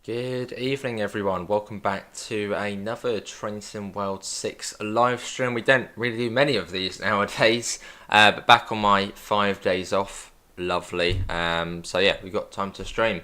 Good evening, everyone. Welcome back to another Train Sim World 6 live stream. We don't really do many of these nowadays, but back on my 5 days off. Lovely. So yeah, we've got time to stream.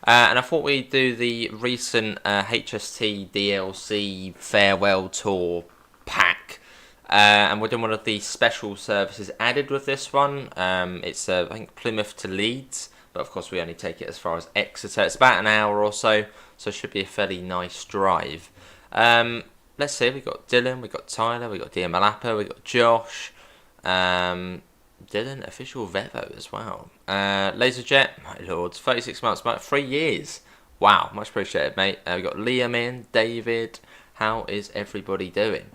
And I thought we'd do the recent HST DLC Farewell Tour pack. And we're doing one of the special services added with this one. It's, I think, Plymouth to Leeds. But of course we only take it as far as Exeter. It's about an hour or so it should be a fairly nice drive. Let's see, we've got Dylan, we've got Tyler, we've got Dear Malappa, we've got Josh, Dylan, official Vevo as well. Laserjet, my lords, 36 months, 3 years. Wow, much appreciated, mate. We've got Liam in, David. How is everybody doing?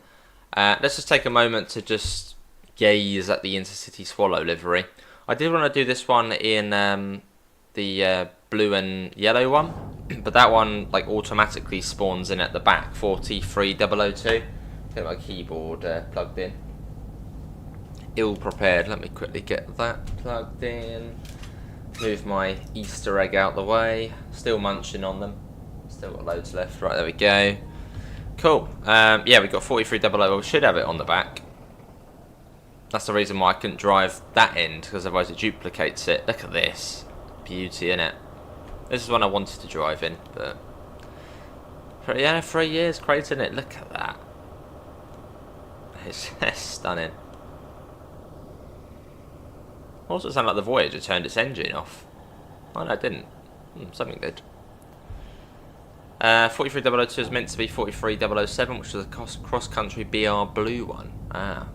Let's just take a moment to just gaze at the Intercity Swallow livery. I did want to do this one in the blue and yellow one, but that one like automatically spawns in at the back, 43002. Get my keyboard plugged in. Ill prepared. Let me quickly get that plugged in. Move my Easter egg out the way. Still munching on them. Still got loads left. Right, there we go. Cool. Yeah, we've got 43000. We should have it on the back. That's the reason why I couldn't drive that end, because otherwise it duplicates it. Look at this. Beauty, innit? This is one I wanted to drive in, but... yeah, 3 years, crazy, isn't it? Look at that. It's stunning. Also, it sounded like the Voyager turned its engine off. Oh, no, it didn't. Something did. 43002 is meant to be 43007, which is a cross-country BR blue one. Ah.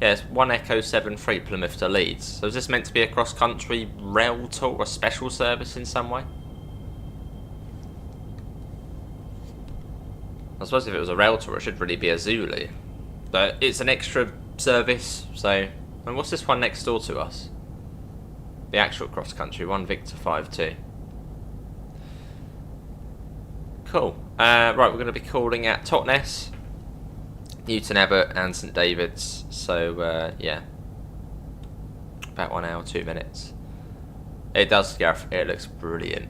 Yeah, it's 1 Echo 73 Plymouth to Leeds. So is this meant to be a cross-country rail tour or special service in some way? I suppose if it was a rail tour, it should really be a Zulu. But it's an extra service, so... And what's this one next door to us? The actual cross-country, 1 Victor 52. Cool. Right, we're going to be calling at Totnes, Newton Abbot and St David's, so yeah, about 1 hour 2 minutes. It does, Gareth, it looks brilliant.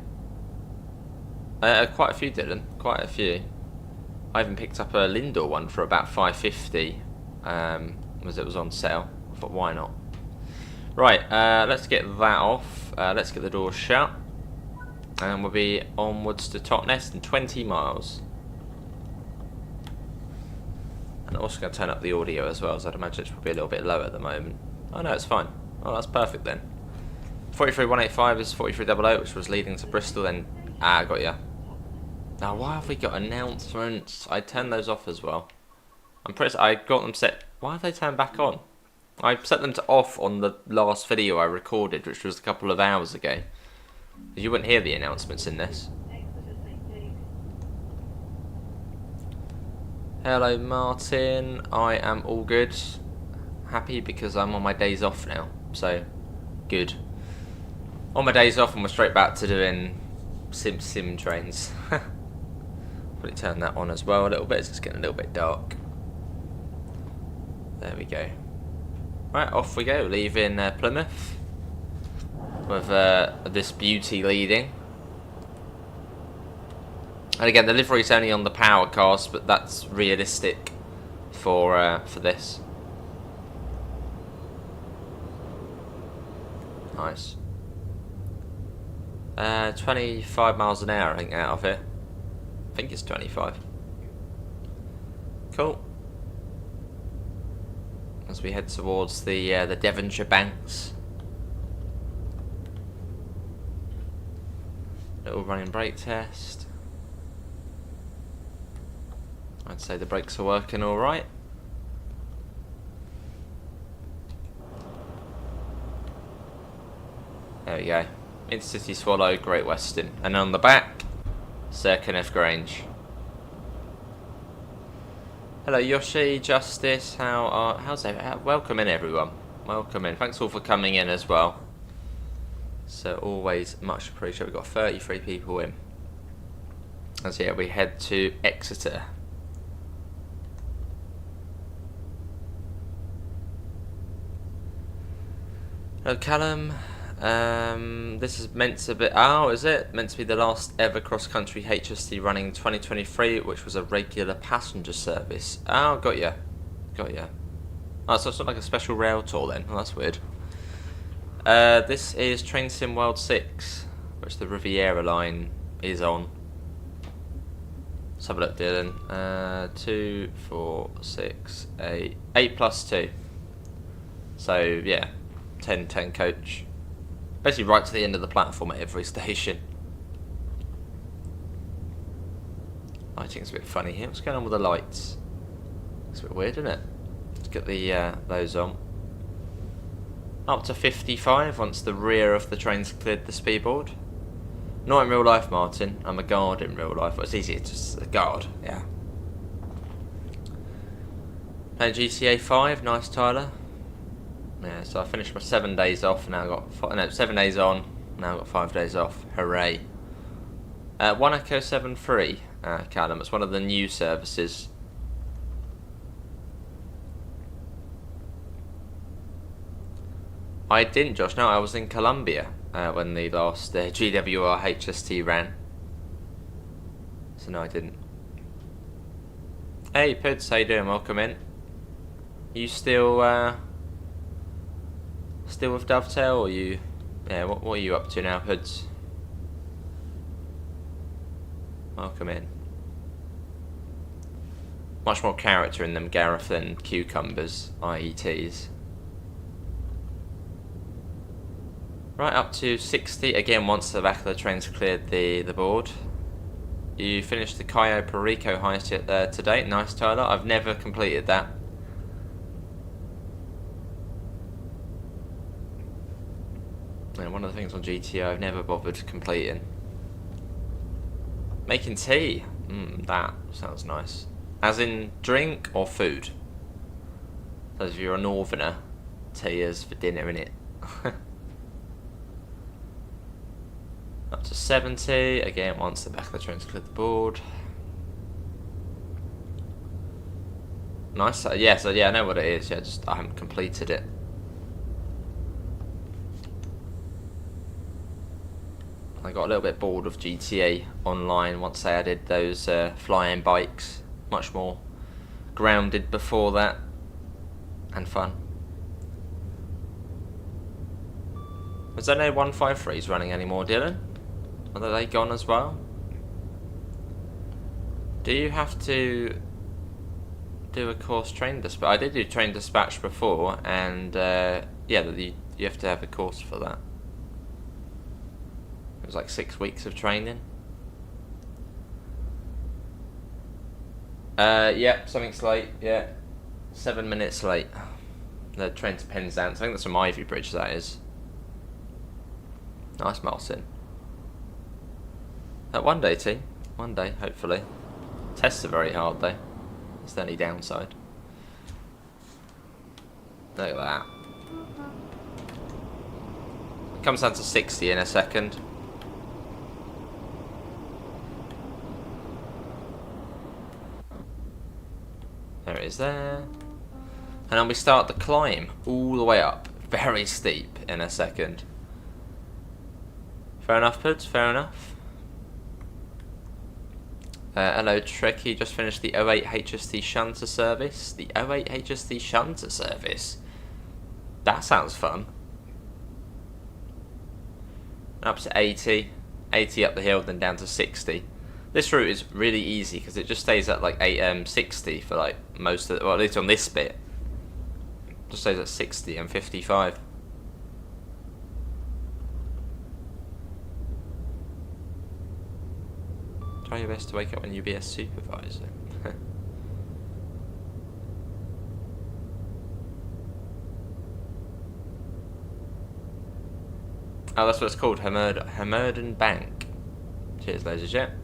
Quite a few, Dylan, quite a few. I even picked up a Lindor one for about 550 as it was on sale. I thought, why not? Right, let's get that off. Let's get the door shut, and we'll be onwards to Totnes in 20 miles. I'm also going to turn up the audio as well, as I'd imagine it's probably a little bit low at the moment. Oh no, it's fine. Oh, that's perfect then. 43185 is 43000, which was leading to Bristol, then... Ah, got ya. Now, why have we got announcements? I turned those off as well. I got them set... Why have they turned back on? I set them to off on the last video I recorded, which was a couple of hours ago. You wouldn't hear the announcements in this. Hello Martin, I am all good. Happy because I'm on my days off now, so good. On my days off and we're straight back to doing sim trains. Probably turn that on as well a little bit, it's just getting a little bit dark. There we go. Right, off we go, leaving Plymouth with this beauty leading. And again, the livery's only on the power cast, but that's realistic for this. Nice. 25 miles an hour, I think, out of here. I think it's 25. Cool. As we head towards the Devonshire banks. Little running brake test. I'd say the brakes are working alright. There we go. Intercity Swallow, Great Western. And on the back, Circunef Grange. Hello Yoshi, Justice, how's everyone? Welcome in everyone. Welcome in. Thanks all for coming in as well. So always much appreciated. We've got 33 people in. As yeah, we head to Exeter. Hello Callum. This is meant to be. Oh, is it meant to be the last ever cross-country HST running in 2023, which was a regular passenger service? Oh, got ya. Oh, so it's not like a special rail tour then. Oh, that's weird. This is Train Sim World 6, which the Riviera line is on. Let's have a look, Dylan. 2, 4, 6, 8. 8 plus 2. So, yeah. 10 coach. Basically right to the end of the platform at every station. Lighting's a bit funny here. What's going on with the lights? It's a bit weird, isn't it? Let's get the those on. Up to 55 once the rear of the train's cleared the speedboard. Not in real life, Martin. I'm a guard in real life. Well, it's easy, it's just a guard, yeah. Playing GTA 5, nice Tyler. Yeah, so I finished my 7 days off, now I've got 7 days on, now I've got 5 days off. Hooray. 1 Echo 7-3, Callum, it's one of the new services. I didn't, Josh, no, I was in Colombia when the last GWR HST ran. So no, I didn't. Hey, Puds, how you doing? Welcome in. You still with Dovetail, or you? Yeah, what are you up to now, Puds? Welcome in. Much more character in them, Gareth, than cucumbers, IETs. Right, up to 60, again once the back of the train's cleared the board. You finished the Cayo Perico heist to date, nice Tyler, I've never completed that. And one of the things on GTO I've never bothered completing. Making tea, that sounds nice. As in drink or food? So if you're a northerner, tea is for dinner, innit? Up to 70, again once the back of the train's cleared the board. Nice, yeah, so yeah, I know what it is, yeah, just I haven't completed it. I got a little bit bored of GTA Online once they added those flying bikes. Much more grounded before that, and fun. Was there no 153s running anymore, Dylan? Are they gone as well? Do you have to do a course train dispatch? I did do train dispatch before, and yeah, you have to have a course for that. It was like 6 weeks of training. Yep, something's late, yeah. 7 minutes late. The train to Penzance. I think that's from Ivy Bridge, that is. Nice, Martin. One day, team. One day, hopefully. Tests are very hard, though. That's the only downside. Look at that. It comes down to 60 in a second. There it is there. And then we start the climb all the way up. Very steep in a second. Fair enough, Puds, fair enough. Hello, Trekkie, just finished the 08 HST Shunter service. The 08 HST Shunter service? That sounds fun. Up to 80. 80 up the hill, then down to 60. This route is really easy because it just stays at like 60 for like most of, well, at least on this bit. Just stays at 60 and 55. Try your best to wake up when you be a supervisor. Oh, that's what it's called, Hermerdon Bank. Cheers, ladies and gents.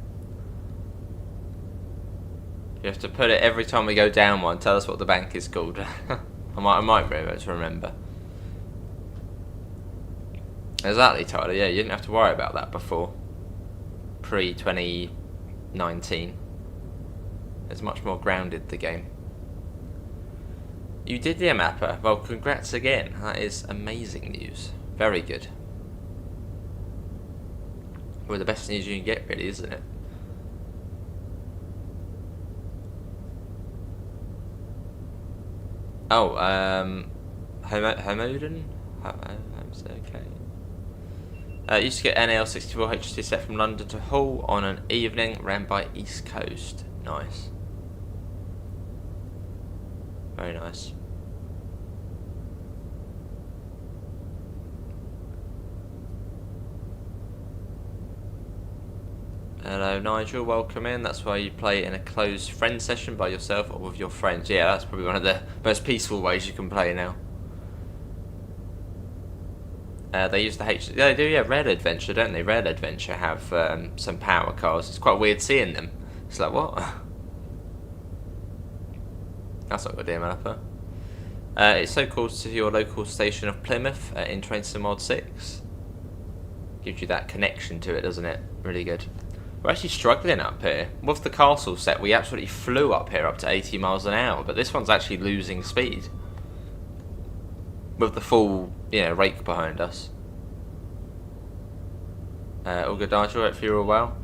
You have to put it every time we go down one. Tell us what the bank is called. I might be able to remember. Exactly, Tyler. Yeah, you didn't have to worry about that before. Pre-2019. It's much more grounded, the game. You did the mapper. Well, congrats again. That is amazing news. Very good. Well, the best news you can get, really, isn't it? Oh, Homoden? Okay. Used to get NL64 HST set from London to Hull on an evening ran by East Coast. Nice. Very nice. Hello Nigel, welcome in. That's why you play in a closed friend session by yourself or with your friends. Yeah, that's probably one of the most peaceful ways you can play now. They use the they do, yeah, Red Adventure, don't they? Red Adventure have some power cars. It's quite weird seeing them. It's like, what? That's not good, developer. It's so close to your local station of Plymouth in Train Sim Mod 6. Gives you that connection to it, doesn't it? Really good. We're actually struggling up here. With the castle set, we absolutely flew up here up to 80 miles an hour, but this one's actually losing speed. With the full, rake behind us. All good, Nigel, hope you're all well.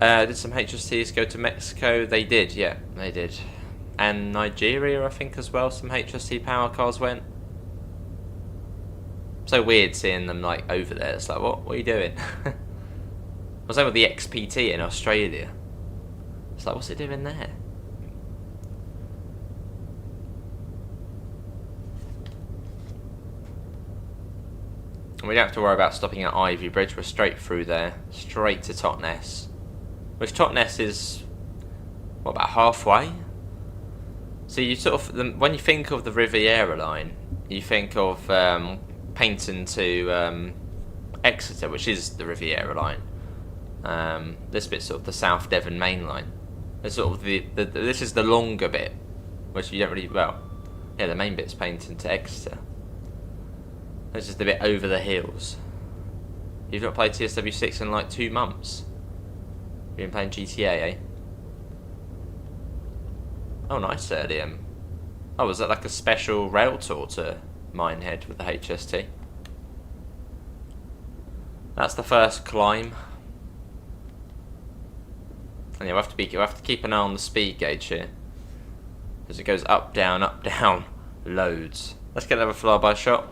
Did some HSTs go to Mexico? They did, yeah, they did. And Nigeria, I think, as well, some HST power cars went. So weird seeing them like over there. It's like, what are you doing? I was over the XPT in Australia. It's like, what's it doing there? We don't have to worry about stopping at Ivy Bridge. We're straight through there, straight to Totnes. Which Totnes is, what, about halfway? So you sort of, when you think of the Riviera line, you think of Paynton to Exeter, which is the Riviera line. This bit's sort of the South Devon main line. It's sort of this is the longer bit, which you don't really, the main bit's Paynton to Exeter. This is the bit over the hills. You've not played TSW6 in like 2 months. You've been playing GTA, eh? Oh, nice, Liam. Oh, was that like a special rail tour to Minehead with the HST? That's the first climb. And yeah, we'll have to keep an eye on the speed gauge here, because it goes up, down, loads. Let's get another flyby shot.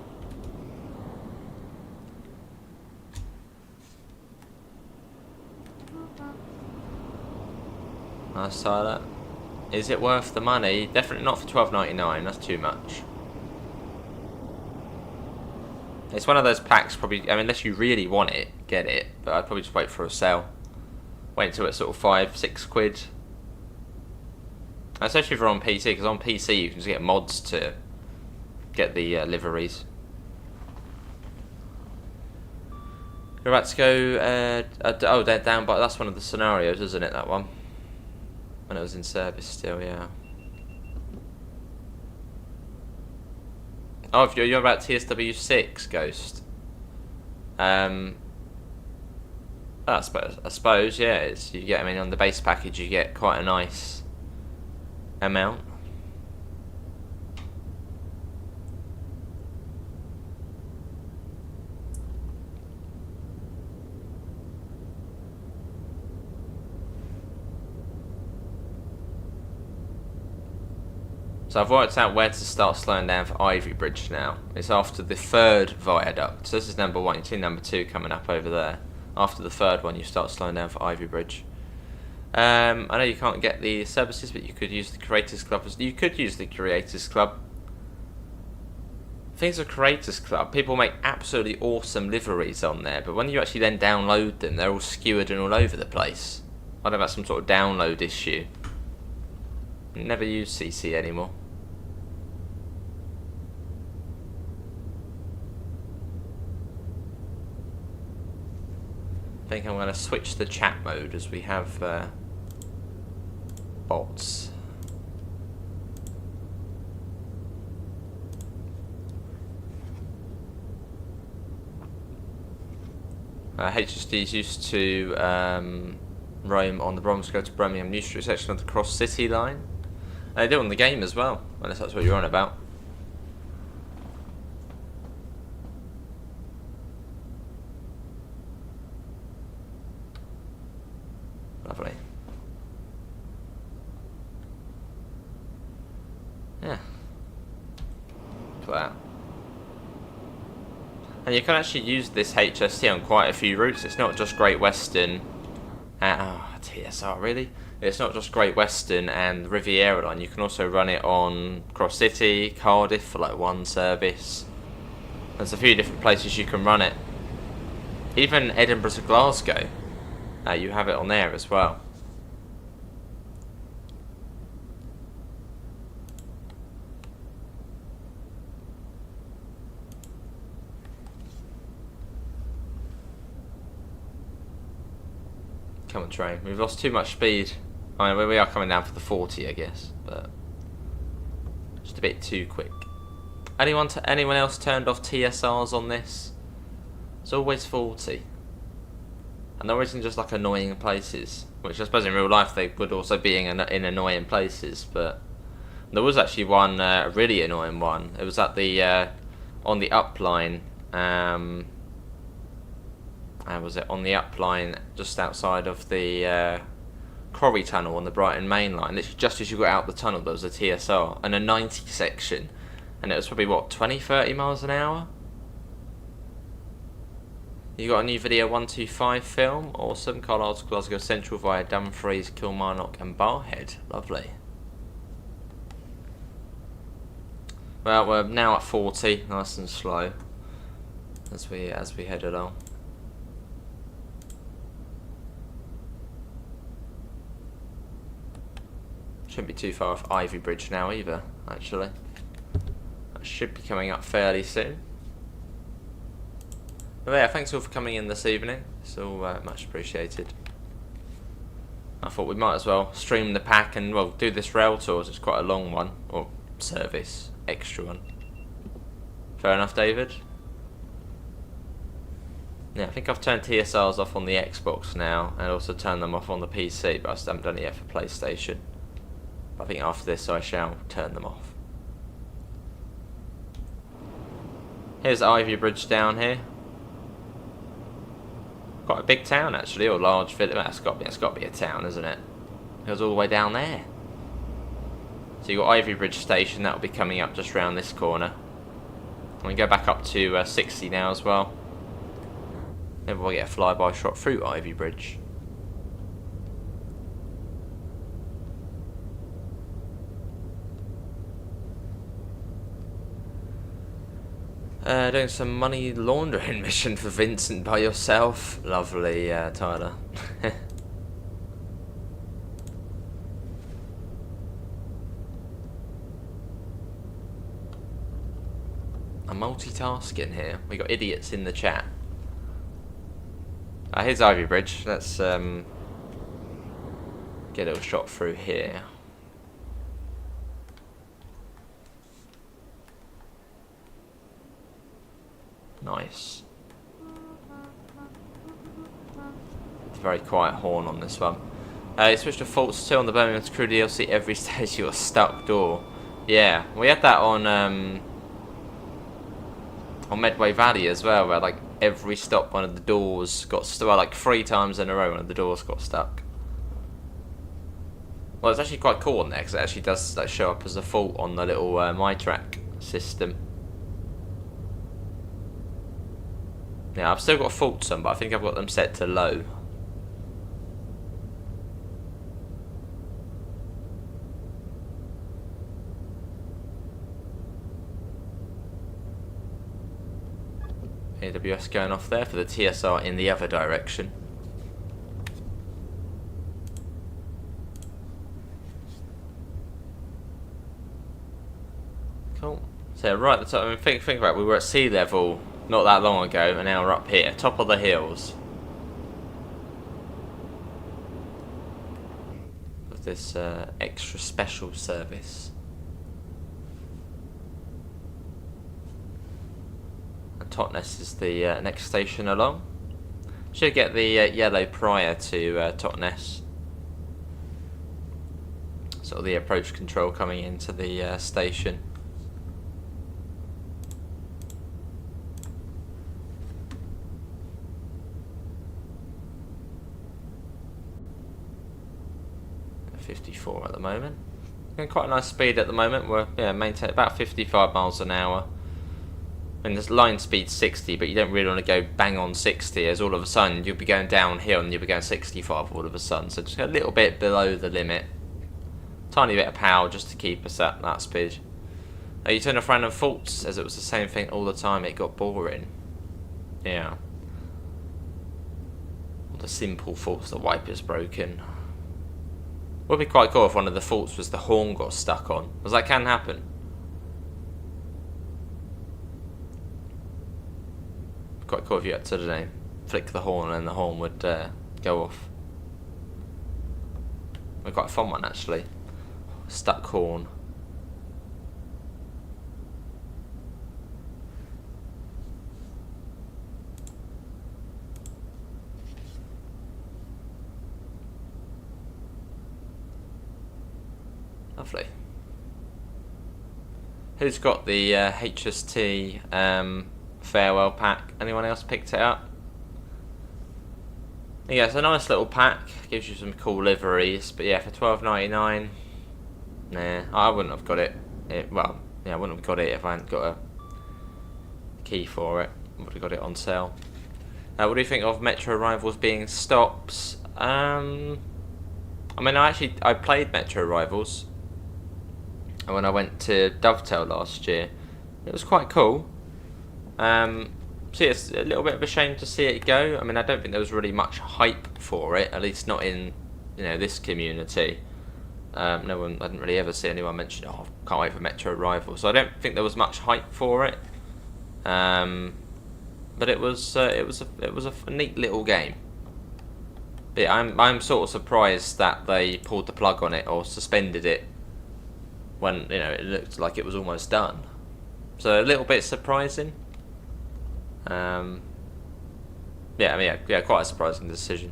Nice, Tyler. Is it worth the money? Definitely not for $12.99. That's too much. It's one of those packs, probably. I mean, unless you really want it, get it. But I'd probably just wait for a sale. Wait until it's sort of £5-6. Especially if you're on PC, because on PC you can just get mods to get the liveries. You're about to go. Oh, they're down by. That's one of the scenarios, isn't it? That one. When it was in service still, yeah. Oh, if you're about TSW6, Ghost. I suppose, yeah. It's, you get. I mean, on the base package, you get quite a nice amount. So I've worked out where to start slowing down for Ivy Bridge now. It's after the 3rd viaduct. So this is number 1. You see number 2 coming up over there. After the 3rd one, you start slowing down for Ivy Bridge. I know you can't get the services, but you could use the Creators Club. You could use the Creators Club. Things of Creators Club, people make absolutely awesome liveries on there, but when you actually then download them, they're all skewered and all over the place. I don't know about some sort of download issue. Never use CC anymore. I think I'm going to switch the chat mode as we have bots. HSDs used to roam on the Bromsgrove to Birmingham New Street section of the Cross City line. They do on the game as well, unless that's what you're on about. . Lovely. Yeah. Look at that. And you can actually use this HST on quite a few routes. It's not just Great Western. TSR, really? It's not just Great Western and Riviera Line. You can also run it on Cross City, Cardiff for like one service. There's a few different places you can run it. Even Edinburgh to Glasgow, you have it on there as well. Come on, train. We've lost too much speed. I mean, we are coming down for the 40, I guess, but just a bit too quick. Anyone else turned off TSRs on this? It's always 40. And they're always in just like annoying places, which I suppose in real life they would also be in annoying places, but there was actually one really annoying one. It was at the on the up line. Was it on the up line just outside of the Quarry Tunnel on the Brighton Main Line? Literally just as you got out the tunnel there was a TSR and a 90 section, and it was probably what, 20-30 miles an hour? You got a new video 125 film, awesome. Carlisle to Glasgow Central via Dumfries, Kilmarnock and Barhead, lovely. Well, we're now at 40, nice and slow as we head along. Shouldn't be too far off Ivy Bridge now either, actually. That should be coming up fairly soon. But yeah, thanks all for coming in this evening. It's all much appreciated. I thought we might as well stream the pack and, well, do this rail tour. It's quite a long one, or service, extra one. Fair enough, David? Yeah, I think I've turned TSRs off on the Xbox now, and also turned them off on the PC, but I still haven't done it yet for PlayStation. But I think after this I shall turn them off. Here's Ivy Bridge down here. Quite a big town actually, or large village. It's got to be a town, isn't it? It goes all the way down there. So you got Ivy Bridge Station, that'll be coming up just round this corner. And we go back up to 60 now as well. Maybe we'll get a flyby shot through Ivy Bridge. Doing some money laundering mission for Vincent by yourself. Lovely, Tyler. I'm multitasking here. We got idiots in the chat. Here's Ivy Bridge. Let's get a little shot through here. Nice. It's a very quiet horn on this one. You switched to faults 2 on the Birmingham Crew DLC. Every stage you got a stuck door. Yeah, we had that on Medway Valley as well, where like every stop one of the doors got stuck. Like 3 times in a row one of the doors got stuck. Well, it's actually quite cool on there because it actually does like show up as a fault on the little MyTrack system. Now, I've still got faults on, but I think I've got them set to low. AWS going off there for the TSR in the other direction. Cool. So right at the top, I mean, think about it, we were at sea level not that long ago, and now we're up here, top of the hills. With this extra special service. And Totnes is the next station along. Should get the yellow prior to Totnes. Sort of the approach control coming into the station. 54 at the moment. And quite a nice speed at the moment. We're maintain about 55 miles an hour. And this line speed's 60, but you don't really want to go bang on 60, as all of a sudden you'll be going downhill and you'll be going 65 all of a sudden. So just a little bit below the limit. Tiny bit of power just to keep us at that speed. You turn off random faults, as it was the same thing all the time. It got boring. Yeah. All the simple faults, the wiper's broken. Would be quite cool if one of the faults was the horn got stuck on, because that can happen. Quite cool if you had to, I don't know, flick the horn and the horn would go off. Quite a fun one actually. Stuck horn. Lovely. Who's got the HST Farewell Pack? Anyone else picked it up? Yeah, it's a nice little pack. Gives you some cool liveries, but yeah, for $12.99, nah, I wouldn't have got it. Well, yeah, I wouldn't have got it if I hadn't got a key for it. I would have got it on sale. What do you think of Metro Rivals being stops? I mean, I played Metro Rivals when I went to Dovetail last year. It was quite cool. So yeah, it's a little bit of a shame to see it go. I mean, I don't think there was really much hype for it, at least not in, you know, this community. No one, I didn't really ever see anyone mention, oh, can't wait for Metro Rivals. So I don't think there was much hype for it. But it was a neat little game. But yeah, I'm sort of surprised that they pulled the plug on it or suspended it when, you know, it looked like it was almost done. So a little bit surprising. Yeah, quite a surprising decision.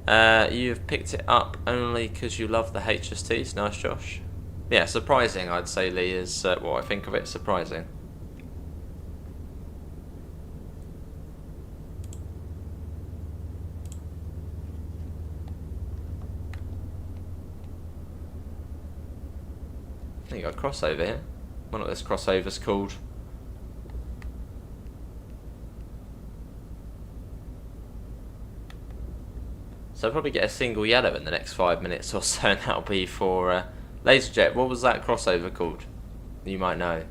You've picked it up only because you love the HSTs. Nice, Josh. Yeah, surprising, I'd say, Lee, is what I think of it. Surprising. I think you got a crossover here. I wonder what this crossover's called. So I'll probably get a single yellow in the next 5 minutes or so, and that'll be for LaserJet. What was that crossover called? You might know.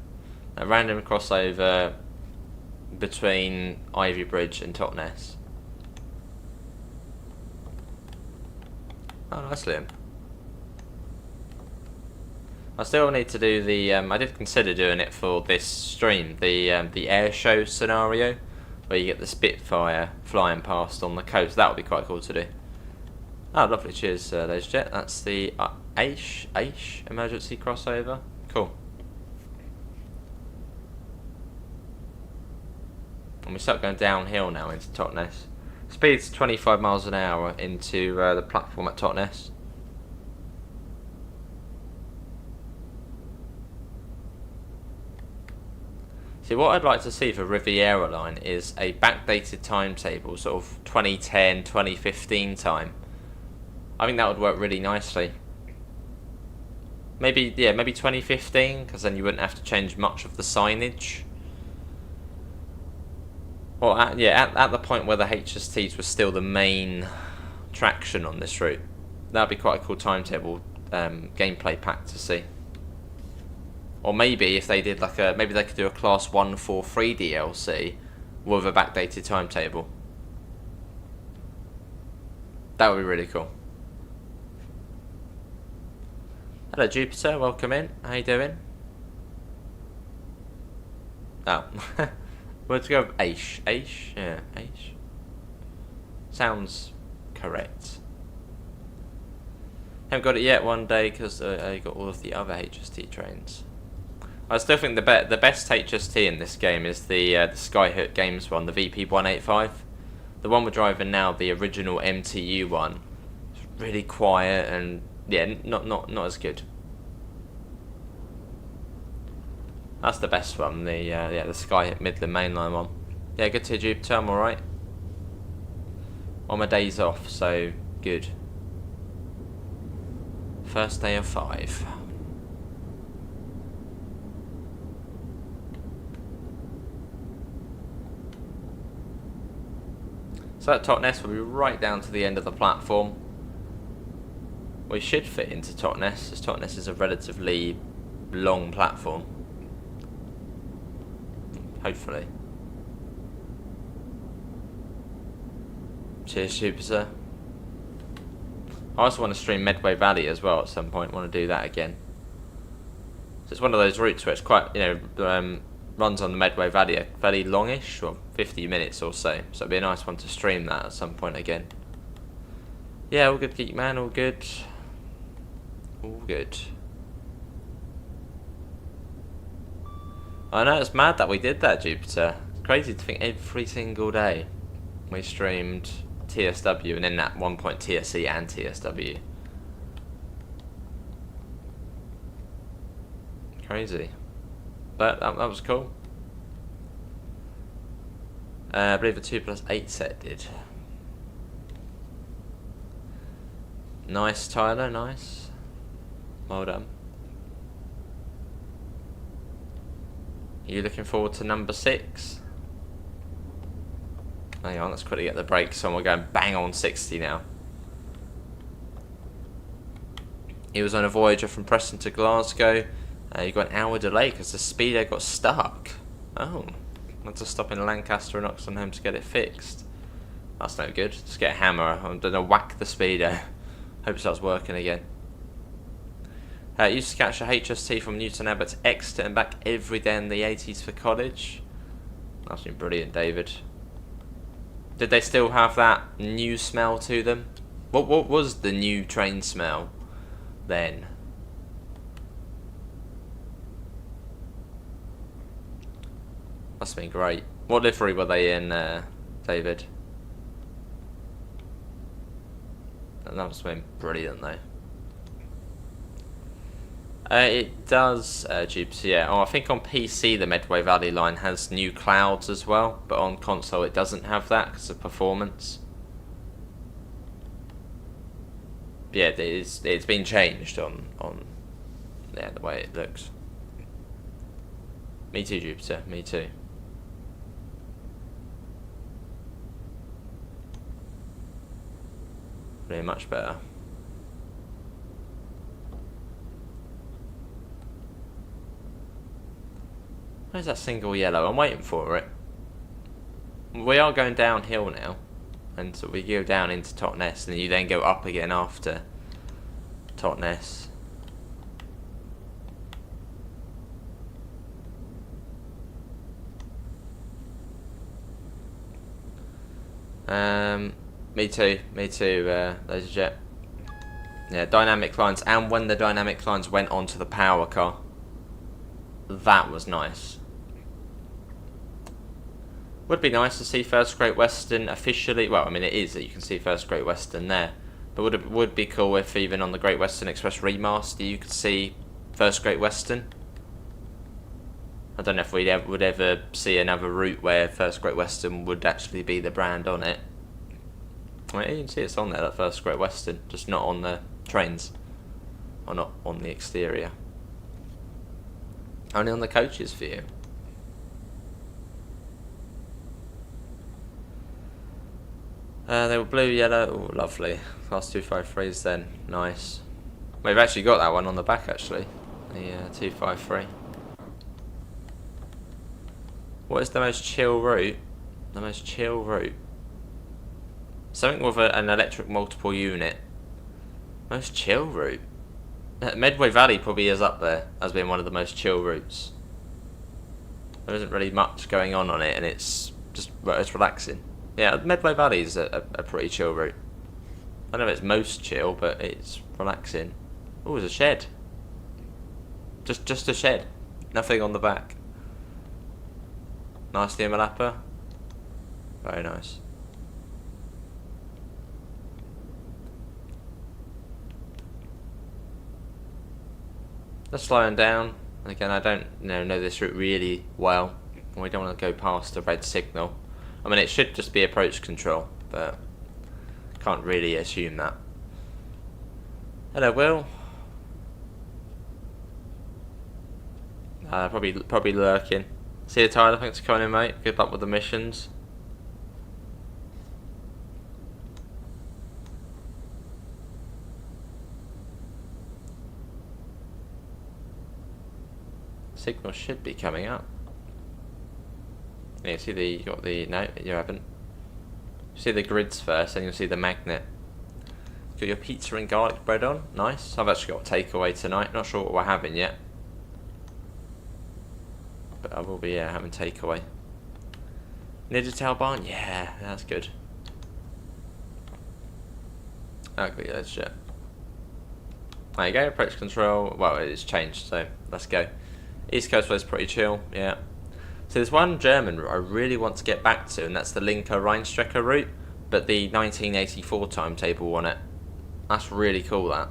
A random crossover between Ivy Bridge and Totnes. Oh, nice, Liam. I still need to do the. I did consider doing it for this stream, the air show scenario, where you get the Spitfire flying past on the coast. That would be quite cool to do. Oh, lovely. Cheers, LaserJet. That's the Aish emergency crossover. Cool. And we start going downhill now into Totnes. Speed's 25 miles an hour into the platform at Totnes. See, what I'd like to see for Riviera Line is a backdated timetable, sort of 2010, 2015 time. I think that would work really nicely. Maybe 2015, because then you wouldn't have to change much of the signage. Well, at the point where the HSTs were still the main traction on this route, that'd be quite a cool timetable gameplay pack to see. Or maybe if they did maybe they could do a Class 143 DLC with a backdated timetable. That would be really cool. Hello Jupiter, welcome in. How you doing? Oh, let's go with Aish. Aish, yeah, Aish. Sounds correct. Haven't got it yet one day because I got all of the other HST trains. I still think the best HST in this game is the Skyhook Games one, the VP185. The one we're driving now, the original MTU one. It's really quiet and yeah, not as good. That's the best one, the Skyhook Midland Mainline one. Yeah, good to Jupiter, I'm alright. On my days off, so good. First day of 5. So at Totnes, we'll be right down to the end of the platform. We should fit into Totnes, as Totnes is a relatively long platform. Hopefully. Cheers, Jupiter. I also want to stream Medway Valley as well at some point. I want to do that again. So it's one of those routes where it's quite, runs on the Medway Valley, a fairly longish, or 50 minutes or so. So it'd be a nice one to stream that at some point again. Yeah, all good, Geek Man, all good. All good. I know, it's mad that we did that, Jupiter. It's crazy to think every single day we streamed TSW, and then at one point TSC and TSW. Crazy. But that was cool. I believe the 2+8 set did. Nice, Tyler, nice. Well done. Are you looking forward to number 6? Hang on, let's quickly get the brakes on. We're going bang on 60 now. He was on a Voyager from Preston to Glasgow. You got an hour delay because the speedo got stuck. Oh, I had to stop in Lancaster and Oxenham to get it fixed. That's no good. Just get a hammer. I'm gonna whack the speedo. Hope it starts working again. Used to catch a HST from Newton Abbot to Exeter and back every day in the 80s for college. That's been brilliant, David. Did they still have that new smell to them? What was the new train smell then? Must have been great. What livery were they in, David? That must have been brilliant, though. It does, Jupiter, yeah. Oh, I think on PC the Medway Valley line has new clouds as well, but on console it doesn't have that because of performance. Yeah, it's been changed on yeah, the way it looks. Me too, Jupiter, me too. Really much better. Where's that single yellow? I'm waiting for it. We are going downhill now, and so we go down into Totnes, and you then go up again after Totnes. Me too, Laser Jet. Yeah, dynamic lines, and when the dynamic lines went onto the power car, that was nice. Would be nice to see First Great Western officially. Well, I mean, it is that you can see First Great Western there, but would be cool if even on the Great Western Express remaster you could see First Great Western. I don't know if we would ever see another route where First Great Western would actually be the brand on it. I mean, you can see it's on there, that First Great Western, just not on the trains, or not on the exterior. Only on the coaches for you. They were blue, yellow. Oh, lovely. Class 253s then. Nice. We've actually got that one on the back, actually. The 253. What is the most chill route? The most chill route. Something with an electric multiple unit. Most chill route. Medway Valley probably is up there as being one of the most chill routes. There isn't really much going on it, and it's just, well, it's relaxing. Yeah, Medway Valley is a pretty chill route. I don't know if it's most chill, but it's relaxing. Oh, there's a shed. Just a shed. Nothing on the back. Nice Malappa. Very nice. Just slowing down. Again, I don't know this route really well. We don't want to go past the red signal. I mean, it should just be approach control, but can't really assume that. Hello, Will. Probably lurking. See you, Tyler. Thanks for coming in, mate. Good luck with the missions. Signal should be coming up. Yeah, you got the, no, you haven't. See the grids first, then you'll see the magnet. Got your pizza and garlic bread on, nice. I've actually got takeaway tonight, not sure what we're having yet. But I will be having takeaway. Nidital barn, yeah, that's good. Ugly as shit. There you go, approach control, well it's changed, so let's go. East Coast was pretty chill, yeah. So there's one German route I really want to get back to, and that's the Linker Rheinstrecke route, but the 1984 timetable on it. That's really cool, that.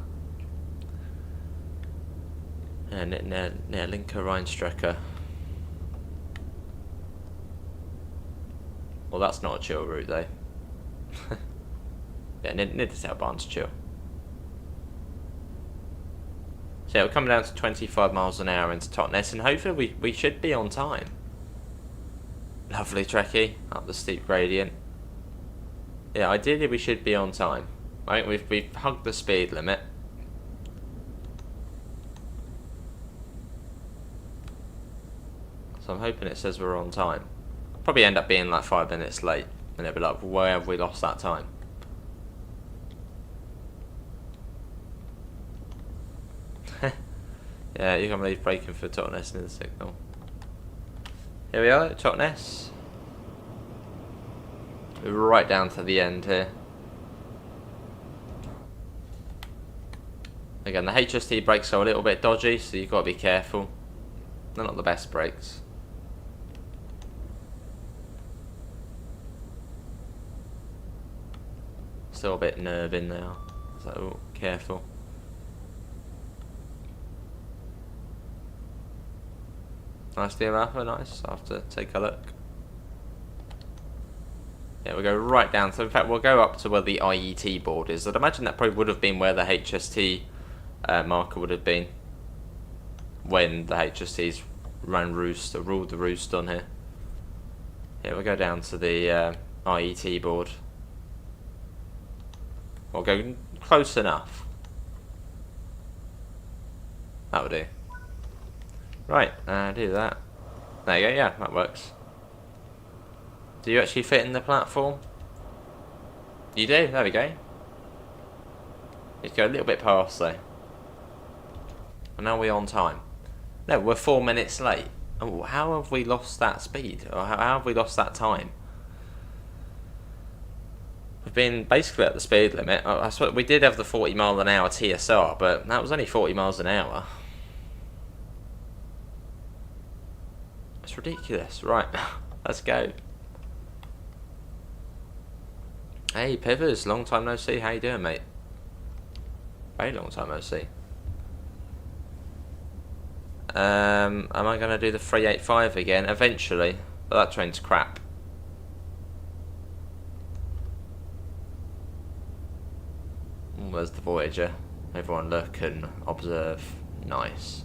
Yeah, near Linker Rheinstrecke. Well, that's not a chill route, though. Yeah, Niditalbahn's chill. So yeah, we're coming down to 25 miles an hour into Totnes, and hopefully we should be on time. Lovely Trekkie, up the steep gradient. Yeah, ideally we should be on time. I think we've hugged the speed limit. So I'm hoping it says we're on time. Probably end up being like 5 minutes late, and it'll be like, where have we lost that time? Yeah, you can't believe braking for Totnes in the signal. Here we are at Totnes. We're right down to the end here. Again, the HST brakes are a little bit dodgy, so you've got to be careful. They're not the best brakes. Still a bit nerving now, so careful. Nice DMF, nice. I'll have to take a look. Yeah, we'll go right down. So in fact, we'll go up to where the IET board is. I'd imagine that probably would have been where the HST marker would have been when the HSTs ran roost or ruled the roost on here. Yeah, we'll go down to the IET board. We'll go close enough. That'll do. Right, do that. There you go, yeah, that works. Do you actually fit in the platform? You do, there we go. Let's go a little bit past though. And now we're on time. No, we're 4 minutes late. Oh, how have we lost that speed? Or how have we lost that time? We've been basically at the speed limit. I swear, we did have the 40 mile an hour TSR, but that was only 40 miles an hour. It's ridiculous. Right, let's go. Hey, Pivers, long time no see. How you doing, mate? Very long time no see. Am I going to do the 385 again? Eventually. But that train's crap. Ooh, there's the Voyager. Everyone look and observe. Nice.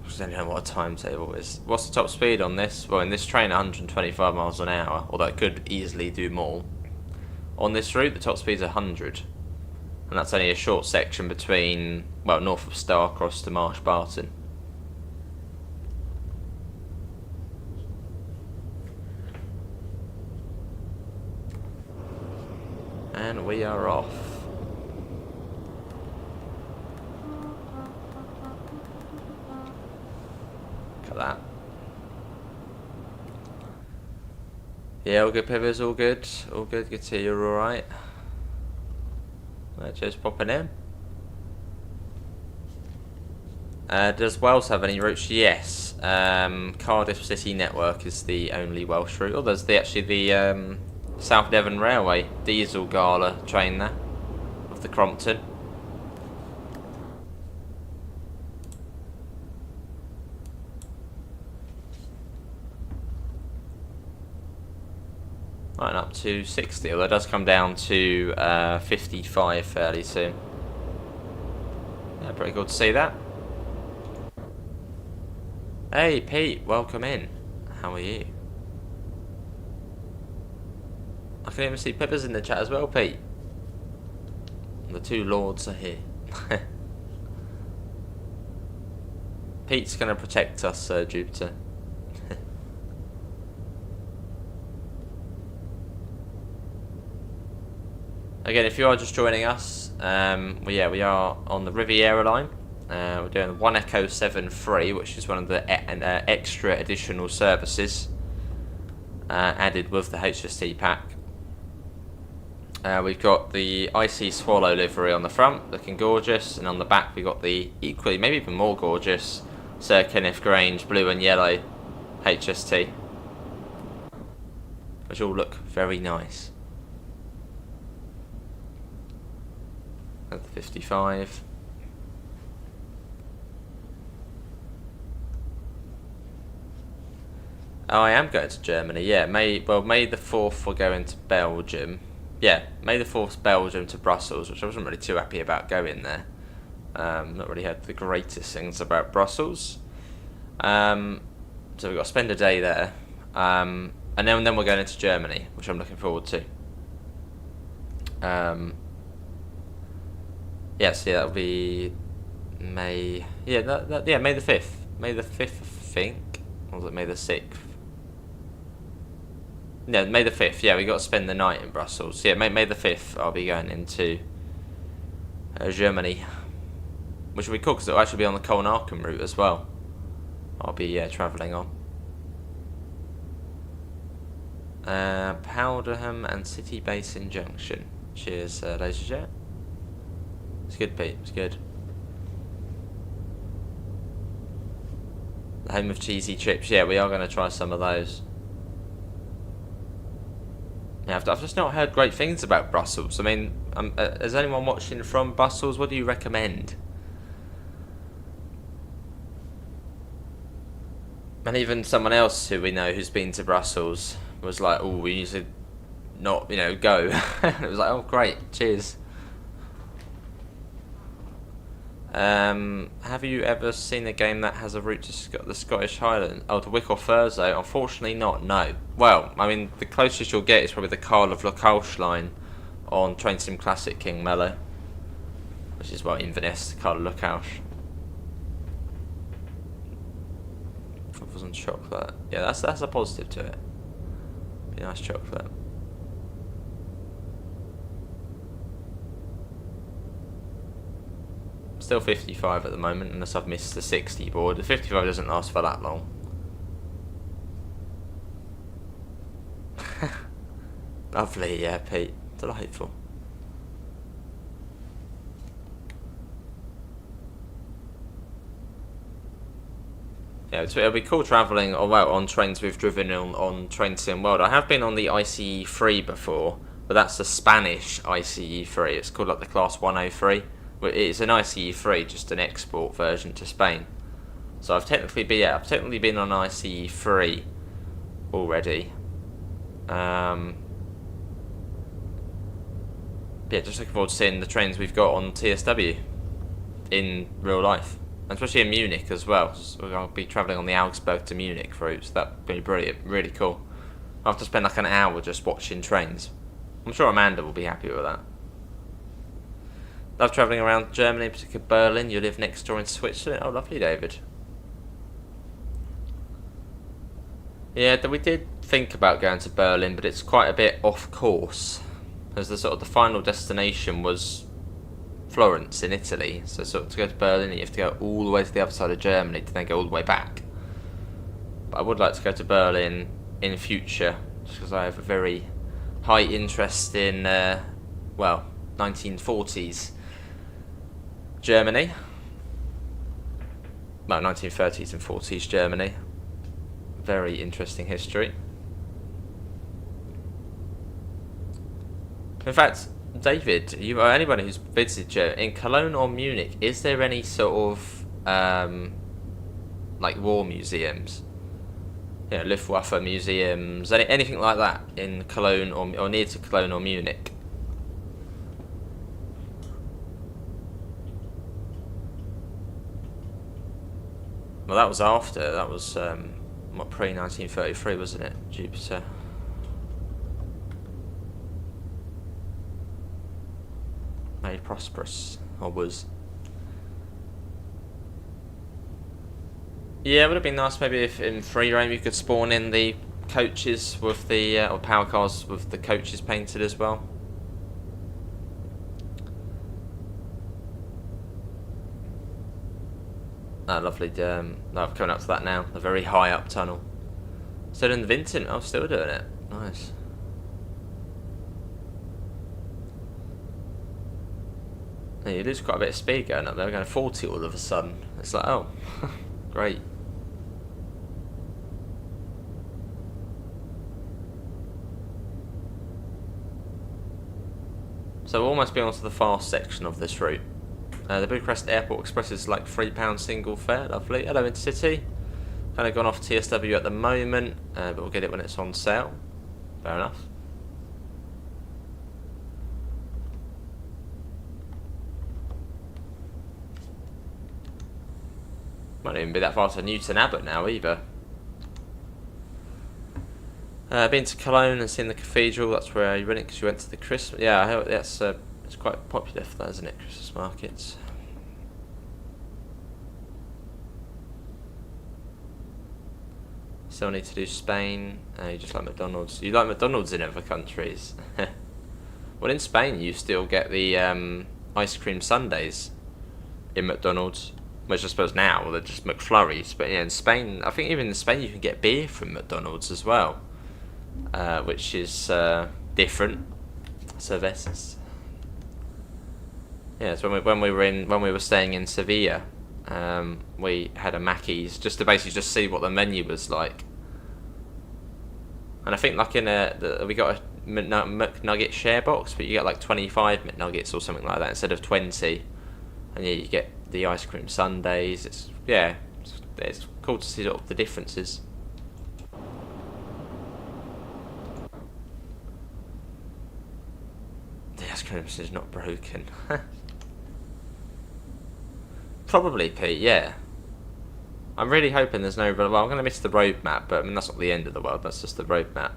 I don't know what a timetable is. What's the top speed on this? Well, in this train, 125 miles an hour, although it could easily do more. On this route, the top speed's 100. And that's only a short section between, well, north of Starcross to Marsh Barton. And we are off. That. Yeah, all good, Pivers, all good. All good, good to see you're alright. Just popping in. Does Wales have any routes? Yes. Cardiff City Network is the only Welsh route. Oh, there's actually the South Devon Railway diesel gala train there of the Crompton. Right, up to 60, although it does come down to 55 fairly soon. Yeah, pretty good to see that. Hey Pete, welcome in. How are you? I can even see Pepper's in the chat as well, Pete. The two lords are here. Pete's going to protect us, Jupiter. Again, if you are just joining us, we are on the Riviera line. We're doing the 1 Echo 7 free, which is one of the extra additional services added with the HST pack. We've got the IC Swallow livery on the front, looking gorgeous, and on the back we've got the equally, maybe even more gorgeous, Sir Kenneth Grange blue and yellow HST, which all look very nice. At the 55. Oh, I am going to Germany, yeah. May the 4th we're going to Belgium. Yeah, May the 4th Belgium to Brussels, which I wasn't really too happy about going there. Not really heard the greatest things about Brussels. So we've got to spend a day there. And then we're going into Germany, which I'm looking forward to. That'll be May. Yeah, May the 5th. May the 5th, I think. Or was it May the 6th? No, May the 5th. Yeah, we got to spend the night in Brussels. Yeah, May the 5th. I'll be going into Germany, which will be cool because it'll actually be on the Colnarchem route as well. I'll be travelling on. Powderham and City Basin Junction. Cheers, ladies and gents. It's good, Pete. It's good. The home of cheesy chips. Yeah, we are going to try some of those. Yeah, I've just not heard great things about Brussels. I mean, is anyone watching from Brussels? What do you recommend? And even someone else who we know who's been to Brussels was like, "Oh, we need to not, go." It was like, "Oh, great, cheers." Have you ever seen a game that has a route to the Scottish Highlands? Oh, to Wick or Thurso? Unfortunately not, no. Well, I mean, the closest you'll get is probably the Carl of Lochalsh line on Train Sim Classic King Mellow, which is, Inverness, Carl of Lochalsh. Truffles and chocolate. Yeah, that's a positive to it. Be nice chocolate. Still 55 at the moment, unless I've missed the 60 board. The 55 doesn't last for that long. Lovely, yeah, Pete. Delightful. Yeah, it'll be cool travelling on trains we've driven on Train Sim World. I have been on the ICE 3 before, but that's the Spanish ICE 3. It's called like the Class 103. It's an ICE 3, just an export version to Spain. So I've technically been on ICE 3 already. Just looking forward to seeing the trains we've got on TSW in real life, and especially in Munich as well. So I'll be travelling on the Augsburg to Munich route, so that'd be brilliant, really cool. I'll have to spend like an hour just watching trains. I'm sure Amanda will be happy with that. Love travelling around Germany, particularly Berlin. You live next door in Switzerland. Oh, lovely, David. Yeah, we did think about going to Berlin, but it's quite a bit off course, as the final destination was Florence in Italy. So to go to Berlin, you have to go all the way to the other side of Germany to then go all the way back. But I would like to go to Berlin in future, just because I have a very high interest in 1940s Germany. 1930s and 40s Germany. Very interesting history. In fact, David, anybody who's visited Germany, in Cologne or Munich, is there any sort of war museums? Luftwaffe museums, anything like that in Cologne or near to Cologne or Munich? Well, that was after. That was what, pre-1933, wasn't it? Jupiter. Made prosperous, or was. Yeah, it would have been nice maybe if in free roam you could spawn in the coaches with the or power cars with the coaches painted as well. Oh, lovely. I've coming up to that now. A very high up tunnel. Still in the Vinton. I'm still doing it. Nice. Yeah, you lose quite a bit of speed going up there. We're going 40 all of a sudden. It's like, oh, great. So we'll almost be onto the fast section of this route. The Bucharest Airport Express is like £3 single fare, lovely. Hello Intercity. Kind of gone off TSW at the moment, but we'll get it when it's on sale. Fair enough. Might not even be that far to Newton Abbot now either. Been to Cologne and seen the cathedral. That's where you went because you went to the Christmas. Yeah, I hope that's it's quite popular for that, isn't it? Christmas markets. Still need to do Spain. You just like McDonald's. You like McDonald's in other countries. Well, in Spain you still get the ice cream sundaes in McDonald's, which I suppose now they're just McFlurries. But yeah, in Spain, I think even in Spain you can get beer from McDonald's as well, which is different. Cervezas. Yeah, so when we were staying in Sevilla, we had a Mackey's just to basically just see what the menu was like. And I think like we got a McNugget share box, but you get like 25 McNuggets or something like that instead of 20. And yeah, you get the ice cream sundaes. It's cool to see sort of the differences. The ice cream is not broken. Probably, Pete, yeah. I'm really hoping there's no... Well, I'm going to miss the road map, but I mean, that's not the end of the world, that's just the road map.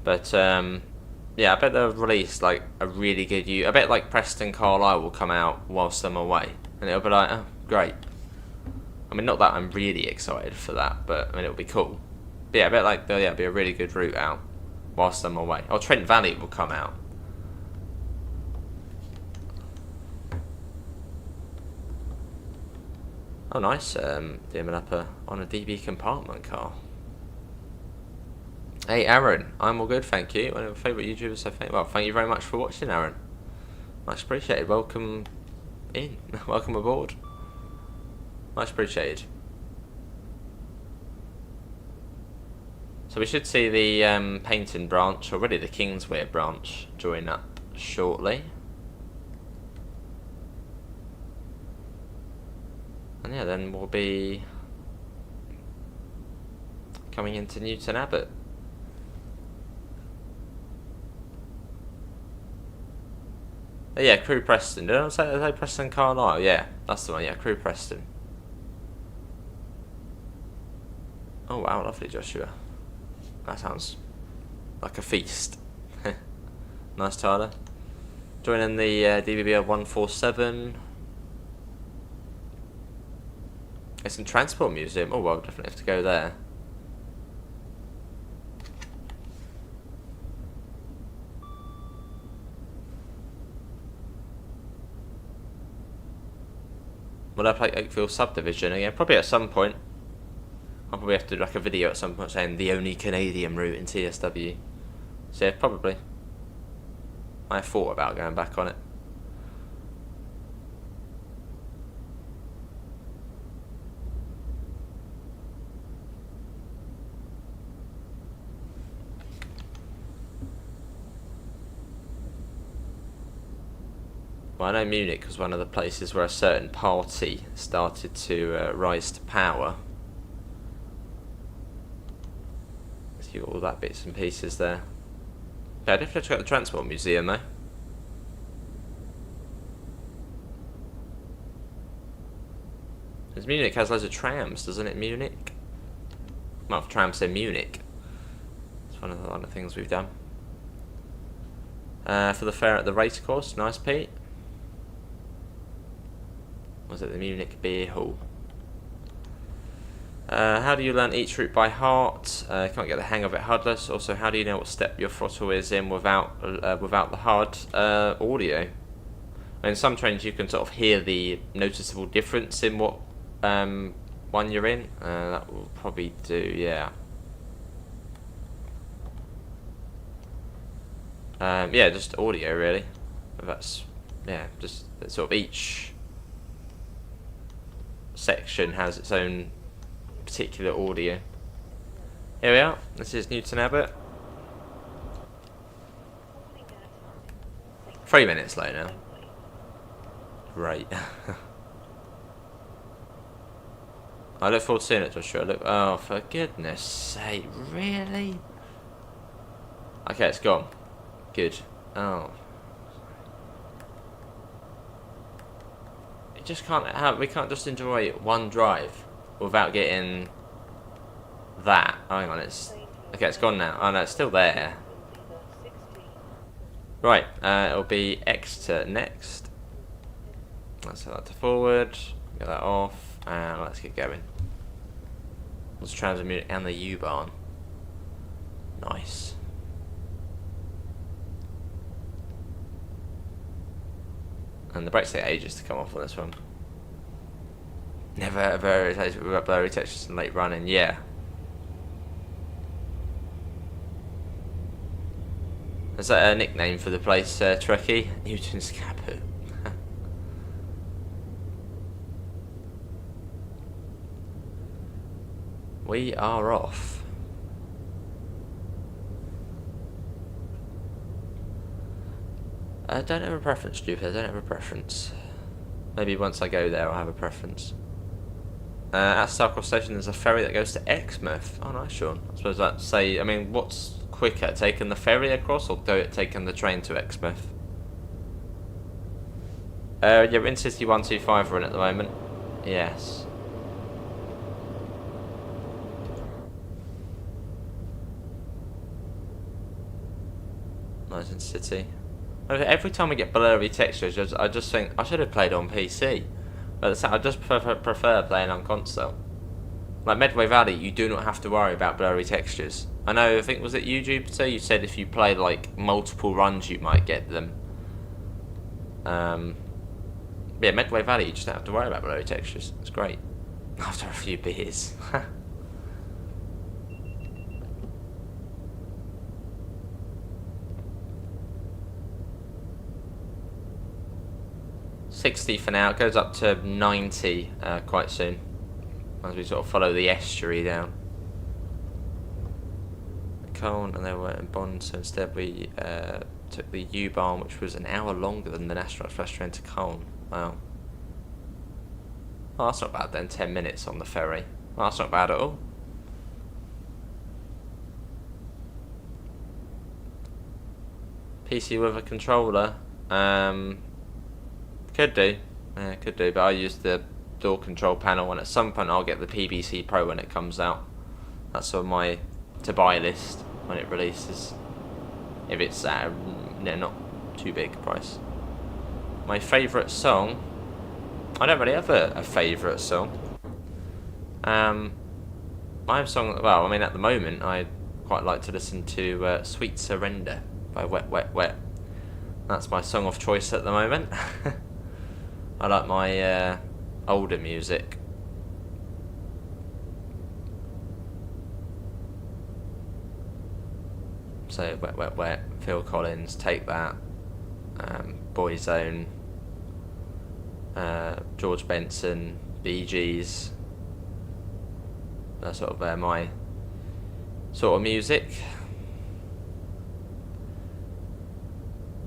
But, yeah, I bet they'll release, like, a really good... I bet, like, Preston Carlisle will come out whilst I'm away. And it'll be like, oh, great. I mean, not that I'm really excited for that, but, I mean, it'll be cool. But yeah, I bet, like, there'll be a really good route out whilst I'm away. Oh, Trent Valley will come out. Oh, nice. Dimming up on a DB compartment car. Hey, Aaron. I'm all good, thank you. One of my favourite YouTubers, so thank you very much for watching, Aaron. Much appreciated. Welcome in. Welcome aboard. Much appreciated. So we should see the Paynton branch, already the Kingswear branch, join up shortly. And yeah, then we'll be coming into Newton Abbot. Oh, yeah, Crew Preston. Did I say Preston Carlisle? Yeah, that's the one. Yeah, Crew Preston. Oh wow, lovely, Joshua. That sounds like a feast. Nice, Tyler. Joining the DBBL 147. It's in Transport Museum. Oh, well, I'll definitely have to go there. Will I play Oakville Subdivision again? Probably at some point. I'll probably have to do like a video at some point saying the only Canadian route in TSW. So yeah, probably. I thought about going back on it. Well, I know Munich was one of the places where a certain party started to rise to power. So you got all that bits and pieces there. Yeah, I'd definitely check out the Transport Museum though. Because Munich has loads of trams, doesn't it, Munich? Well, trams say Munich. It's one of the things we've done. For the fair at the race course, nice, Pete. Was it the Munich Beer Hall? How do you learn each route by heart? Can't get the hang of it hardless. Also, how do you know what step your throttle is in without the hard audio? In some trains you can sort of hear the noticeable difference in what one you're in. That will probably do, yeah. Yeah, just audio really. That's, yeah, just sort of each section has its own particular audio. Here we are. This is Newton Abbot. 3 minutes late now. Great. I look forward to seeing it, Joshua. Oh, for goodness sake, really? Okay, it's gone. Good. Oh. You just can't have. We can't just enjoy one drive without getting that. Oh, hang on, it's okay. It's gone now. Oh no, it's still there. Right. It'll be Exeter next. Let's set that to forward. Get that off, and let's get going. Let's trams in Munich and the U-Bahn. Nice. And the brakes take ages to come off on this one. Never ever irritated with blurry textures and late running. Yeah. Is that a nickname for the place, Trekkie? Newton's Caput. We are off. I don't have a preference, stupid. I don't have a preference. Maybe once I go there I'll have a preference. At Southbound station there's a ferry that goes to Exmouth. Oh nice, Sean. I suppose that's say, I mean, what's quicker, taking the ferry across or taking the train to Exmouth? Yeah, in City 125 we're in at the moment. Yes. Nice in City. Every time we get blurry textures, I just think I should have played on PC. But I just prefer playing on console. Like Medway Valley, you do not have to worry about blurry textures. I know, I think, was it you, Jupiter? You said if you played like multiple runs, you might get them. Yeah, Medway Valley, you just don't have to worry about blurry textures. It's great. After a few beers. 60 for now. It goes up to 90 quite soon as we sort of follow the estuary down. Colne, and they were in Bond, so instead we took the U-Bahn, which was an hour longer than the National Express train to Colne. Wow. Well, that's not bad then, 10 minutes on the ferry. Well, that's not bad at all. PC with a controller. Could do. Could do, but I use the door control panel, and at some point I'll get the PBC Pro when it comes out. That's on my to buy list when it releases. If it's not too big a price. My favourite song. I don't really have a favourite song. My song, well, I mean, at the moment I quite like to listen to Sweet Surrender by Wet Wet Wet. That's my song of choice at the moment. I like my older music. So Wet Wet Wet, Phil Collins, Take That, Boyzone, George Benson, Bee Gees. That's sort of my sort of music.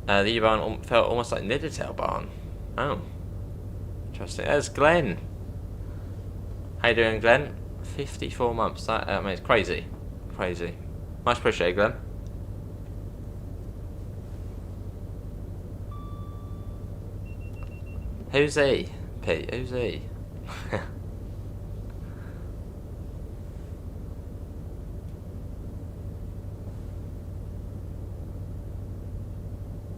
The U-Bahn felt almost like Nidderdale Barn. Oh, interesting. There's Glenn. How you doing, Glenn? 54 months. That I mean, it's crazy, crazy. Much appreciated, Glenn. Who's he, Pete? Who's he?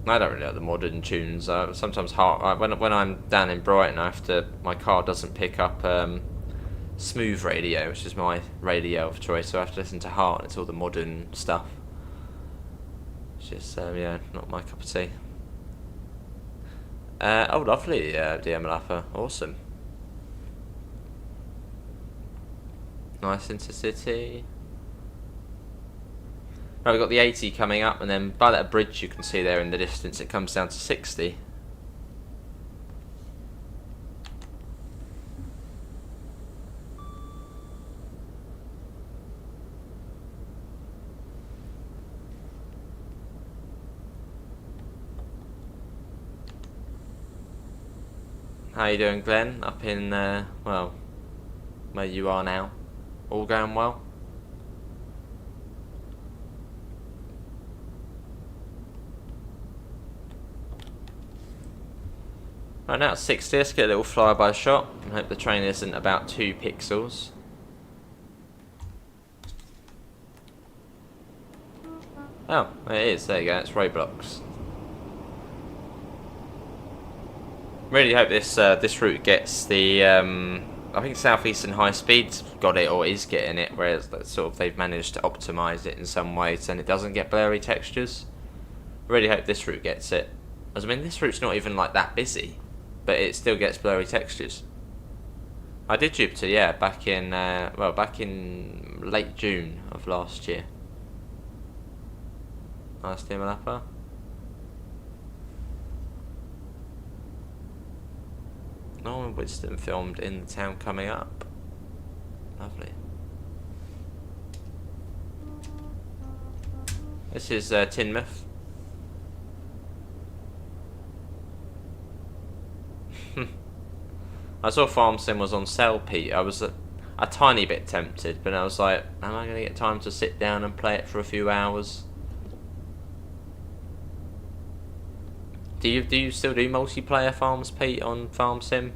I don't really like the modern tunes. Sometimes hard when I'm down in Brighton, my car doesn't pick up smooth radio, which is my radio of choice, so I have to listen to Heart. It's all the modern stuff. It's just yeah, not my cup of tea. Oh, lovely, dear Malappa, awesome. Nice intercity. Right, we've got the 80 coming up, and then by that bridge you can see there in the distance, it comes down to 60. How you doing, Glenn? Up in, well, where you are now? All going well? Right now it's 60, let's get a little flyby shot. I hope the train isn't about 2 pixels. Oh, it is, there you go, it's Roblox. Really hope this this route gets the I think South Eastern High Speed's got it or is getting it, whereas sort of they've managed to optimise it in some ways and it doesn't get blurry textures. Really hope this route gets it. As I mean, this route's not even like that busy, but it still gets blurry textures. I did Jupiter, yeah, back in well, back in late June of last year. Nice, dear Malappa. Norman Wisdom filmed in the town coming up. Lovely. This is Teignmouth. I saw Farm Sim was on sale, Pete. I was a tiny bit tempted, but I was like, am I going to get time to sit down and play it for a few hours? Do you still do multiplayer farms, Pete, on Farm Sim?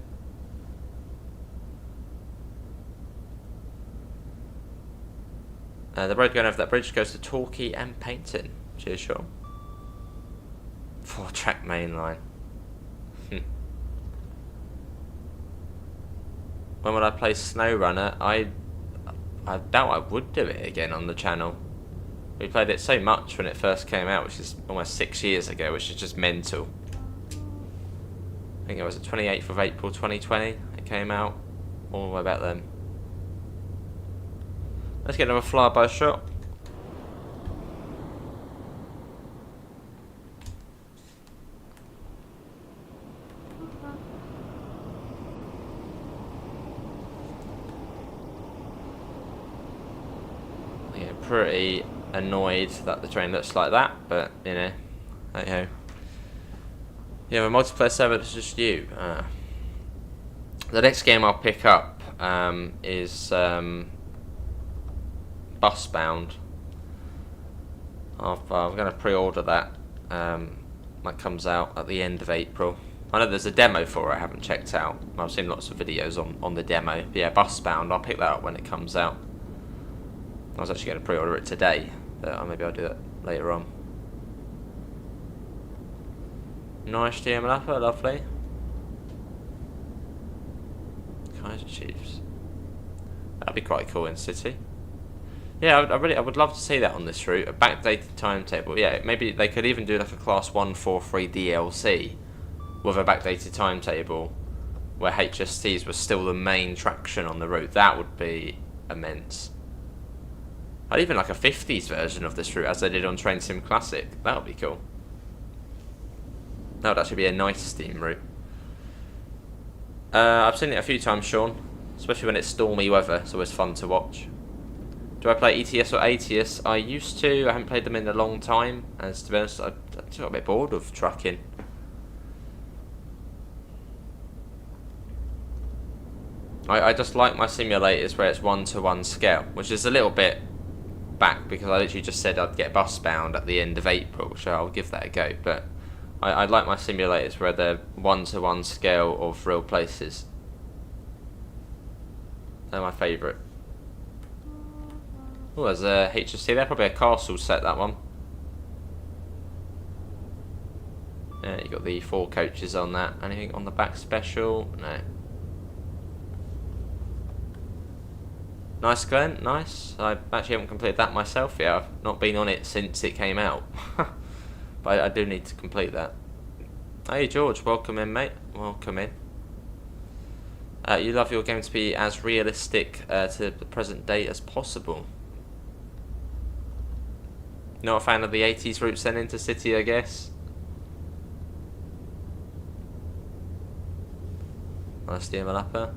The road going over that bridge goes to Torquay and Paynton. Cheers, Sean. 4-track main line. When would I play SnowRunner? I doubt I would do it again on the channel. We played it so much when it first came out, which is almost 6 years ago, which is just mental. I think it was the 28th of April 2020 it came out, all the way back then. Let's get another flyby shot. Yeah, pretty annoyed that the train looks like that, but you know, hey ho. You have a multiplayer server that's just you. The next game I'll pick up is Busbound. I'm going to pre-order that. That comes out at the end of April. I know there's a demo for it I haven't checked out. I've seen lots of videos on the demo. But yeah, Busbound, I'll pick that up when it comes out. I was actually going to pre-order it today, but maybe I'll do that later on. Nice DM Malappa, lovely. Kaiser Chiefs. That'd be quite cool in City. Yeah, I would love to see that on this route. A backdated timetable. Yeah, maybe they could even do like a Class 143 DLC with a backdated timetable where HSTs were still the main traction on the route. That would be immense. I'd even like a 50s version of this route as they did on Train Sim Classic. That would be cool. That would actually be a nice Steam route. I've seen it a few times, Sean, especially when it's stormy weather. It's always fun to watch. Do I play ETS or ATS? I used to. I haven't played them in a long time, and to be honest, I just got a bit bored of trucking. I just like my simulators where it's 1-to-1 scale, which is a little bit back because I literally just said I'd get Busbound at the end of April, so I'll give that a go. But I like my simulators where they're 1-to-1 scale of real places. They're my favourite. Oh, there's a HST there, probably a castle set, that one. You got the 4 coaches on that. Anything on the back special? No. Nice, Glenn. Nice. I actually haven't completed that myself yet. I've not been on it since it came out. But I do need to complete that. Hey George, welcome in, mate. Welcome in. You love your game to be as realistic to the present day as possible. Not a fan of the 80s routes then into City, I guess. Nice developer.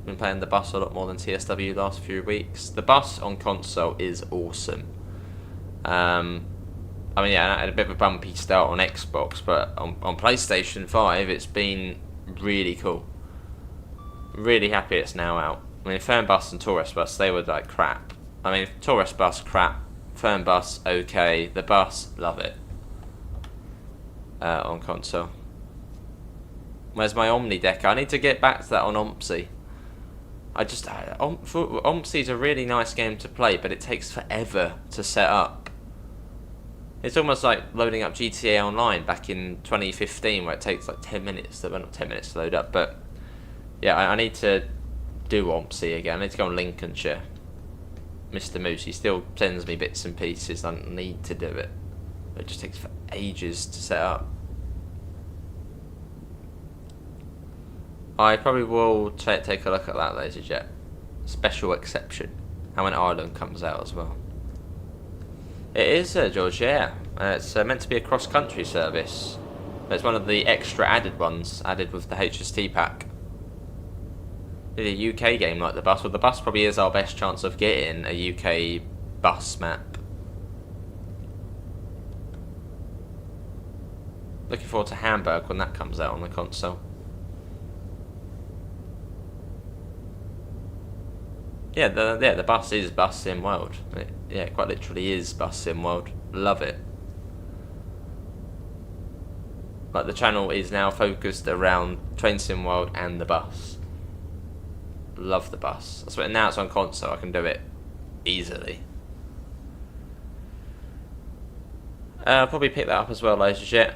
Been playing the bus a lot more than TSW last few weeks. The bus on console is awesome. I mean, yeah, I had a bit of a bumpy start on Xbox, but on PlayStation 5 it's been really cool. Really happy it's now out. I mean, Fernbus and Tourist Bus, they were like crap. I mean, Tourist Bus, crap. Fernbus, okay. The bus, love it. On console. Where's my Omni deck? I need to get back to that on OMSI. OMSI is a really nice game to play, but it takes forever to set up. It's almost like loading up GTA Online back in 2015, where it takes like 10 minutes. Well, not 10 minutes to load up, but yeah, I need to do OMSI again. I need to go on Lincolnshire. Mr. Moose, he still sends me bits and pieces. I need to do it. It just takes for ages to set up. I probably will take a look at that later, Jet. Special exception. And when Ireland comes out as well. It is, George, yeah. It's meant to be a cross-country service. It's one of the extra added ones, added with the HST pack. Did a UK game like the bus. Well, the bus probably is our best chance of getting a UK bus map. Looking forward to Hamburg when that comes out on the console. Yeah, the bus is Bus Sim World. It quite literally is Bus Sim World. Love it. Like, the channel is now focused around Train Sim World and the bus. Love the bus. That's why now it's on console, I can do it easily. I'll probably pick that up as well later, shit.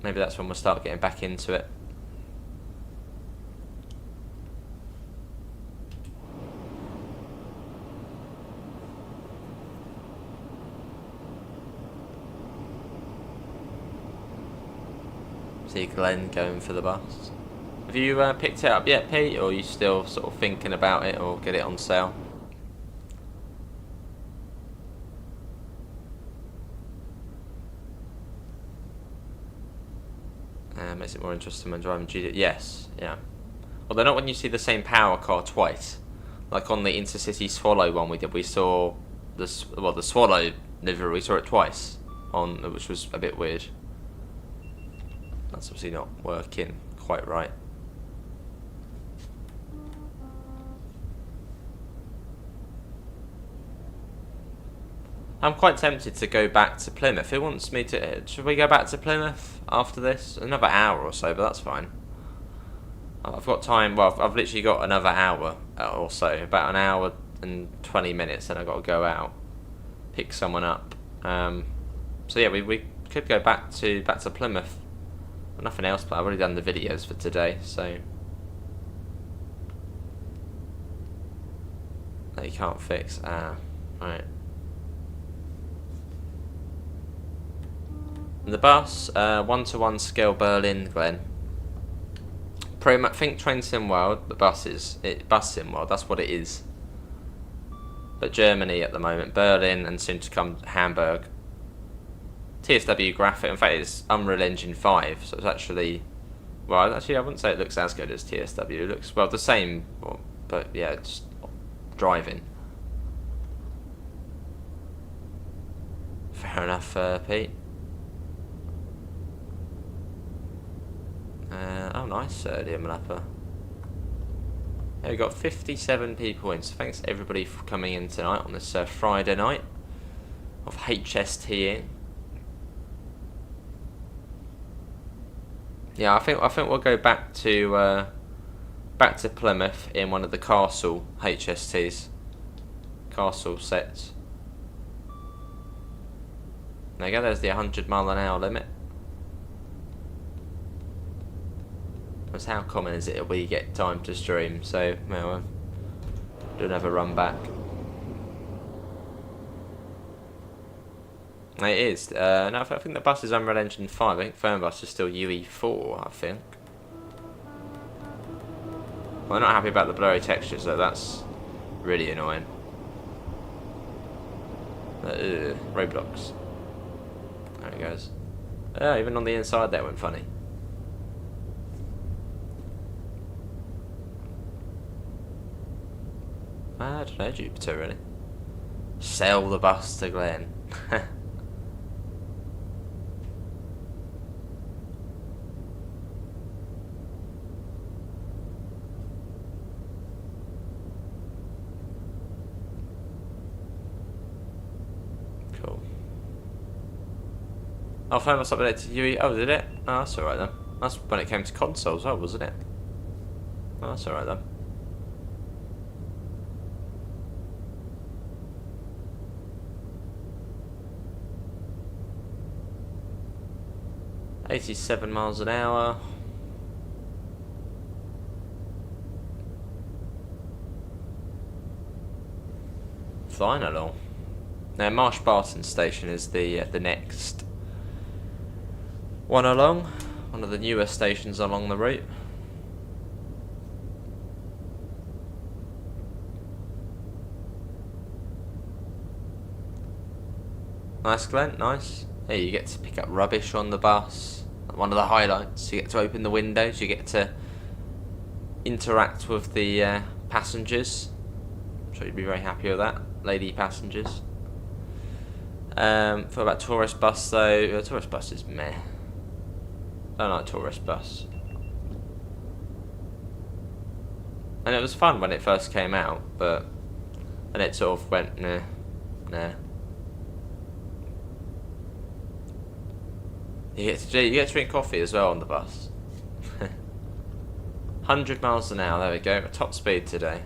Maybe that's when we'll start getting back into it. See Glenn going for the bus. Have you picked it up yet, Pete, or are you still sort of thinking about it, or get it on sale? Makes it more interesting when driving GD. Yes, yeah. Although not when you see the same power car twice. Like on the Intercity Swallow one we did, we saw the Swallow livery. We saw it twice on, which was a bit weird. That's obviously not working quite right. I'm quite tempted to go back to Plymouth. Who wants me to... Should we go back to Plymouth after this? Another hour or so, but that's fine. I've got time... Well, I've literally got another hour or so. About an hour and 20 minutes, and I've got to go out. Pick someone up. So yeah, we could go back to Plymouth. But nothing else, but I've already done the videos for today, so... That you can't fix. Right. The bus, 1-to-1 scale Berlin, Glenn. Pretty much, think Train Sim World, the bus Sim World, that's what it is. But Germany at the moment, Berlin, and soon to come Hamburg. TSW graphic, in fact it's Unreal Engine 5, so it's actually... Well, actually I wouldn't say it looks as good as TSW, it looks, well, the same, but yeah, it's driving. Fair enough, Pete. Oh nice, Diamalapa. Yeah, we got 57 people in, so thanks everybody for coming in tonight on this Friday night of HST. Yeah, I think we'll go back to Plymouth in one of the Castle HSTs, Castle sets. There you go, there's the 100 mph limit. That's how common is it that we get time to stream, so well, do another run back. It is. No, I think the bus is Unreal Engine 5. I think Firm Bus is still UE4, I think. Well, I'm not happy about the blurry textures, though. That's really annoying. Roblox. There it goes. Even on the inside that went funny. I don't know, Jupiter, really. Sell the bus to Glenn. Cool. Oh, Phone was updated to UE. Oh, did it? Oh, that's alright then. That's when it came to consoles, oh, wasn't it? Oh, that's alright then. .87 miles an hour. Flying along. Now, Marsh Barton Station is the next one along. One of the newer stations along the route. Nice, Glenn. Nice. Hey, you get to pick up rubbish on the bus. One of the highlights. You get to open the windows. You get to interact with the passengers. I'm sure you'd be very happy with that, lady passengers. For about tourist bus though, tourist bus is meh. Don't like tourist bus. And it was fun when it first came out, but then it sort of went nah. You get to drink coffee as well on the bus. 100 miles an hour, there we go, top speed today.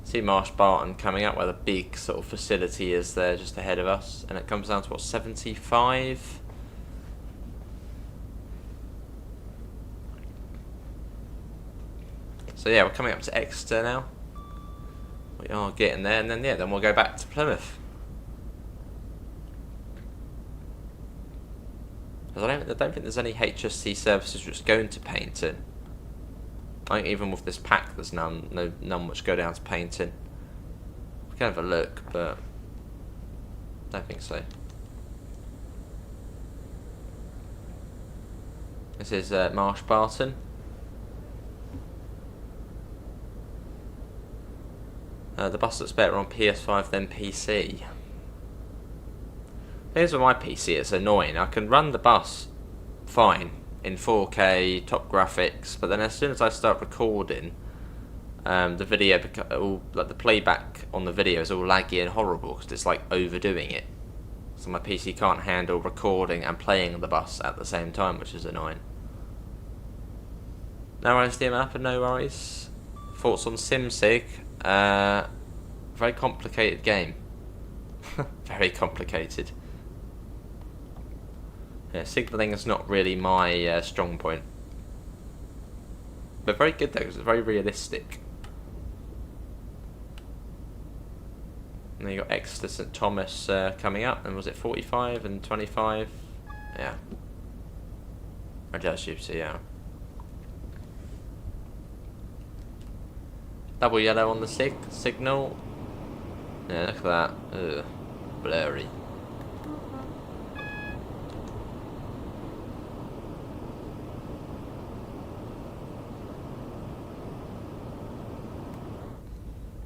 See Marsh Barton coming up where the big sort of facility is there just ahead of us, and it comes down to what, 75? So yeah, we're coming up to Exeter now. We are getting there, and then yeah, then we'll go back to Plymouth. Because I don't think there's any HST services which go into painting. I think even with this pack, there's none which go down to painting. We can have a look, but I don't think so. This is Marsh Barton. The bus that's better on PS5 than PC. Here's with my PC, it's annoying. I can run the bus fine in 4K, top graphics, but then as soon as I start recording, the video, like the playback on the video is all laggy and horrible because it's like overdoing it. So my PC can't handle recording and playing the bus at the same time, which is annoying. No worries, DM up and no worries. Thoughts on SimSig? Very complicated game. Very complicated. Yeah, signalling is not really my strong point. But very good though, because it's very realistic. And then you got Exeter St Thomas coming up, and was it 45 and 25? Yeah. I just used to, yeah. Double yellow on the signal. Yeah, look at that. Ugh, blurry.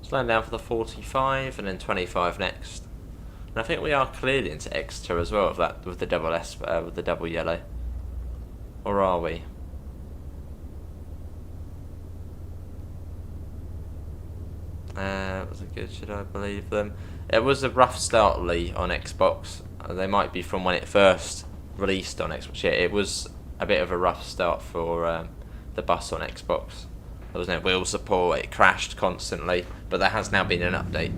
Slowing down for the 45 and then 25 next. And I think we are cleared into Exeter as well with the double yellow. Or are we? Was it good? Should I believe them? It was a rough start, Lee, on Xbox. They might be from when it first released on Xbox. Yeah, it was a bit of a rough start for the bus on Xbox. There was no wheel support, it crashed constantly, but there has now been an update.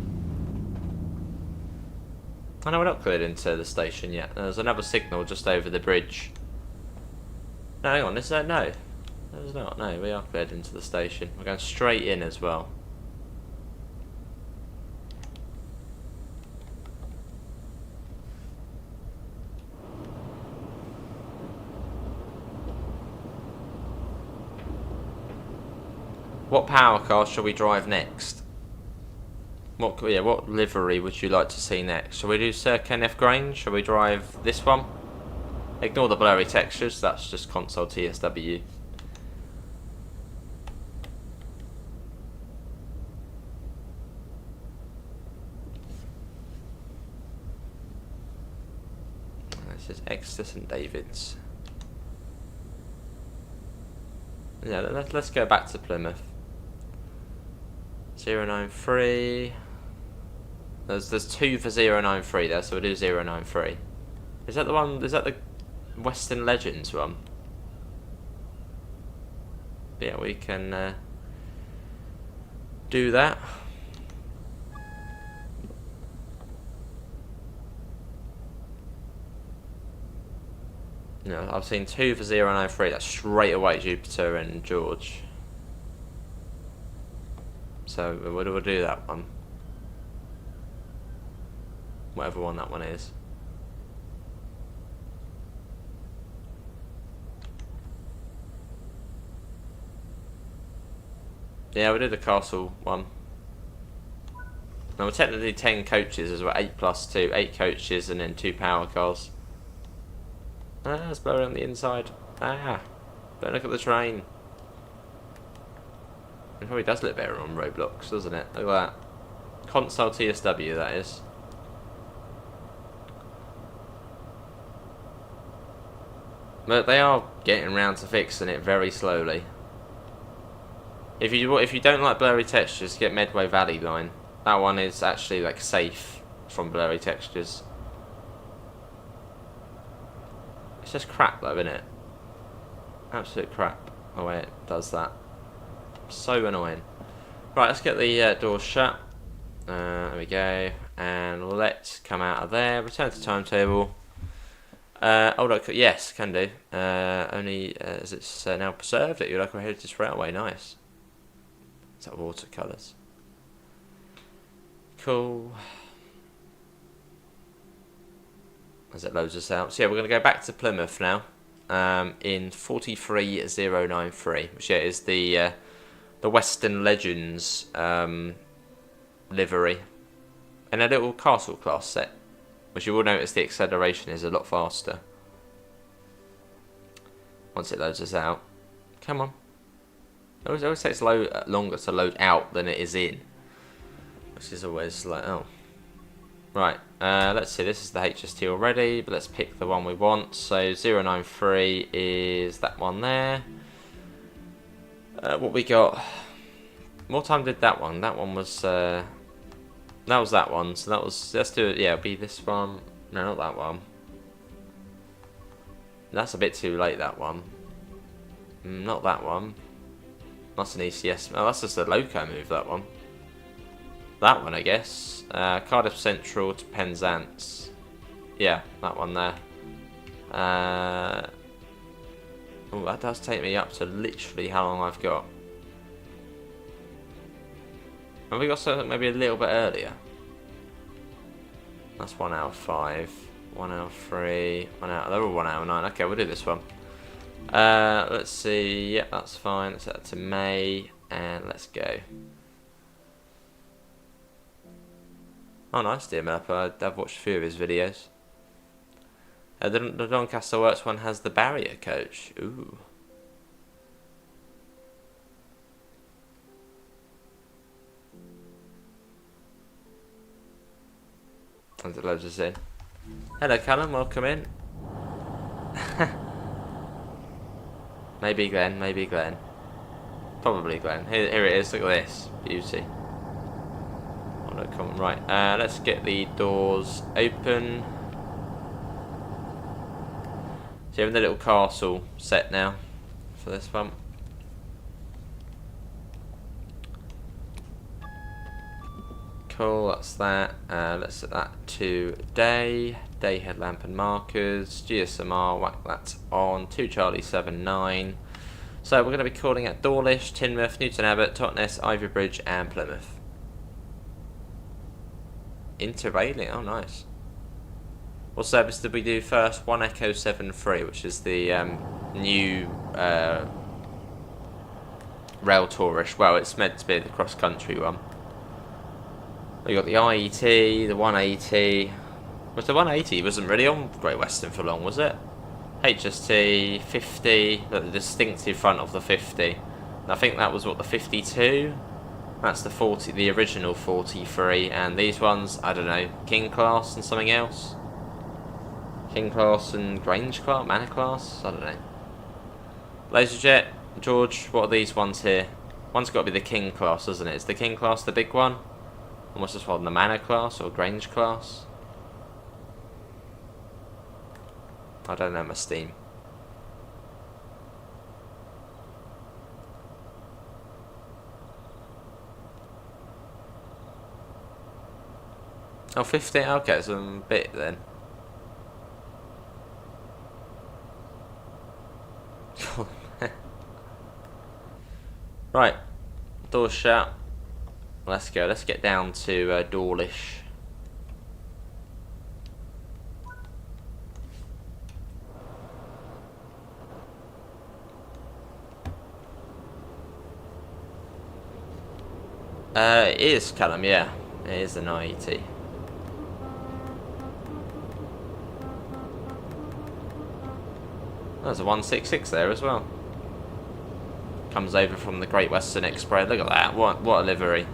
I know we're not cleared into the station yet. There's another signal just over the bridge. No, hang on, is there? No. There's not. No, we are cleared into the station. We're going straight in as well. What power car shall we drive next? What livery would you like to see next? Shall we do Sir Kenneth Grange? Shall we drive this one? Ignore the blurry textures, that's just console TSW. This is Exeter St David's. Yeah, let's go back to Plymouth. 093. There's 2 for 093 there, so we'll do 093. Is that the one? Is that the Western Legends one? But yeah, we can do that. No, I've seen 2 for 093. That's straight away Jupiter and George. So we'll do that one. Whatever one that one is. Yeah, we'll do the castle one. Now we're technically 10 coaches as well, 8 plus 2, 8 coaches and then 2 power cars. Ah, it's blurry on the inside. Ah, don't look at the train. It probably does look better on Roblox, doesn't it? Look at that. Console TSW, that is. But they are getting around to fixing it very slowly. If you don't like blurry textures, get Medway Valley Line. That one is actually like safe from blurry textures. It's just crap though, isn't it? Absolute crap. Oh wait, it does that. So annoying. Right, let's get the doors shut. There we go. And let's come out of there. Return to timetable. Oh look, yes, can do. Only as it's now preserved at your local heritage railway. Nice. Is that watercolours? Cool. As it loads us out. So yeah, we're going to go back to Plymouth now. In 43093, which is the Western Legends livery, and a little castle class set, which you will notice the acceleration is a lot faster once it loads us out. Come on. It always takes longer to load out than it is in, which is always like, oh. Right, let's see, this is the HST already, but let's pick the one we want. So 093 is that one there. What we got? What time did that one? That one was that one. So that was, let's do it. Yeah, it'll be this one. No, not that one. That's a bit too late. That one. Not that one. That's an ECS. Oh, that's just a loco move. That one. That one, I guess. Cardiff Central to Penzance. Yeah, that one there. Oh, that does take me up to literally how long I've got. Have we got something maybe a little bit earlier? That's 1 hour 5, 1 hour 3, 1 hour. They're all 1 hour 9. Okay, we'll do this one. Let's see. Yep, that's fine. Let's set that to May, and let's go. Oh, nice, dear Mapper. I've watched a few of his videos. The Doncaster Works one has the barrier coach. Ooh. And it loads us in. Hello, Callum. Welcome in. Maybe Glenn. Maybe Glenn. Probably Glenn. Here it is. Look at this. Beauty. Oh, no, come on. Right. Let's get the doors open. So you're in the little castle set now for this one. Cool, that's that. Let's set that to day headlamp and markers, GSMR, whack that on, 2 Charlie 79. So we're going to be calling at Dawlish, Teignmouth, Newton Abbot, Totnes, Ivy Bridge and Plymouth. Interrailing, oh nice. What service did we do first? 1 Echo 73, which is the new rail tourish. Well, it's meant to be the cross-country one. We got the IET, the 180. Was the 180 wasn't really on Great Western for long, was it? HST 50, the distinctive front of the 50. And I think that was what, the 52. That's the 40, the original 43. And these ones, I don't know, King class and something else. King class and Grange class, Manor class. I don't know. Laserjet, George. What are these ones here? One's got to be the King class, isn't it? Is the King class the big one? And what's this one? The Manor class or Grange class? I don't know my Steam. Oh, 50? Okay, so a bit then. Right, doors shut. Let's go. Let's get down to Dawlish. It is Callum, yeah. It is an IET. There's a 166 there as well. Comes over from the Great Western Express. Look at that. What a livery.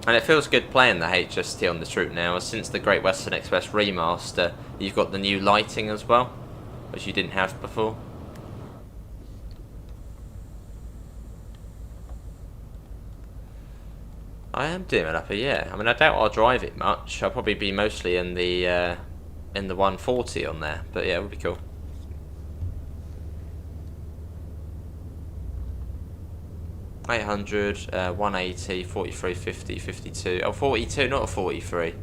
And it feels good playing the HST on this route now. Since the Great Western Express remaster, you've got the new lighting as well, which you didn't have before. I am doing it up here, yeah. I mean, I doubt I'll drive it much. I'll probably be mostly in the 140 on there, but yeah, it would be cool. $800, 180, 43, 50, 52. Oh, 42, not a 43.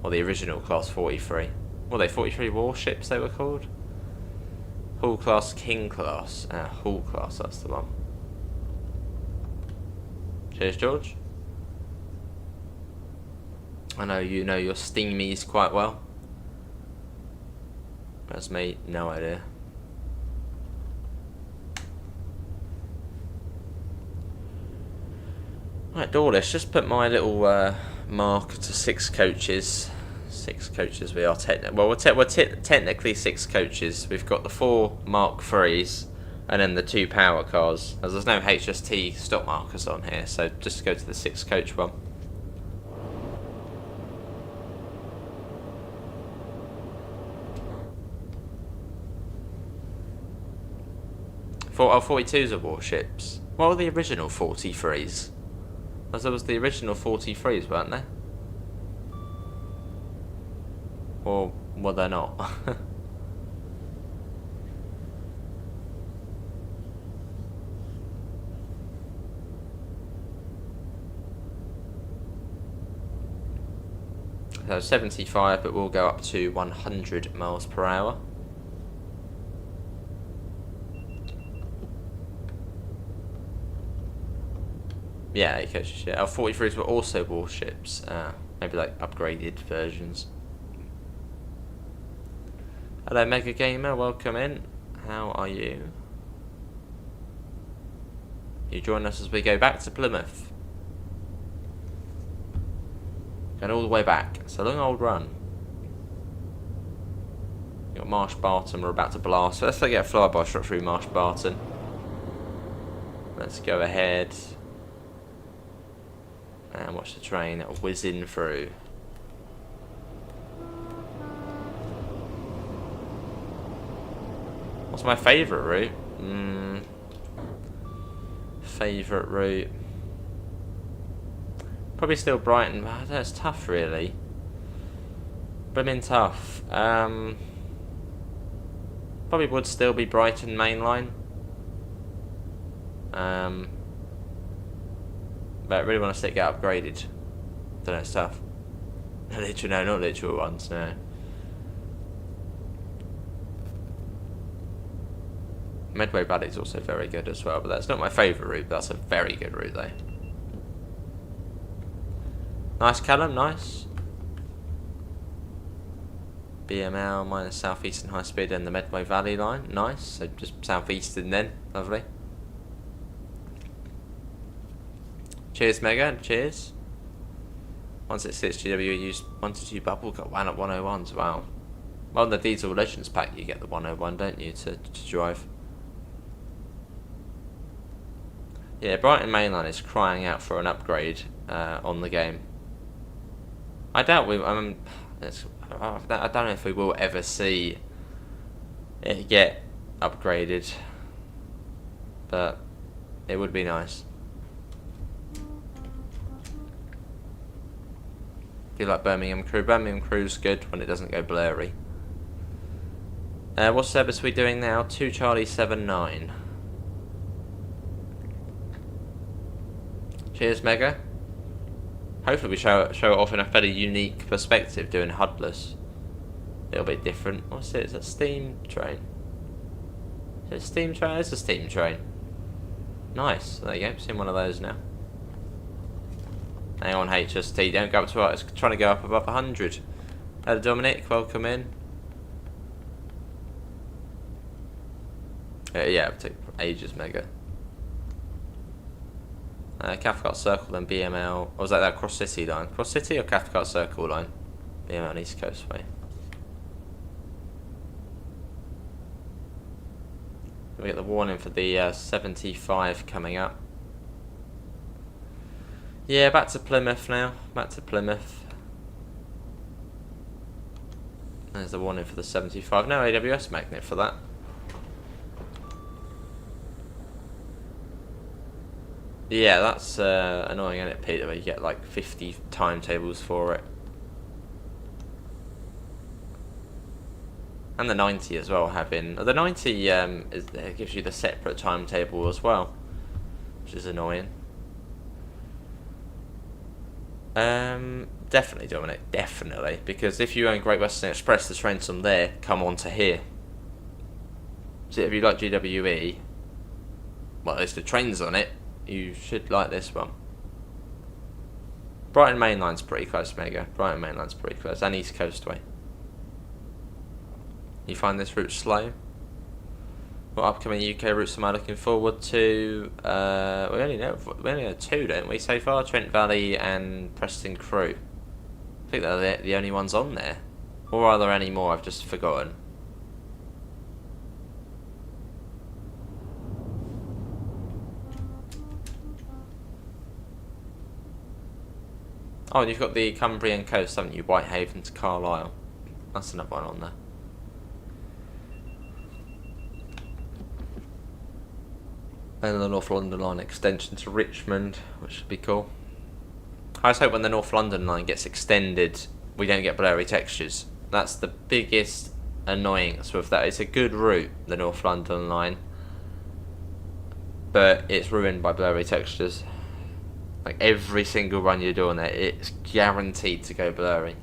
Or the original class 43. What are they, 43 warships they were called? Hull class, King class. Hull class, that's the one. Cheers, George. I know you know your steamies quite well. That's me, no idea. Right, Dawlish, just put my little mark to 6 coaches. 6 coaches we are technically. Well, we're technically 6 coaches. We've got the 4 Mark IIIs and then the 2 power cars. As there's no HST stop markers on here, so just go to the 6 coach one. Oh, 42s are warships. What were the original 43s? As there was the original 43s, weren't there? Or were they not? So 75, but we'll go up to 100 miles per hour. Yeah, coaches, yeah. Our 43s were also warships. Maybe like upgraded versions. Hello, Mega Gamer. Welcome in. How are you? You join us as we go back to Plymouth. Going all the way back. It's a long old run. Got Marsh Barton. We're about to blast. So let's get a flyby shot through Marsh Barton. Let's go ahead. And watch the train whizzing through. What's my favourite route? Favourite route. Probably still Brighton. That's tough, really. Blooming tough. Probably would still be Brighton main line. But I really want to see it get upgraded. Don't know, it's tough. Literal, no, not literal ones, no. Medway Valley is also very good as well, but that's not my favourite route, but that's a very good route though. Nice Callum, nice. BML minus southeastern high speed and the Medway Valley line, nice. So just southeastern then, lovely. Cheers Mega, cheers. 166 GW used 122 bubble, got one at 101s, wow. Well, on the Diesel Legends pack you get the 101, don't you, to drive. Yeah, Brighton Mainline is crying out for an upgrade on the game. I doubt we. I don't know if we will ever see it get upgraded, but it would be nice. Do you like Birmingham Crew? Birmingham Crew's good when it doesn't go blurry. What service are we doing now? 2 Charlie 79. Cheers, Mega. Hopefully we show it off in a fairly unique perspective, doing HUDless. A little bit different. What's it? Is that steam train? Is it a steam train? It's a steam train. Nice. There you go. Seen one of those now. Hang on, HST. Don't go up to it's trying to go up above 100. Hello, Dominic. Welcome in. Yeah, it'll take ages, Mega. Cathcart Circle and BML. Or was that Cross City line? Cross City or Cathcart Circle line? BML East Coast Way. We get the warning for the 75 coming up. Yeah, back to Plymouth now. Back to Plymouth. There's the warning for the 75. No AWS magnet for that. Yeah, that's annoying, isn't it, Peter? Where you get like 50 timetables for it. And the 90 as well, having... The 90 it gives you the separate timetable as well, which is annoying. Definitely, Dominic, definitely. Because if you own Great Western Express, the trains from there come on to here. So if you like GWE, well, there's the trains on it. You should like this one. Brighton Mainline's pretty close, Mega. Brighton Mainline's pretty close. And East Coast Way. You find this route slow? What upcoming UK routes am I looking forward to? We only know 2, don't we, so far? Trent Valley and Preston Crew. I think they're the only ones on there. Or are there any more I've just forgotten? Oh, and you've got the Cumbrian Coast, haven't you? Whitehaven to Carlisle. That's another one on there. And the North London line extension to Richmond, which should be cool. I just hope when the North London line gets extended, we don't get blurry textures. That's the biggest annoyance with that. It's a good route, the North London line, but it's ruined by blurry textures. Like every single run you do on there, it's guaranteed to go blurry.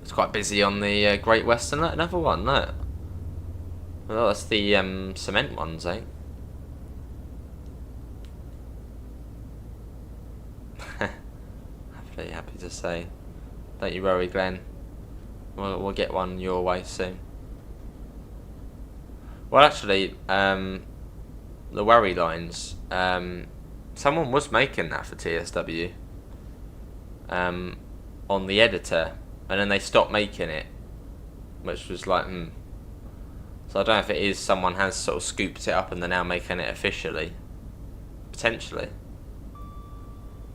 It's quite busy on the Great Western. Another one, look. Well, that's the cement ones, eh? Happy to say. Don't you worry, Glenn. We'll get one your way soon. Well, actually, the worry lines. Someone was making that for TSW. On the editor, and then they stopped making it, which was like, So I don't know if it is someone has sort of scooped it up and they're now making it officially. Potentially.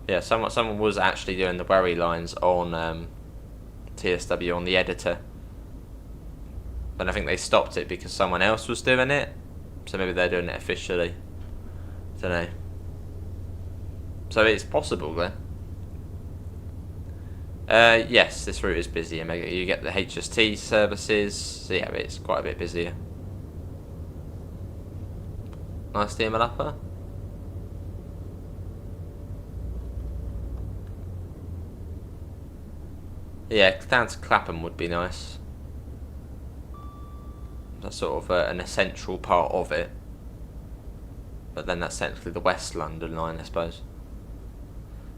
Yeah, someone was actually doing the worry lines on TSW on the editor. But I think they stopped it because someone else was doing it. So maybe they're doing it officially. Don't know. So it's possible then. Yes, this route is busy. You get the HST services. So yeah, it's quite a bit busier. Nice steamer upper. Yeah, down to Clapham would be nice. That's sort of an essential part of it. But then that's technically the West London line, I suppose.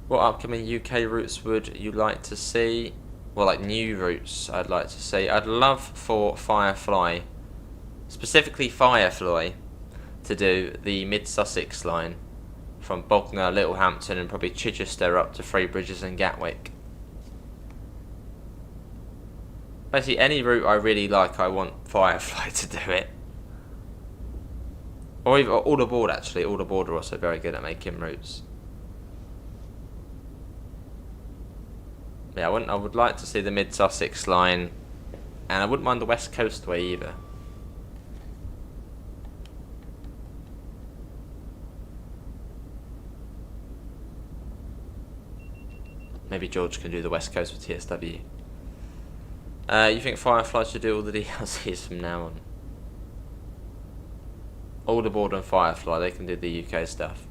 What upcoming UK routes would you like to see? Well, like new routes I'd like to see. I'd love for Firefly, specifically Firefly, to do the Mid-Sussex line from Bognor, Littlehampton and probably Chichester up to Three Bridges and Gatwick. Basically any route I really like, I want Firefly to do it. Or even All Aboard actually, All Aboard are also very good at making routes. Yeah, I would like to see the Mid-Sussex line, and I wouldn't mind the West Coast way either. Maybe George can do the West Coast with TSW. You think Firefly should do all the DLCs from now on? All Aboard and Firefly, they can do the UK stuff.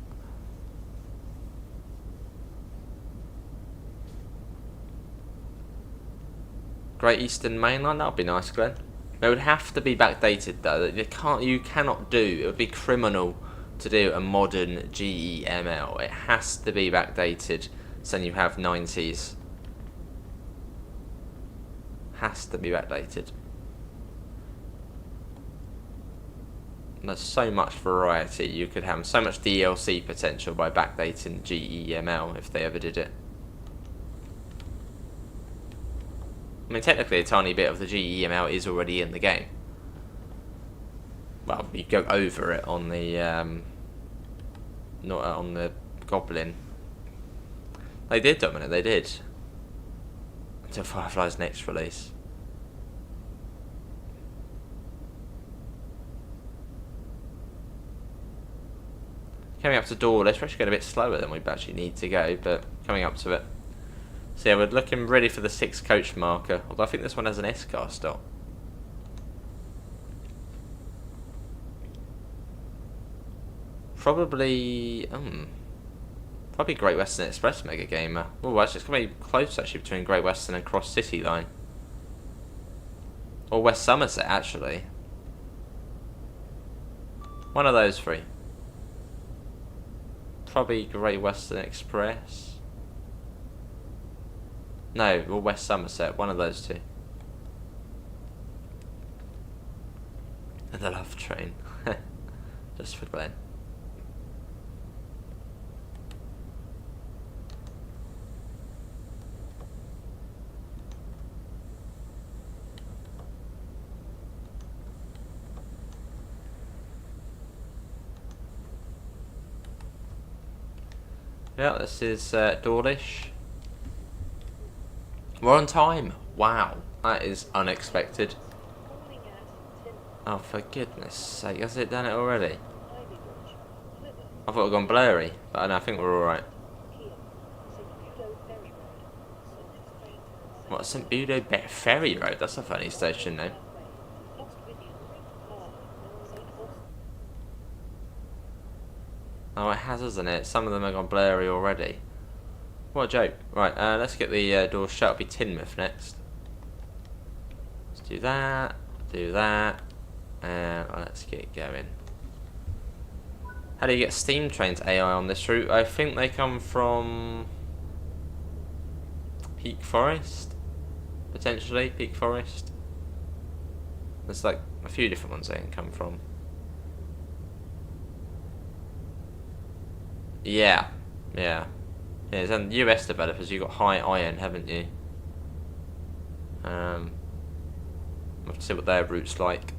Great Eastern Main Line, that would be nice, Glenn. It would have to be backdated though. You cannot do. It would be criminal to do a modern GEML. It has to be backdated, so you have 90s. Has to be backdated. There's so much variety you could have, so much DLC potential by backdating GEML if they ever did it. I mean, technically a tiny bit of the GEML is already in the game. Well, you go over it on the not on the Goblin. They did, Dominic, they did. Until Firefly's next release. Coming up to Dawlish, we're actually going a bit slower than we actually need to go, but coming up to it. So yeah, we're looking ready for the 6 coach marker, although I think this one has an S-car stop. Probably Great Western Express Mega Gamer. Oh, actually it's going to be close actually between Great Western and Cross City Line. Or West Somerset actually. One of those 3. Probably Great Western Express. No, or West Somerset, one of those 2. And the Love Train. Just for Glenn. Yeah, this is Dawlish. We're on time. Wow, that is unexpected. Oh, for goodness sake, has it done it already? I thought it had gone blurry, but no, I think we're alright. What, St Budo Ferry Road? That's a funny station name. Oh, it has, hasn't it? Some of them have gone blurry already. What a joke. Right, let's get the doors shut. It'll be Teignmouth next. Let's do that, and let's get going. How do you get steam trains AI on this route? I think they come from Peak Forest, potentially Peak Forest. There's like a few different ones they can come from. Yeah. Yeah, and US developers, you've got High Iron, haven't you? We'll have to see what their route's like.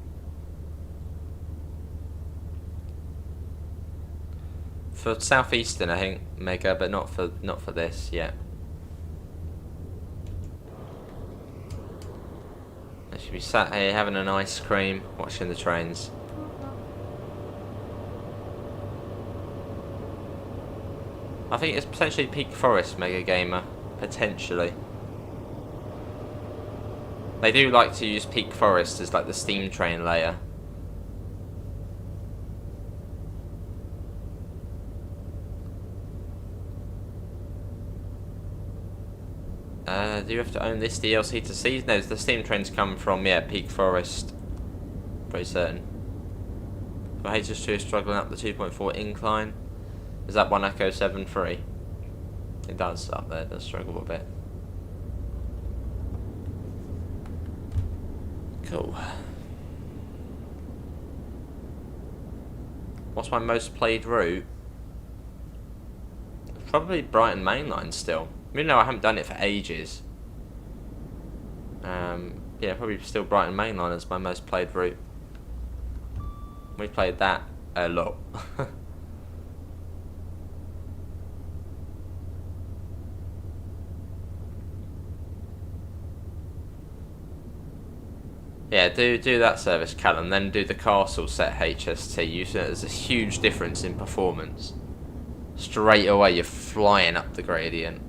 For Southeastern, I think, Mega, but not for this yet. I should be sat here having an ice cream, watching the trains. I think it's potentially Peak Forest Mega Gamer, potentially. They do like to use Peak Forest as like the steam train layer. Do you have to own this DLC to see? No, the steam trains come from, yeah, Peak Forest. Very certain. But HST is struggling up the 2.4 incline. Is that 1 Echo 7.3? It does up there, it does struggle a bit. Cool. What's my most played route? Probably Brighton Main Line still. Even though I haven't done it for ages. Yeah, probably still Brighton Main Line as my most played route. We played that a lot. Yeah, do that service, Callum, then do the castle set HST. You see there's a huge difference in performance. Straight away you're flying up the gradient.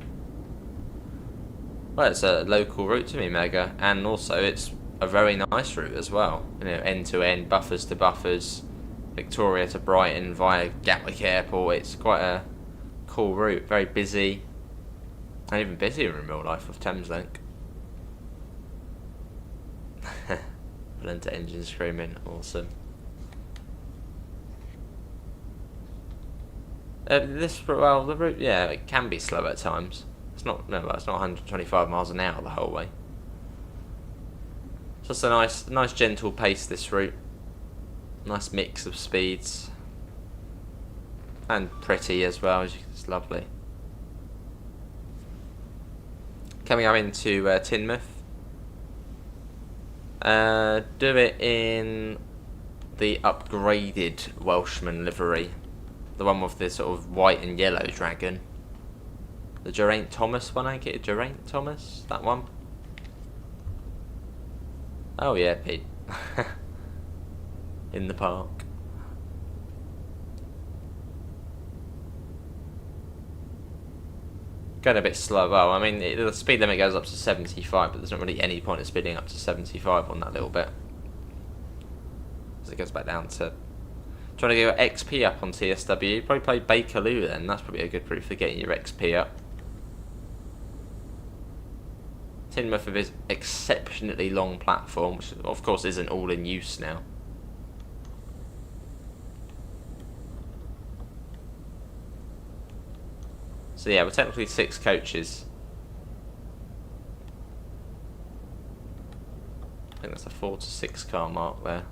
Well, it's a local route to me, Mega, and also it's a very nice route as well. You know, end to end, buffers to buffers, Victoria to Brighton via Gatwick Airport. It's quite a cool route, very busy, and even busier in real life with Thameslink. Valenta engine screaming, awesome. Well, the route, yeah, it can be slow at times. It's not 125 miles an hour the whole way. It's just a nice gentle pace, this route. Nice mix of speeds. And pretty as well, it's lovely. Coming up into Teignmouth. Do it in the upgraded Welshman livery. The one with the sort of white and yellow dragon. The Geraint Thomas one, I get it. Geraint Thomas? That one? Oh yeah, Pete. In the park. Going a bit slow. Well, I mean, the speed limit goes up to 75, but there's not really any point in speeding up to 75 on that little bit. As it goes back down to... Trying to get your XP up on TSW, probably play Bakerloo then. That's probably a good proof for getting your XP up. Teignmouth with his exceptionally long platform, which of course isn't all in use now. So yeah, we're technically 6 coaches. I think that's a 4 to 6 car mark there.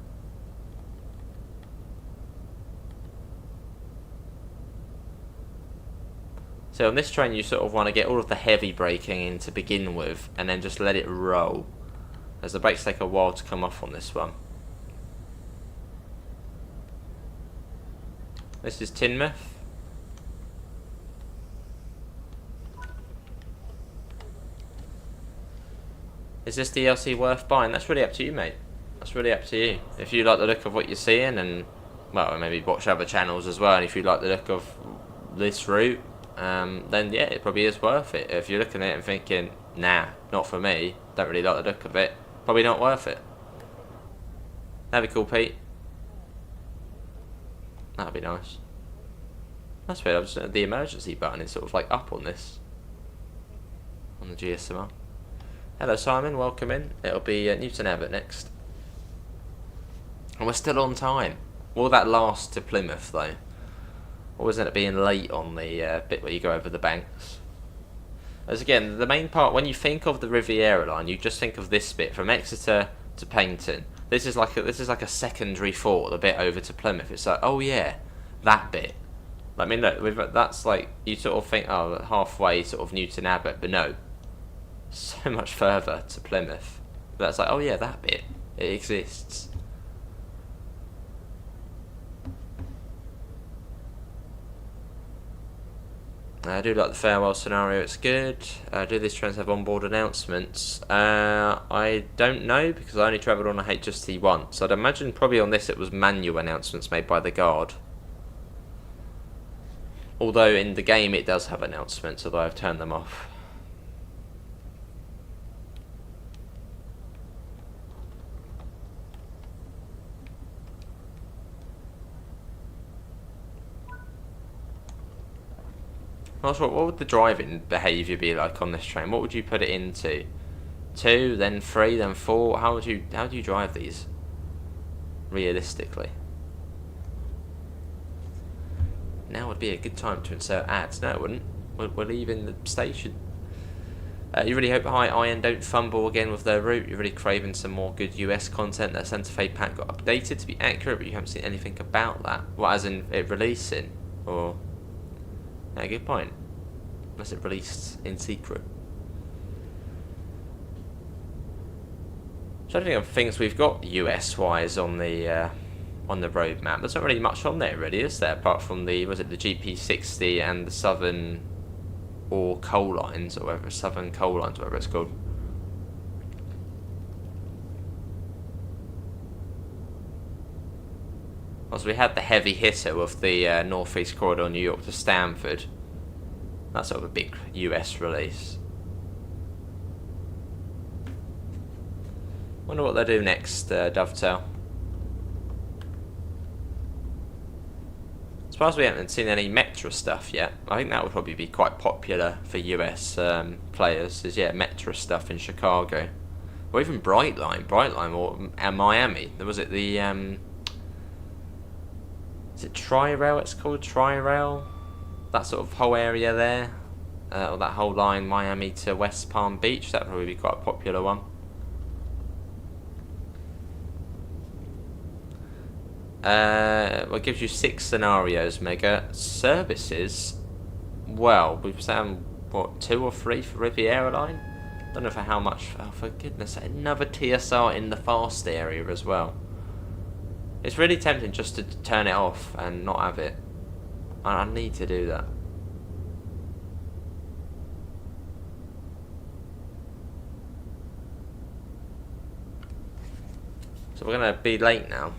So on this train you sort of want to get all of the heavy braking in to begin with, and then just let it roll, as the brakes take a while to come off on this one. This is Teignmouth. Is this DLC worth buying? That's really up to you, mate. That's really up to you. If you like the look of what you're seeing, and well, maybe watch other channels as well, and if you like the look of this route, then yeah, it probably is worth it. If you're looking at it and thinking, nah, not for me, don't really like the look of it, probably not worth it. That'd be cool, Pete. That'd be nice. That's weird, the emergency button is sort of like up on this, on the GSMR. Hello Simon, welcome in. It'll be Newton Abbot next. And we're still on time. Will that last to Plymouth though? Or isn't it being late on the bit where you go over the banks? As again, the main part, when you think of the Riviera line, you just think of this bit from Exeter to Paignton. This is like a secondary thought, the bit over to Plymouth. It's like, oh yeah, that bit. I mean, look, that's like, you sort of think, oh, halfway sort of Newton Abbot, but no. So much further to Plymouth. But that's like, oh yeah, that bit. It exists. I do like the farewell scenario, it's good. Do these trains have onboard announcements? I don't know, because I only travelled on a HST once. So I'd imagine probably on this it was manual announcements made by the guard. Although in the game it does have announcements, although I've turned them off. Not sure, what would the driving behaviour be like on this train? What would you put it into? 2, then 3, then 4? How do you drive these realistically? Now would be a good time to insert ads. No, it wouldn't. We're leaving the station. You really hope High Iron don't fumble again with their route. You're really craving some more good US content. That Santa Fe pack got updated to be accurate, but you haven't seen anything about that. What, as in it releasing? Or... yeah, good point. Unless it released in secret. So I think of things we've got US-wise on the roadmap. There's not really much on there, really, is there? Apart from the GP60 and the Southern or coal lines, or whatever, Southern coal lines, whatever it's called. Also, we had the heavy hitter with the Northeast Corridor, New York to Stamford. That's sort of a big US release. Wonder what they'll do next, Dovetail. As far as we haven't seen any Metra stuff yet, I think that would probably be quite popular for US players, is Metra stuff in Chicago. Or even Brightline or Miami. Was it the, is it Tri-Rail it's called? Tri-Rail? That sort of whole area there. Or that whole line, Miami to West Palm Beach, that would probably be quite a popular one. Well, it gives you 6 scenarios, Mega. Services, well, we've found, what, 2 or 3 for Riviera Line? Don't know for how much. Oh, for goodness sake, another TSR in the fast area as well. It's really tempting just to turn it off and not have it. I need to do that. So we're going to be late now.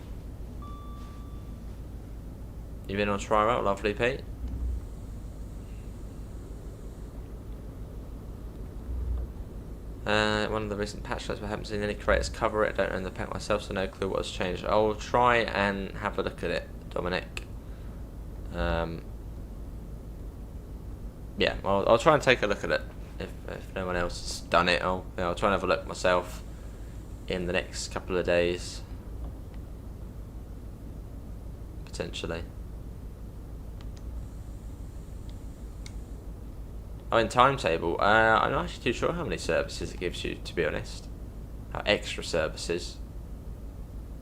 You've been on Tri-Rail, lovely Pete. One of the recent patch notes, I haven't seen any creators cover it. I don't own the pack myself, so no clue what's changed. I'll try and have a look at it, Dominic. Yeah, I'll try and take a look at it. If no one else has done it, I'll try and have a look myself in the next couple of days, potentially. Oh, in timetable, I'm not actually too sure how many services it gives you, to be honest. Extra services.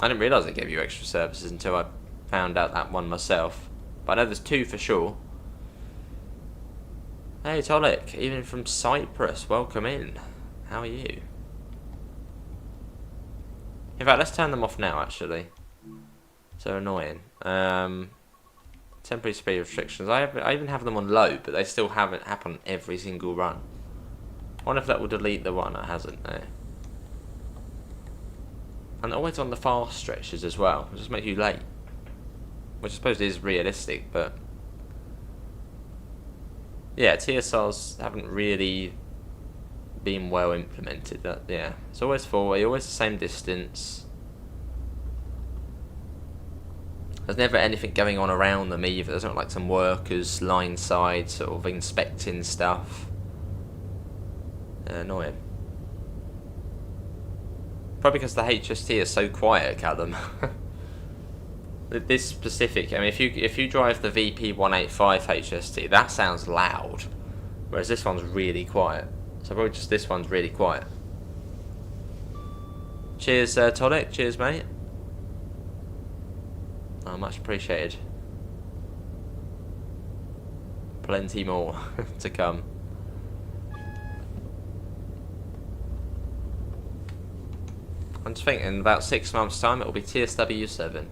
I didn't realise it gave you extra services until I found out that one myself. But I know there's 2 for sure. Hey Tolik, even from Cyprus, welcome in. How are you? In fact, let's turn them off now, actually. So annoying. Temporary speed restrictions. I even have them on low, but they still haven't happened every single run. I wonder if that will delete the one that hasn't there. And always on the fast stretches as well, which just makes you late. Which I suppose is realistic, but... yeah, TSRs haven't really been well implemented. Yeah, it's always 4-way, always the same distance. There's never anything going on around them either. There's not like some workers line side sort of inspecting stuff. Annoying. Probably because the HST is so quiet, Callum. This specific, I mean, if you drive the VP185 HST, that sounds loud, whereas this one's really quiet. So probably just this one's really quiet. Cheers, Tonic. Cheers, mate. Oh, much appreciated. Plenty more to come. I'm just thinking in about 6 months' time it will be TSW7.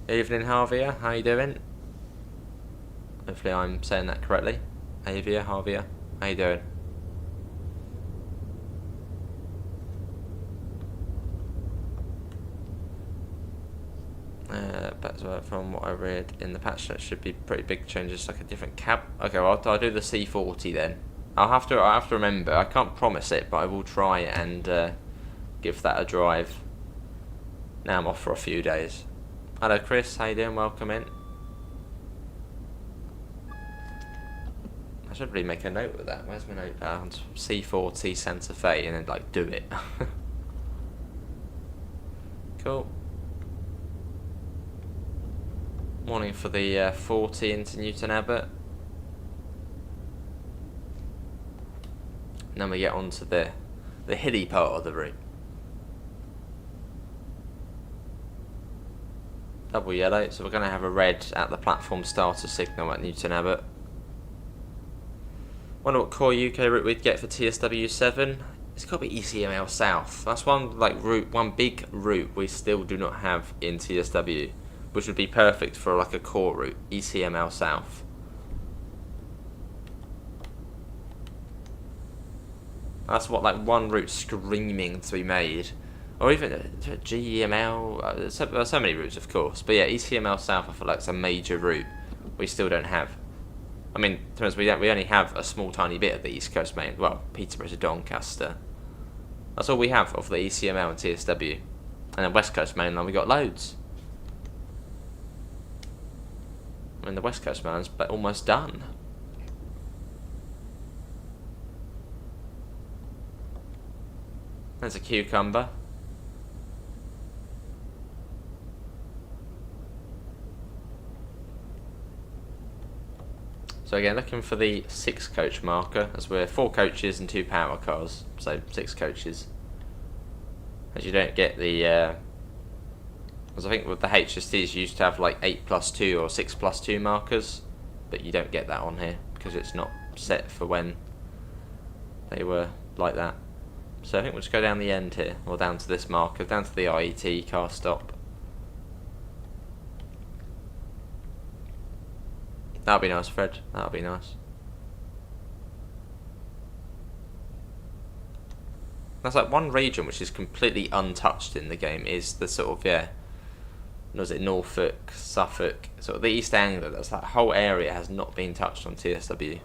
Evening, Javier. How you doing? Hopefully I'm saying that correctly. Javier, how you doing? But from what I read in the patch notes, should be pretty big changes, like a different cab. Okay, well, I'll do the C40 then. I have to remember. I can't promise it, but I will try and give that a drive. Now I'm off for a few days. Hello Chris, how you doing? Welcome in. I should really make a note of that. Where's my notepad? C40 Santa Fe, and then like do it. Cool. Morning for the 40 into Newton Abbot. And then we get on to the hilly part of the route. Double yellow, so we're going to have a red at the platform starter signal at Newton Abbot. Wonder what core UK route we'd get for TSW7. It's got to be ECML South. That's one route, one big route we still do not have in TSW, which would be perfect for like a core route, ECML South. That's what like one route screaming to be made. Or even GEML, there's so many routes of course, but yeah, ECML South I feel like it's a major route we still don't have. I mean, to be honest, we only have a small tiny bit of the East Coast main, well, Peterborough to Doncaster. That's all we have of the ECML and TSW. And then West Coast mainline we got loads. I mean the West Coast mainline's almost done. There's a cucumber. So again, looking for the 6 coach marker, as we're 4 coaches and 2 power cars, so 6 coaches. As you don't get the, as I think with the HSTs you used to have like 8+2 or 6+2 markers, but you don't get that on here because it's not set for when they were like that. So I think we'll just go down the end here, or down to this marker, down to the IET car stop. That'll be nice, Fred. That'll be nice. That's like one region which is completely untouched in the game is the sort of, yeah, was it Norfolk, Suffolk, sort of the East Anglia. That's that whole area has not been touched on TSW.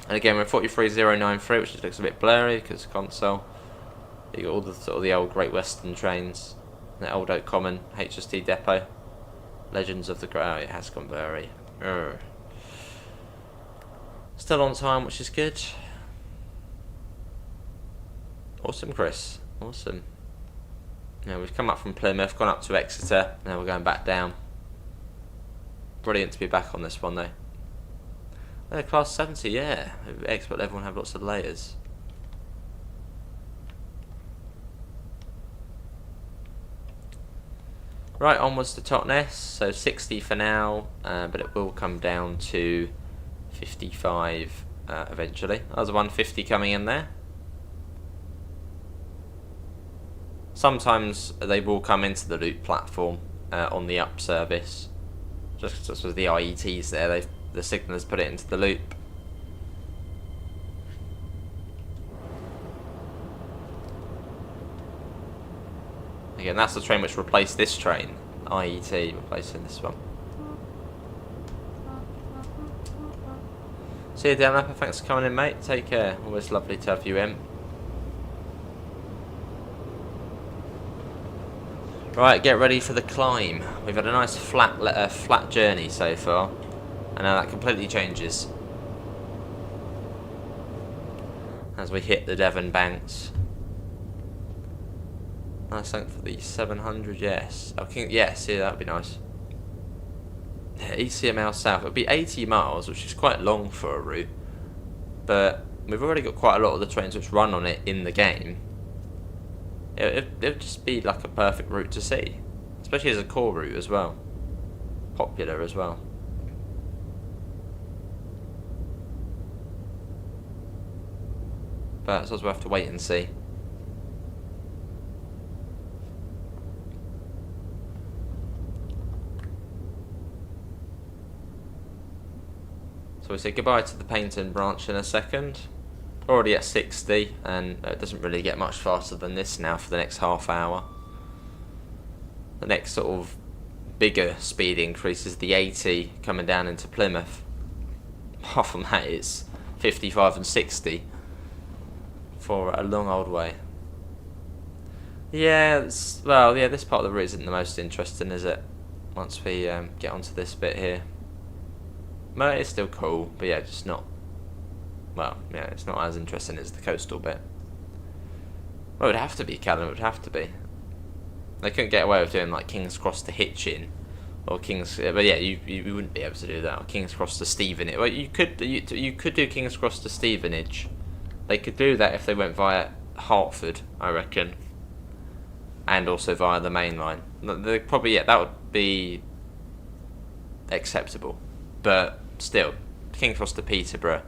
And again, we're 43093, which just looks a bit blurry because console. You got all the sort of the old Great Western trains, the old Oak Common HST depot. Legends of the Grey. Oh, it has gone blurry. Still on time, which is good. Awesome, Chris. Awesome. Now we've come up from Plymouth, gone up to Exeter. Now we're going back down. Brilliant to be back on this one, though. Class 70, yeah. Expert level and have lots of layers. Right, onwards to Totnes, so 60 for now, but it will come down to 55 eventually. There's a 150 coming in there. Sometimes they will come into the loop platform on the up service. Just with the IETs there, the signalers put it into the loop. Again, that's the train which replaced this train. IET replacing this one. See you, Devon. Thanks for coming in, mate. Take care. Always lovely to have you in. Right, get ready for the climb. We've had a nice flat journey so far, and now that completely changes as we hit the Devon banks. Nice length for the 700, yes. Yes, yeah, that'd be nice. Yeah, ECML South. It'd be 80 miles, which is quite long for a route, but we've already got quite a lot of the trains which run on it in the game. It'd just be like a perfect route to see, especially as a core route as well. Popular as well. But I suppose we'll have to wait and see. So we say goodbye to the Paignton branch in a second. Already at 60, and it doesn't really get much faster than this now for the next half hour. The next sort of bigger speed increase is the 80 coming down into Plymouth. Apart from that, it's 55 and 60 for a long old way. Yeah, well, yeah, this part of the route isn't the most interesting, is it? Once we get onto this bit here. Well, it's still cool, but yeah, just not... Well, yeah, it's not as interesting as the coastal bit. Well, it would have to be, Callum, it would have to be. They couldn't get away with doing, like, King's Cross to Hitchin. Or King's... But yeah, you wouldn't be able to do that. Or King's Cross to Stevenage. Well, you could do King's Cross to Stevenage. They could do that if they went via Hertford, I reckon. And also via the main line. They probably, yeah, that would be acceptable. But still, King's Cross to Peterborough,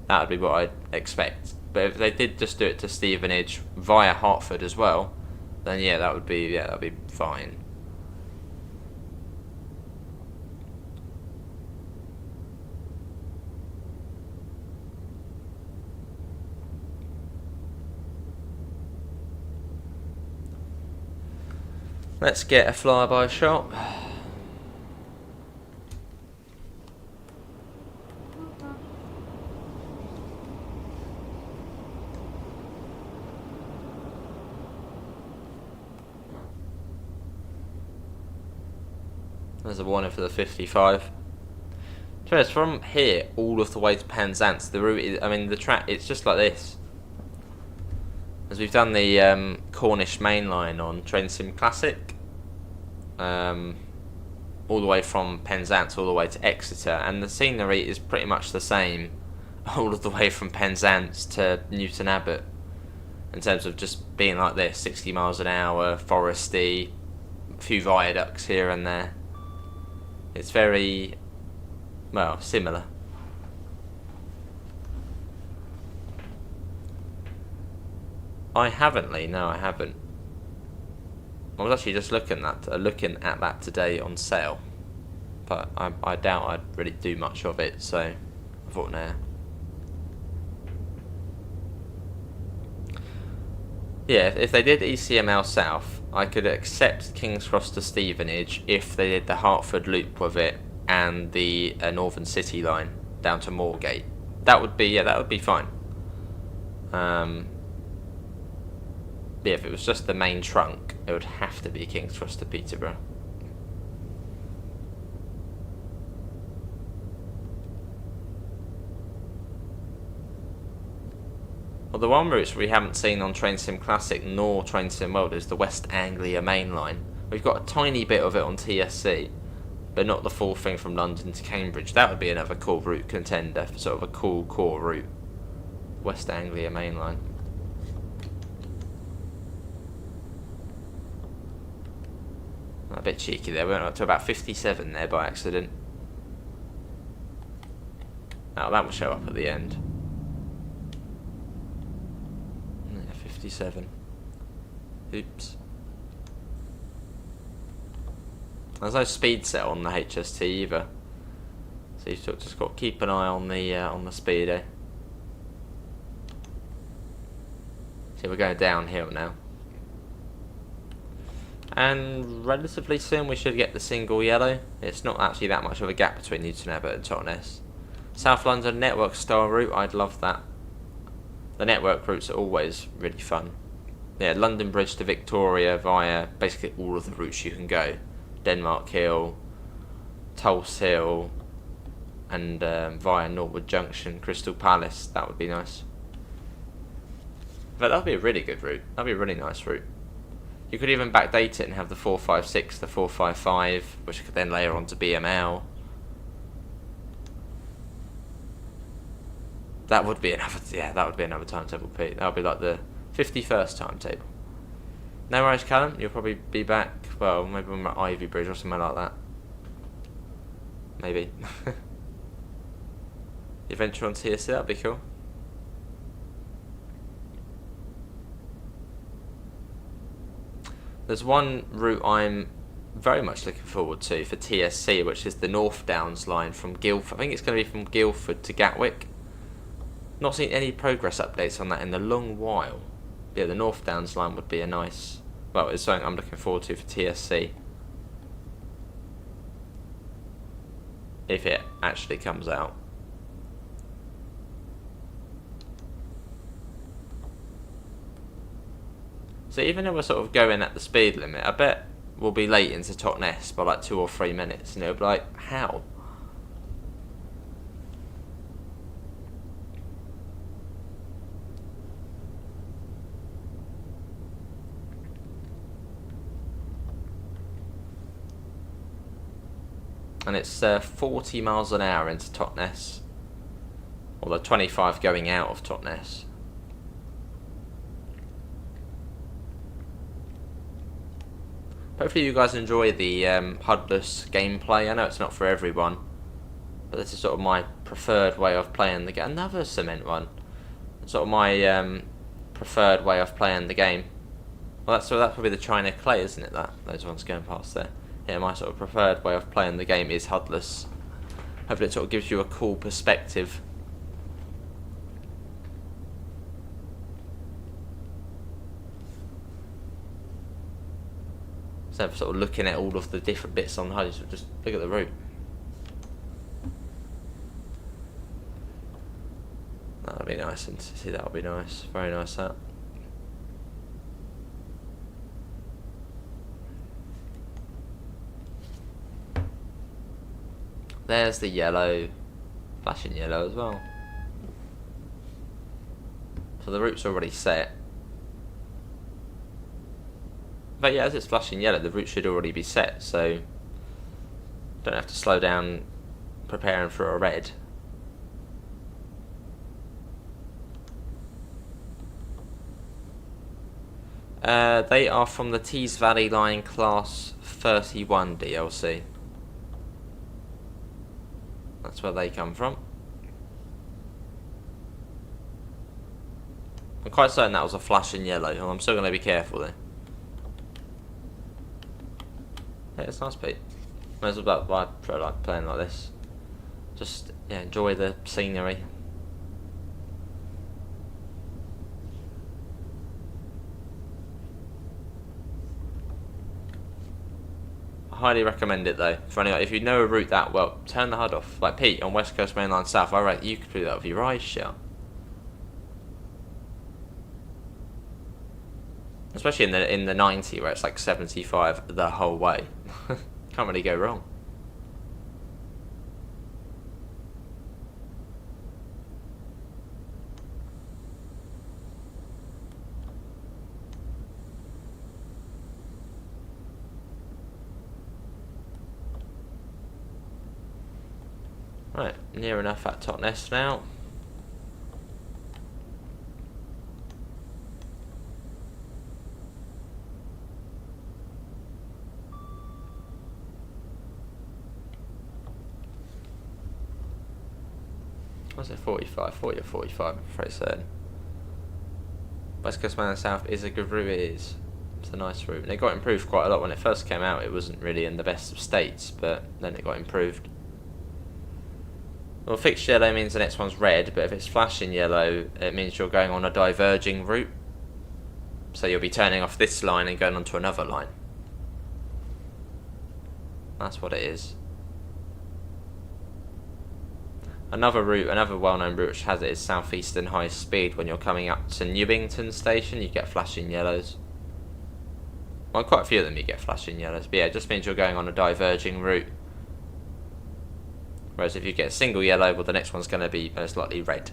that would be what I'd expect. But if they did just do it to Stevenage via Hertford as well, then yeah, that'd be fine. Let's get a flyby shot. There's a warning for the 55. So from here all of the way to Penzance, the route is, I mean, the track, it's just like this. As we've done the Cornish main line on Train Sim Classic, all the way from Penzance all the way to Exeter, and the scenery is pretty much the same all of the way from Penzance to Newton Abbot, in terms of just being like this, 60 miles an hour, foresty, a few viaducts here and there. It's very, well, similar. I haven't, Lee. No, I haven't. I was actually just looking at that today on sale, but I doubt I'd really do much of it. So I thought, nah. Yeah, if they did ECML South, I could accept King's Cross to Stevenage if they did the Hertford loop with it and the Northern City line down to Moorgate. That would be fine. Yeah, if it was just the main trunk, it would have to be King's Cross to Peterborough. Well, the one route we haven't seen on Train Sim Classic nor Train Sim World is the West Anglia main line. We've got a tiny bit of it on TSC, but not the full thing from London to Cambridge. That would be another cool route contender for sort of a cool core route. West Anglia main line. A bit cheeky there, we went up to about 57 there by accident. Now that will show up at the end. Yeah, 57. Oops. There's no speed set on the HST either, so you've just got to keep an eye on the speedo. So we're going downhill now. And relatively soon we should get the single yellow. It's not actually that much of a gap between Newton Abbot and Totnes. South London network style route, I'd love that. The network routes are always really fun. Yeah, London Bridge to Victoria via basically all of the routes you can go. Denmark Hill, Tulse Hill, and via Norwood Junction, Crystal Palace. That would be nice. But that would be a really good route. That would be a really nice route. You could even backdate it and have the 456, the 455, which you could then layer onto BML. That would be another timetable, Pete. That would be like the 51st timetable. No worries, Callum. You'll probably be back. Well, maybe when we're at Ivy Bridge or something like that. Maybe. Adventure on TSC, that'd be cool. There's one route I'm very much looking forward to for TSC, which is the North Downs line from Guildford. I think it's going to be from Guildford to Gatwick. Not seen any progress updates on that in a long while. But yeah, the North Downs line would be a nice... Well, it's something I'm looking forward to for TSC. If it actually comes out. So even though we're sort of going at the speed limit, I bet we'll be late into Totnes by like 2 or 3 minutes, and it'll be like, how? And it's 40 miles an hour into Totnes, or the 25 going out of Totnes. Hopefully you guys enjoy the HUD-less gameplay. I know it's not for everyone, but this is sort of my preferred way of playing the game. Another cement one. It's sort of my preferred way of playing the game. Well, that's probably the China clay, isn't it? Those ones going past there. Yeah, my sort of preferred way of playing the game is HUD-less. Hopefully it sort of gives you a cool perspective. Instead of sort of looking at all of the different bits on the HUD, just look at the route. That'll be nice, and see, that'll be nice. Very nice, that. There's the yellow, flashing yellow as well. So the route's already set. But yeah, as it's flashing yellow, the route should already be set, so don't have to slow down preparing for a red. They are from the Tees Valley Line Class 31 DLC. That's where they come from. I'm quite certain that was a flashing yellow. I'm still going to be careful though. Yeah, it's nice, Pete. Might as well like playing like this. Just yeah, enjoy the scenery. I highly recommend it though. For anyone, if you know a route that well, turn the HUD off. Like Pete on West Coast Main Line South, I reckon you could do that with your eyes shut. Especially in the 90 where it's like 75 the whole way. Can't really go wrong. Right, near enough at Totnes now. Was it 45? 40 or 45, I'm afraid so. West Coast Man South is a good route, it is. It's a nice route. And it got improved quite a lot. When it first came out, it wasn't really in the best of states, but then it got improved. Well, fixed yellow means the next one's red, but if it's flashing yellow, it means you're going on a diverging route. So you'll be turning off this line and going onto another line. That's what it is. Another route, another well-known route which has it is Southeastern High Speed. When you're coming up to Newington Station, you get flashing yellows. Well, quite a few of them you get flashing yellows, but yeah, it just means you're going on a diverging route. Whereas if you get a single yellow, well, the next one's going to be most likely red.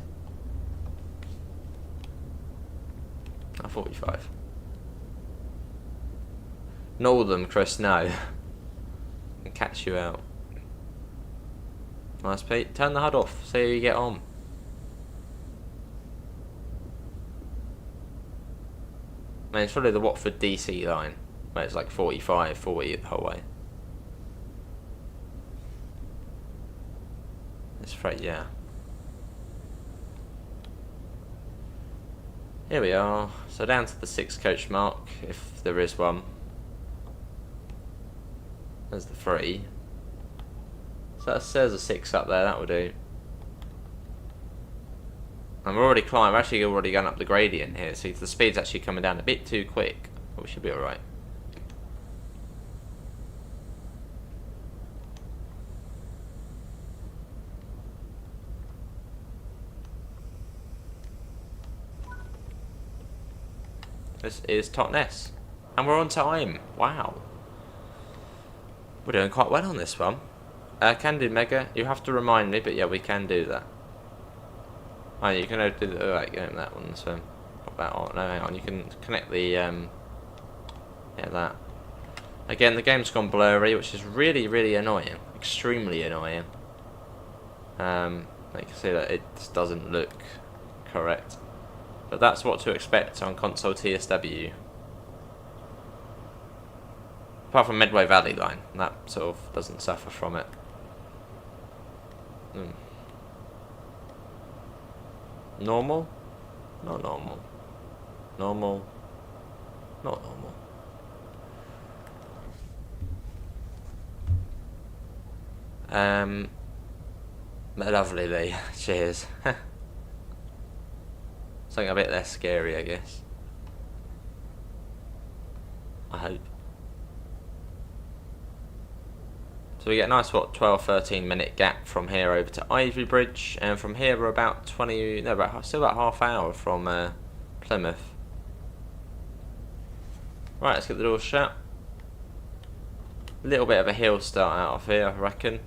45. Not all of them, Chris, no. Can catch you out. Nice, Pete. Turn the HUD off, see how you get on. I mean, it's probably the Watford DC line, where it's like 45, 40 the whole way. It's freight, yeah. Here we are. So down to the 6 coach mark, if there is one. There's the 3. So that says a 6 up there, that will do. And we're already climbing, we're actually already going up the gradient here, so the speed's actually coming down a bit too quick, but we should be alright. This is Totnes. And we're on time. Wow. We're doing quite well on this one. Can do Mega. You have to remind me, but yeah, we can do that. Oh, you can do the, right, that one, so not that on. No, hang on, you can connect the, yeah, that. Again, the game's gone blurry, which is really, really annoying. Extremely annoying. You can see that it just doesn't look correct. But that's what to expect on console TSW. Apart from Medway Valley Line, that sort of doesn't suffer from it. Normal? Not normal. Normal? Not normal. Lovely, cheers. Something a bit less scary, I guess. I hope. So we get a nice, 12-13 minute gap from here over to Ivy Bridge, and from here we're about still about half hour from Plymouth. Right, let's get the door shut. A little bit of a hill start out of here, I reckon.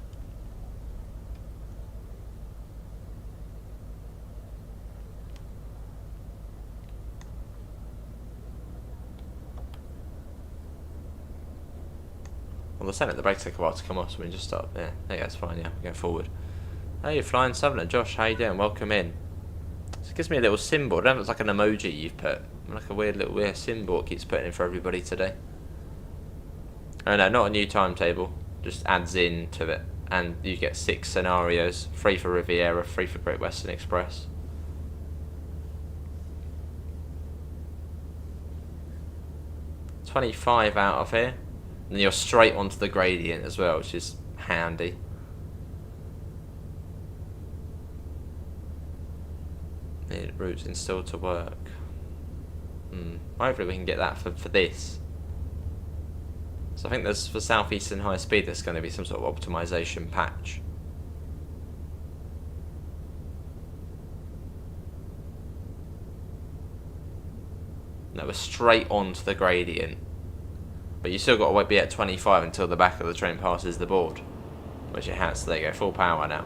Well, the centre, the brakes take a while to come off, so we can just stop. Yeah, I think that's fine. Yeah, go forward. Hey, Flying Southerner, Josh, how you doing? Welcome in. So it gives me a little symbol. I don't know if it's like an emoji you've put. Like a weird little symbol it keeps putting in for everybody today. Oh no, not a new timetable. Just adds in to it, and you get 6 scenarios: 3 for Riviera, 3 for Great Western Express. $25 out of here. And you're straight onto the gradient as well, which is handy. Need routes installed to work. Hopefully we can get that for this. So I think there's, for Southeastern High Speed, there's going to be some sort of optimization patch. No, we're straight onto the gradient. But you still got to be at 25 until the back of the train passes the board. Which it has, so there you go, full power now.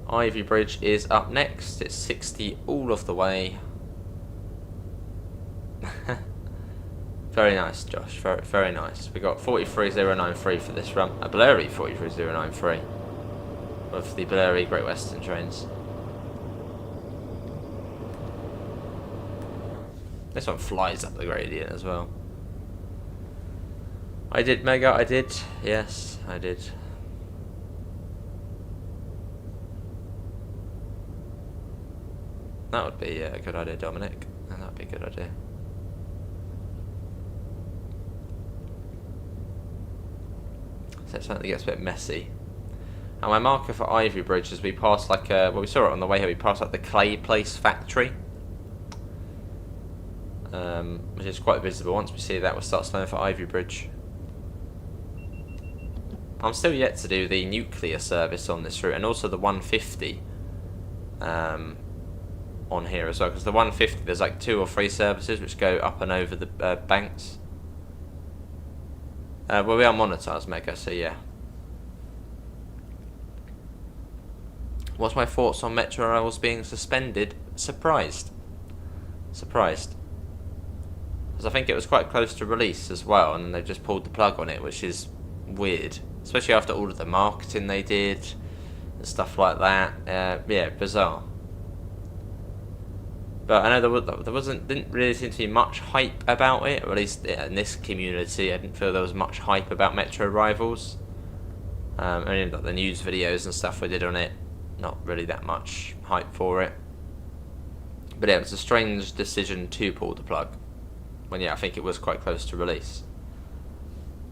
Ivy Bridge is up next, it's 60 all of the way. Very nice, Josh, very, very nice. We got 43093 for this run, a blurry 43093 of the blurry Great Western trains. This one flies up the gradient as well. I did, Mega, I did. Yes, I did. That would be a good idea, Dominic. And that would be a good idea. So it's something that gets a bit messy. And my marker for Ivy Bridge is we passed like a, well, we saw it on the way here, we passed like the clay place factory. Which is quite visible. Once we see that, we'll start slowing for Ivy Bridge. I'm still yet to do the nuclear service on this route, and also the 150 on here as well, because the 150 there's like 2 or 3 services which go up and over the banks. Well, we are monetized, Mega, so yeah. What's my thoughts on Metro Rails being suspended? Surprised. Surprised. Because I think it was quite close to release as well, and they've just pulled the plug on it, which is weird. Especially after all of the marketing they did, and stuff like that. Yeah, bizarre. But I know didn't really seem to be much hype about it, or at least in this community, I didn't feel there was much hype about Metro Rivals. Only like the news videos and stuff we did on it, not really that much hype for it. But yeah, it was a strange decision to pull the plug. When yeah, I think it was quite close to release.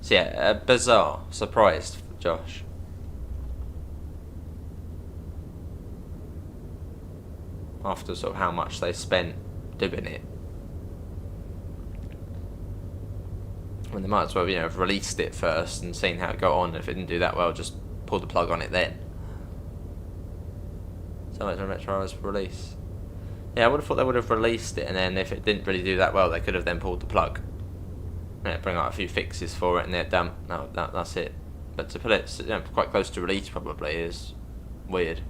So yeah, bizarre, surprised, Josh. After sort of how much they spent doing it. When they might as well, have released it first and seen how it got on. If it didn't do that well, just pull the plug on it then. So much on Metro Rail's release. Yeah, I would have thought they would have released it, and then if it didn't really do that well, they could have then pulled the plug. Yeah, bring out a few fixes for it, and they're done. No, that's it. But to put it quite close to release probably is weird.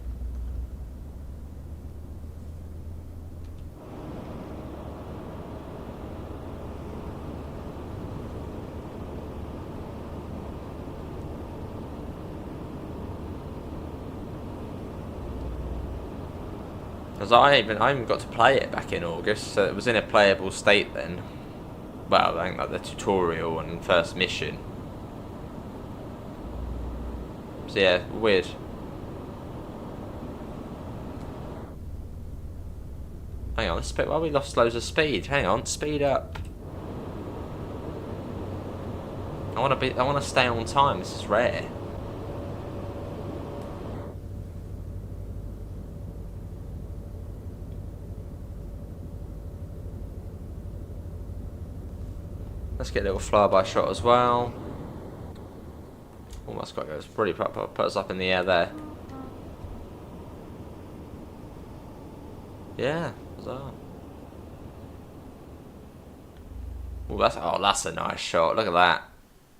Because I even got to play it back in August, so it was in a playable state then. Well, I think like the tutorial and first mission. So yeah, weird. Hang on, well, we lost loads of speed. Hang on, speed up. I want to stay on time. This is rare. Let's get a little flyby shot as well. Almost got to go. Pretty put us up in the air there. Yeah, bizarre. Oh, that's a nice shot. Look at that.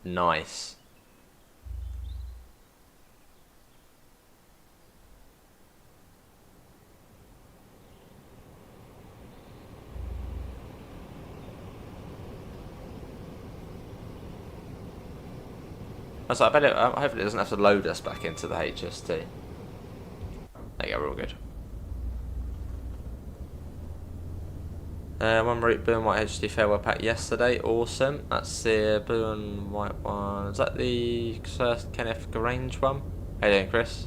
Nice. So I bet hopefully it doesn't have to load us back into the HST. There you go, we're all good. One route blue and white HST farewell pack yesterday, awesome. That's the blue and white one. Is that the first Kenneth Grange one? How you doing, Chris?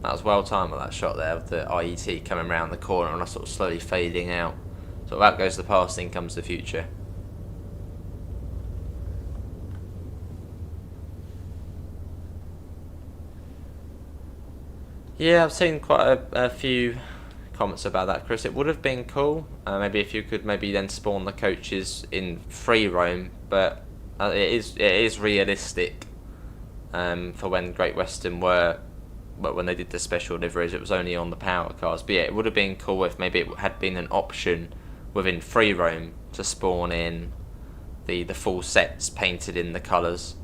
That was well timed with that shot there, with the IET coming around the corner and us sort of slowly fading out. So out goes the past, in comes the future. Yeah, I've seen quite a few comments about that, Chris. It would have been cool, maybe if you could maybe then spawn the coaches in free roam, but it is realistic for when Great Western were, but when they did the special liveries, it was only on the power cars. But yeah, it would have been cool if maybe it had been an option within free roam to spawn in the full sets painted in the colours.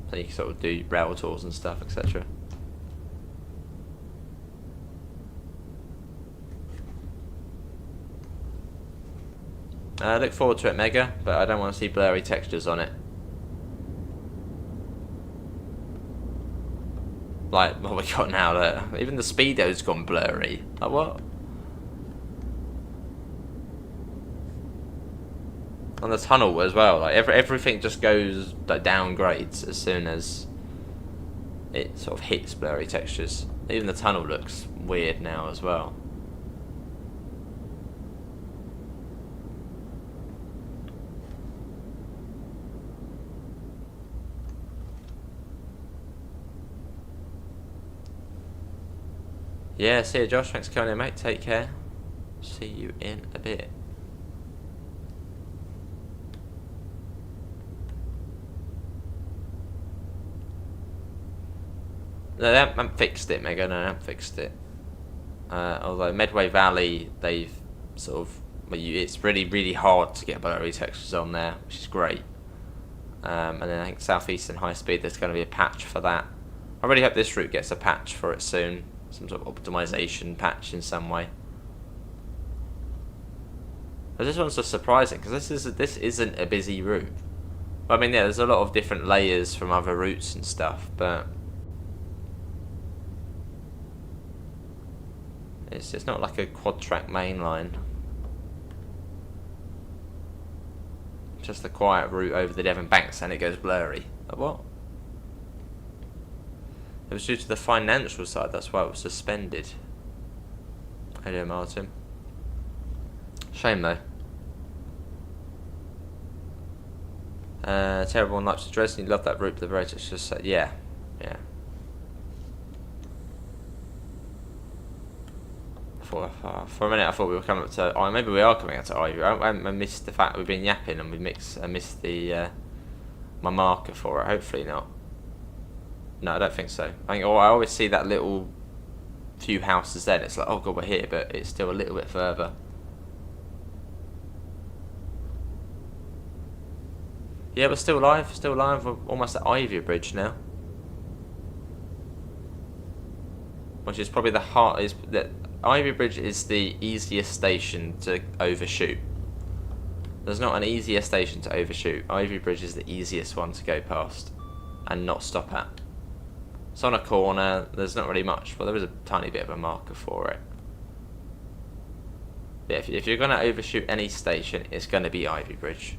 So you can sort of do rail tours and stuff, etc. I look forward to it, Mega, but I don't want to see blurry textures on it. Like what we got now, that even the speedo's gone blurry. Like what? On the tunnel as well, like everything just goes like downgrades as soon as it sort of hits blurry textures. Even the tunnel looks weird now as well. Yeah, see you, Josh. Thanks for coming in, mate. Take care. See you in a bit. No, they haven't fixed it, Mega. No, they haven't fixed it. Although Medway Valley, they've sort of, it's really hard to get blurry textures on there, which is great. And then I think Southeastern High Speed, there's going to be a patch for that. I really hope this route gets a patch for it soon, some sort of optimization patch in some way. But this one's just surprising because this isn't a busy route. Well, I mean, yeah, there's a lot of different layers from other routes and stuff, but it's not like a quad track main line. It's just a quiet route over the Devon banks and it goes blurry. Like what? It was due to the financial side, that's why it was suspended. How you doing, Martin? Shame though. Terrible on Leipzig Dresden, you love that route, the road, it's just yeah. For a minute I thought we were coming up to, oh, maybe we are coming up to Ivy. I missed the fact we've been yapping and we missed the my marker for it. Hopefully not. No, I don't think so. I always see that little few houses there, and it's like, oh god, we're here, but it's still a little bit further. Yeah, we're still live. We're almost at Ivy Bridge now. Which is probably the hardest. Ivy Bridge is the easiest station to overshoot. There's not an easier station to overshoot. Ivy Bridge is the easiest one to go past and not stop at. It's on a corner. There's not really much. Well, there is a tiny bit of a marker for it. Yeah, if you're going to overshoot any station, it's going to be Ivy Bridge.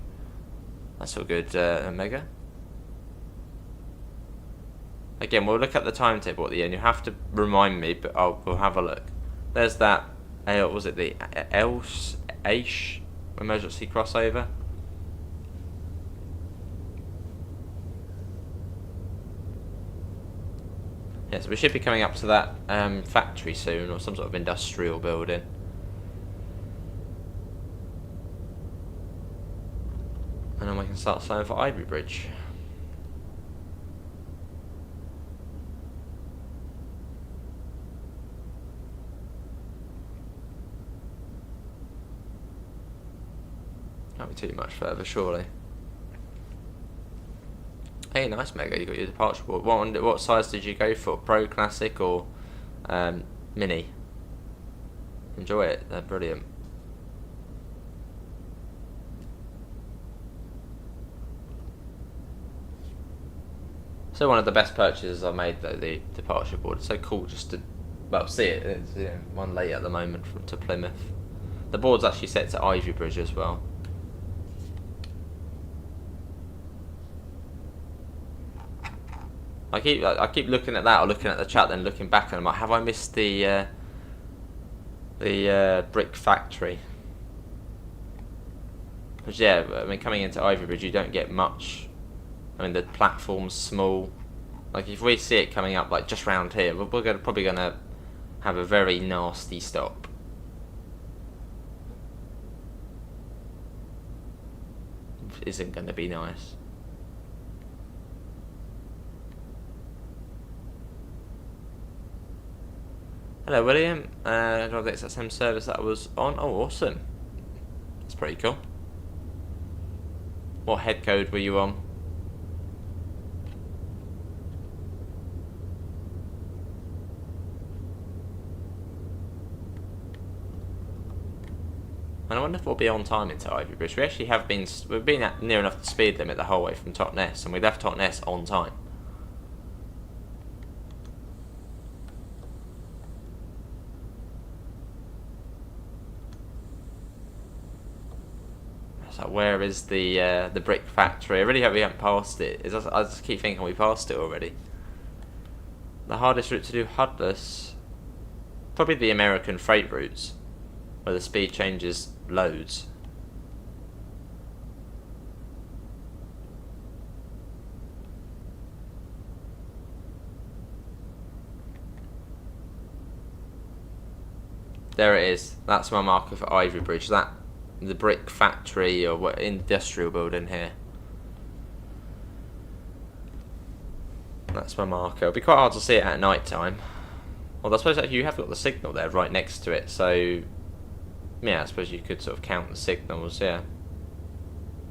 That's all good, Omega. Again, we'll look at the timetable at the end. You have to remind me, but we'll have a look. There's that. Was it the Aish emergency crossover? Yeah, so we should be coming up to that factory soon, or some sort of industrial building. And then we can start signing for Ivy Bridge. Can't be too much further, surely. Hey, nice, Mega. You got your departure board. What size did you go for? Pro, Classic, or Mini? Enjoy it. They're brilliant. So one of the best purchases I made, though, the departure board. It's so cool just to, well, see it. It's one late at the moment to Plymouth. The board's actually set to Ivy Bridge as well. I keep looking at that or looking at the chat, then looking back, and I'm like, have I missed the brick factory? Because yeah, I mean, coming into Ivy Bridge, you don't get much. I mean, the platform's small. Like, if we see it coming up, like, just round here, we're probably going to have a very nasty stop. Isn't going to be nice. Hello, William. I drive the Exeter St service that I was on. Oh, awesome. That's pretty cool. What head code were you on? And I wonder if we'll be on time into Ivy Bridge. We actually have been. We've been at near enough the speed limit the whole way from Totnes, and we left Totnes on time. So where is the brick factory? I really hope we haven't passed it. I just keep thinking we passed it already. The hardest route to do Hudless, probably the American freight routes, where the speed changes loads. There it is. That's my marker for Ivy Bridge. The brick factory or what industrial building here. That's my marker. It'll be quite hard to see it at night time. Well, I suppose actually you have got the signal there right next to it, so yeah, I suppose you could sort of count the signals, yeah.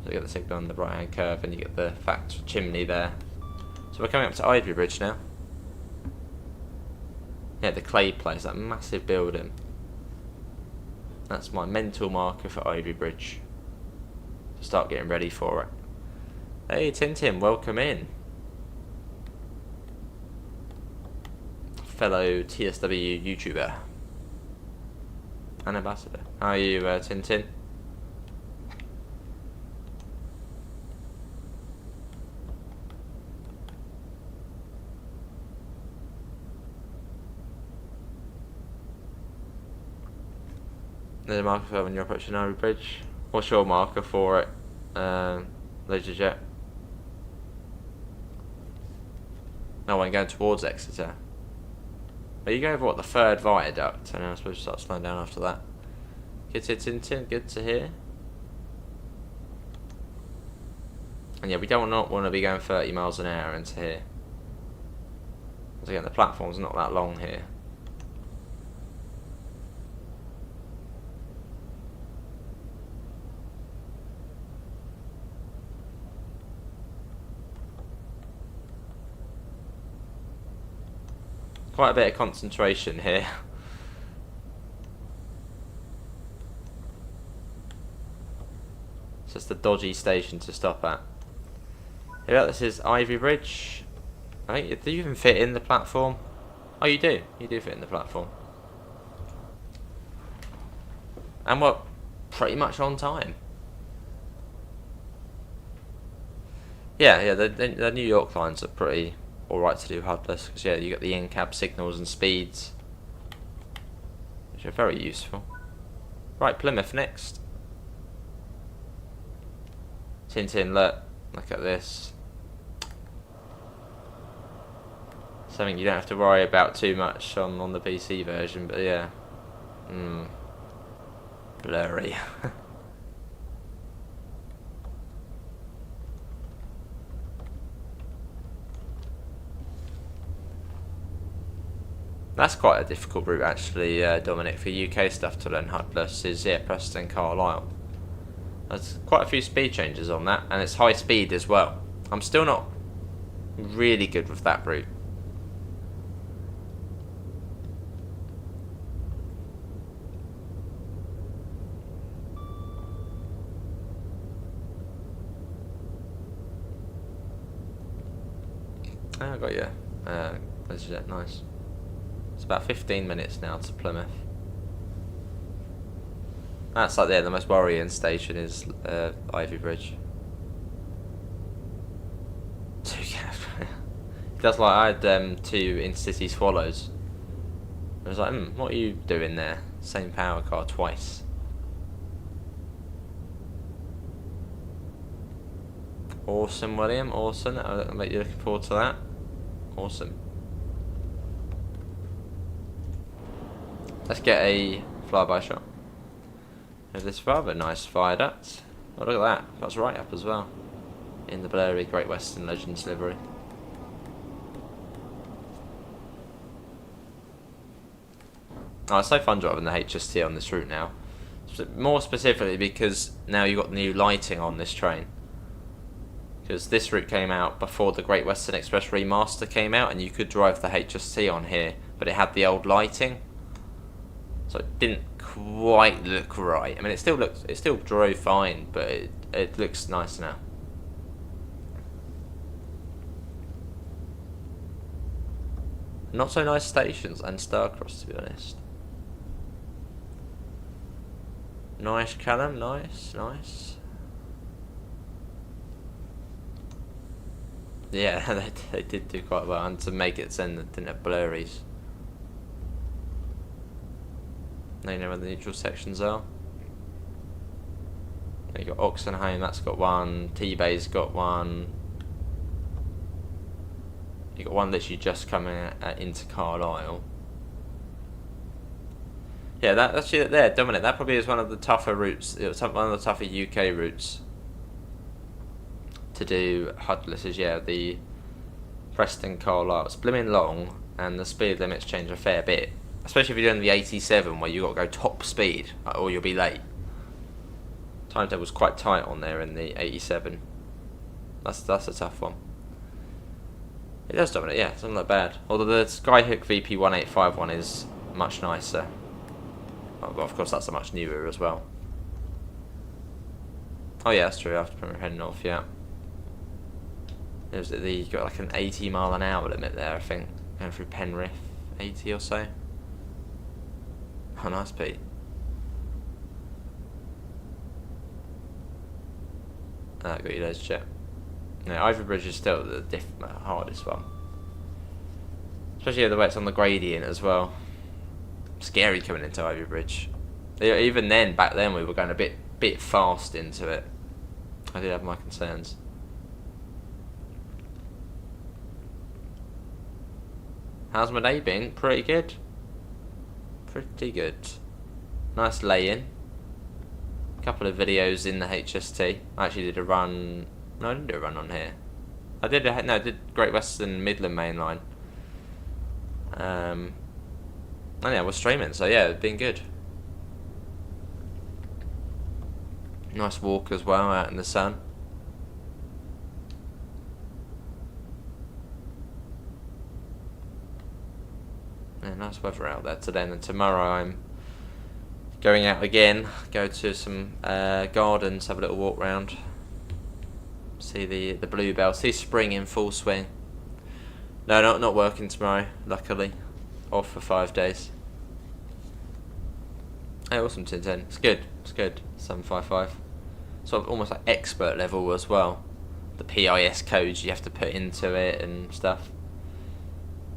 So you get the signal on the right hand curve and you get the factory chimney there. So we're coming up to Ivy Bridge now. Yeah, the clay place, that massive building. That's my mental marker for Ivy Bridge. To start getting ready for it. Hey Tintin, welcome in. Fellow TSW YouTuber. And ambassador. How are you, Tintin? There's a marker for when you're approaching Ivy Bridge. What's your marker for it, Laser Jet? No, I'm going towards Exeter. Are you going for what, the third viaduct? And I suppose you start slowing down after that. Good to Tintin, good to hear. And yeah, we don't want to be going 30 miles an hour into here. Again, the platform's not that long here. Quite a bit of concentration here. It's just a dodgy station to stop at. Yeah, this is Ivy Bridge. I think, do you even fit in the platform? Oh, you do. You do fit in the platform. And we're pretty much on time. Yeah, the New York lines are pretty alright to do hardless, because yeah, you get the in-cab signals and speeds, which are very useful. Right, Plymouth next. Tintin, look at this. Something you don't have to worry about too much on the PC version, but yeah. Blurry. That's quite a difficult route actually, Dominic, for UK stuff to learn hardless, is Preston Carlisle. There's quite a few speed changes on that, and it's high speed as well. I'm still not really good with that route. I got you. Nice. It's about 15 minutes now to Plymouth. That's like the most worrying station is Ivy Bridge. That's like I had 2 intercity swallows. I was like, what are you doing there? Same power car twice. Awesome, William. Awesome. I bet you're looking forward to that. Awesome. Let's get a flyby shot of this rather nice viaduct. Oh, look at that. That's right up as well. In the blurry Great Western Legends livery. Oh, it's so fun driving the HST on this route now. More specifically because now you've got new lighting on this train. Because this route came out before the Great Western Express remaster came out, and you could drive the HST on here, but it had the old lighting. So it didn't quite look right. I mean, it still drove fine, but it looks nice now. Not so nice stations and Starcross, to be honest. Nice, Callum. Nice. Yeah, they did do quite well, and to make it send didn't have blurries. Now you know where the neutral sections are. You got Oxenholme, that's got one. T-Bay's got one. You got one literally just coming into Carlisle. Yeah, that's there, Dominic. That probably is one of the tougher routes. One of the tougher UK routes to do hardless. Is the Preston Carlisle. It's blimmin' long, and the speed limits change a fair bit. Especially if you're doing the 87, where you got to go top speed, or you'll be late. Timetable's quite tight on there in the 87. That's a tough one. It does dominate, yeah, it's not that bad. Although the Skyhook VP1851 is much nicer. Well, of course, that's a much newer as well. Oh yeah, that's true. After Plymouth heading north, yeah. You got like an 80-mile-an-hour limit there, I think, going through Penrith, 80 or so. Oh, nice, Pete. Got you those, chip. No, Ivy Bridge is still the hardest one. Especially the way it's on the gradient as well. Scary coming into Ivy Bridge. Even then, back then, we were going a bit fast into it. I did have my concerns. How's my day been? Pretty good. Pretty good. Nice lay-in. Couple of videos in the HST. I actually did a run. No, I didn't do a run on here. I did Great Western Midland Main Line. And yeah, we're streaming, so yeah, it's been good. Nice walk as well out in the sun. Yeah, nice weather out there today, and then tomorrow I'm going out again, go to some gardens, have a little walk round, see the bluebell, see spring in full swing. No, not working tomorrow, luckily. Off for 5 days. Hey, awesome, Tintin. It's good. 755. Sort of almost like expert level as well. The PIS codes you have to put into it and stuff.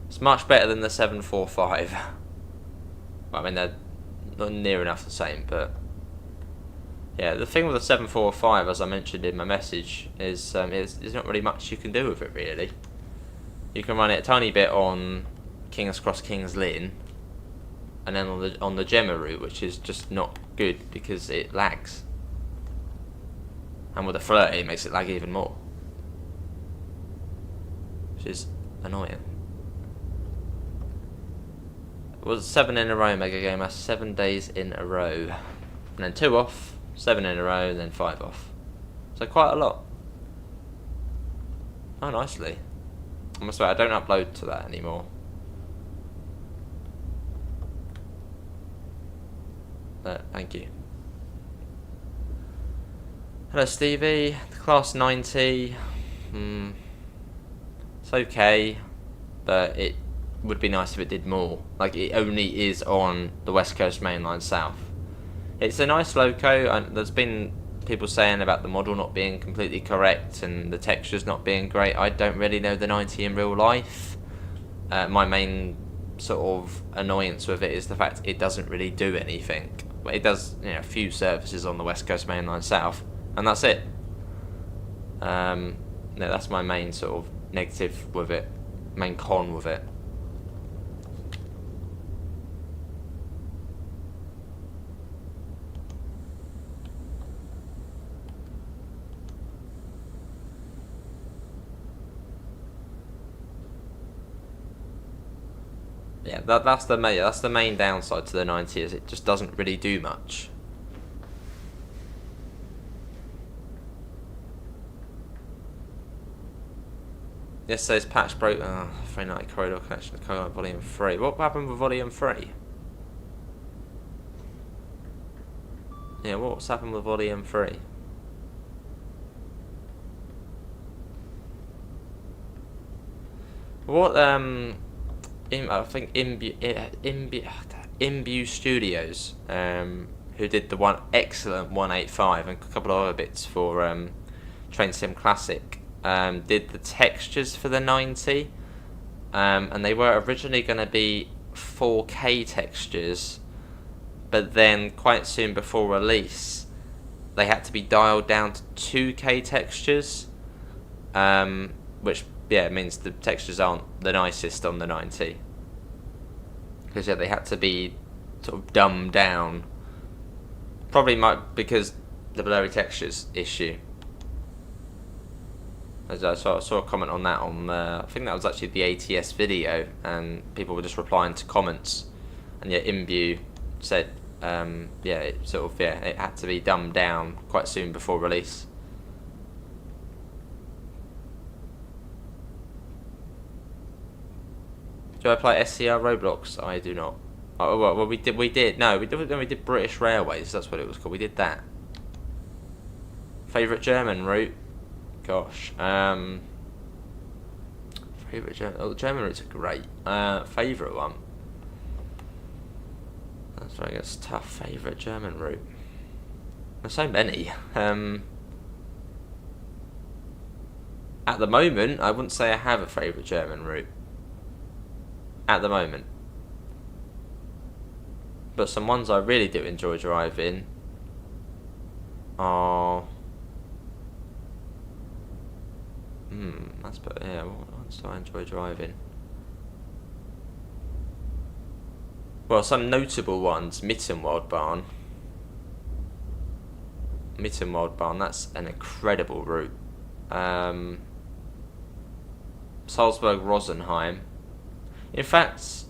It's much better than the 745. Well, I mean, they're not near enough the same, but yeah, the thing with the 745, as I mentioned in my message, is there's not really much you can do with it, really. You can run it a tiny bit on King's Cross, King's Lynn, and then on the Gemma route, which is just not good because it lags. And with the 30, it makes it lag even more, which is annoying. It was 7 in a row mega game. That's 7 days in a row, and then 2 off, 7 in a row, and then 5 off. So quite a lot. Oh, nicely. I must say, I don't upload to that anymore. Thank you. Hello, Stevie. The class 90. It's okay, but it would be nice if it did more. Like, it only is on the West Coast Mainline South. It's a nice loco, and there's been people saying about the model not being completely correct and the textures not being great. I don't really know the 90 in real life. My main sort of annoyance with it is the fact it doesn't really do anything. It does, a few services on the West Coast Mainline South, and that's it. That's my main sort of negative with it, main con with it. Yeah, that's the main downside to the 90, is it just doesn't really do much. Yesterday's patch broke. 390 corridor connection to Code Volume 3. What happened with Volume 3? Yeah, what's happened with Volume 3? What I think Imbue Studios, who did the excellent 185 and a couple of other bits for Train Sim Classic, did the textures for the 90, and they were originally going to be 4K textures, but then quite soon before release they had to be dialed down to 2K textures, which means the textures aren't the nicest on the 90, because they had to be sort of dumbed down, probably because the blurry textures issue. As I saw a comment on that I think that was actually the ATS video, and people were just replying to comments, and Imbue said it had to be dumbed down quite soon before release. Do I play SCR Roblox? I do not. Oh, well, we did. No, we did British Railways. That's what it was called. We did that. Favorite German route? Gosh. Favorite German. Oh, the German routes are great. Favorite one. That's where it gets tough. Favorite German route. There's so many. At the moment, I wouldn't say I have a favorite German route. At the moment, but some ones I really do enjoy driving are what ones do I enjoy driving? Well, some notable ones: Mittenwaldbahn, that's an incredible route. Salzburg Rosenheim. In fact,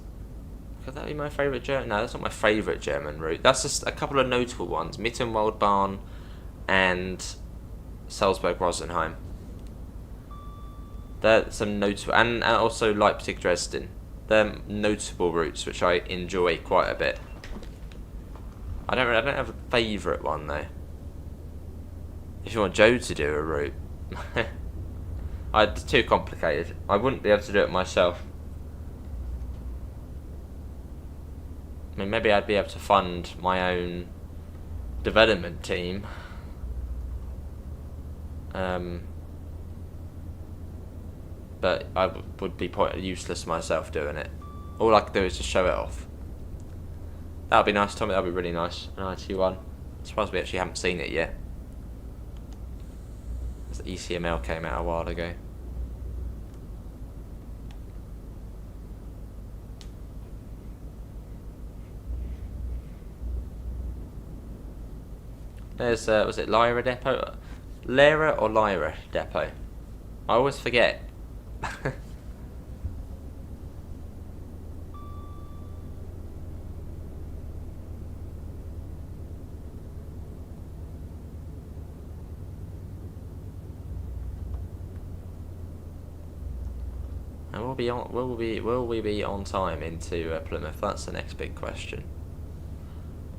Could that be my favourite German? No, that's not my favourite German route. That's just a couple of notable ones. Mittenwaldbahn and Salzburg-Rosenheim. They're some notable, and also Leipzig-Dresden. They're notable routes which I enjoy quite a bit. I don't have a favourite one though. If you want Joe to do a route, it's too complicated. I wouldn't be able to do it myself. I mean, maybe I'd be able to fund my own development team. But I would be useless myself doing it. All I could do is just show it off. That would be nice, Tommy. That would be really nice. An IT1. I'm surprised we actually haven't seen it yet. The ECML came out a while ago. There's, was it Lyra Depot? Lyra or Lyra Depot? I always forget. And will we be on time into Plymouth? That's the next big question.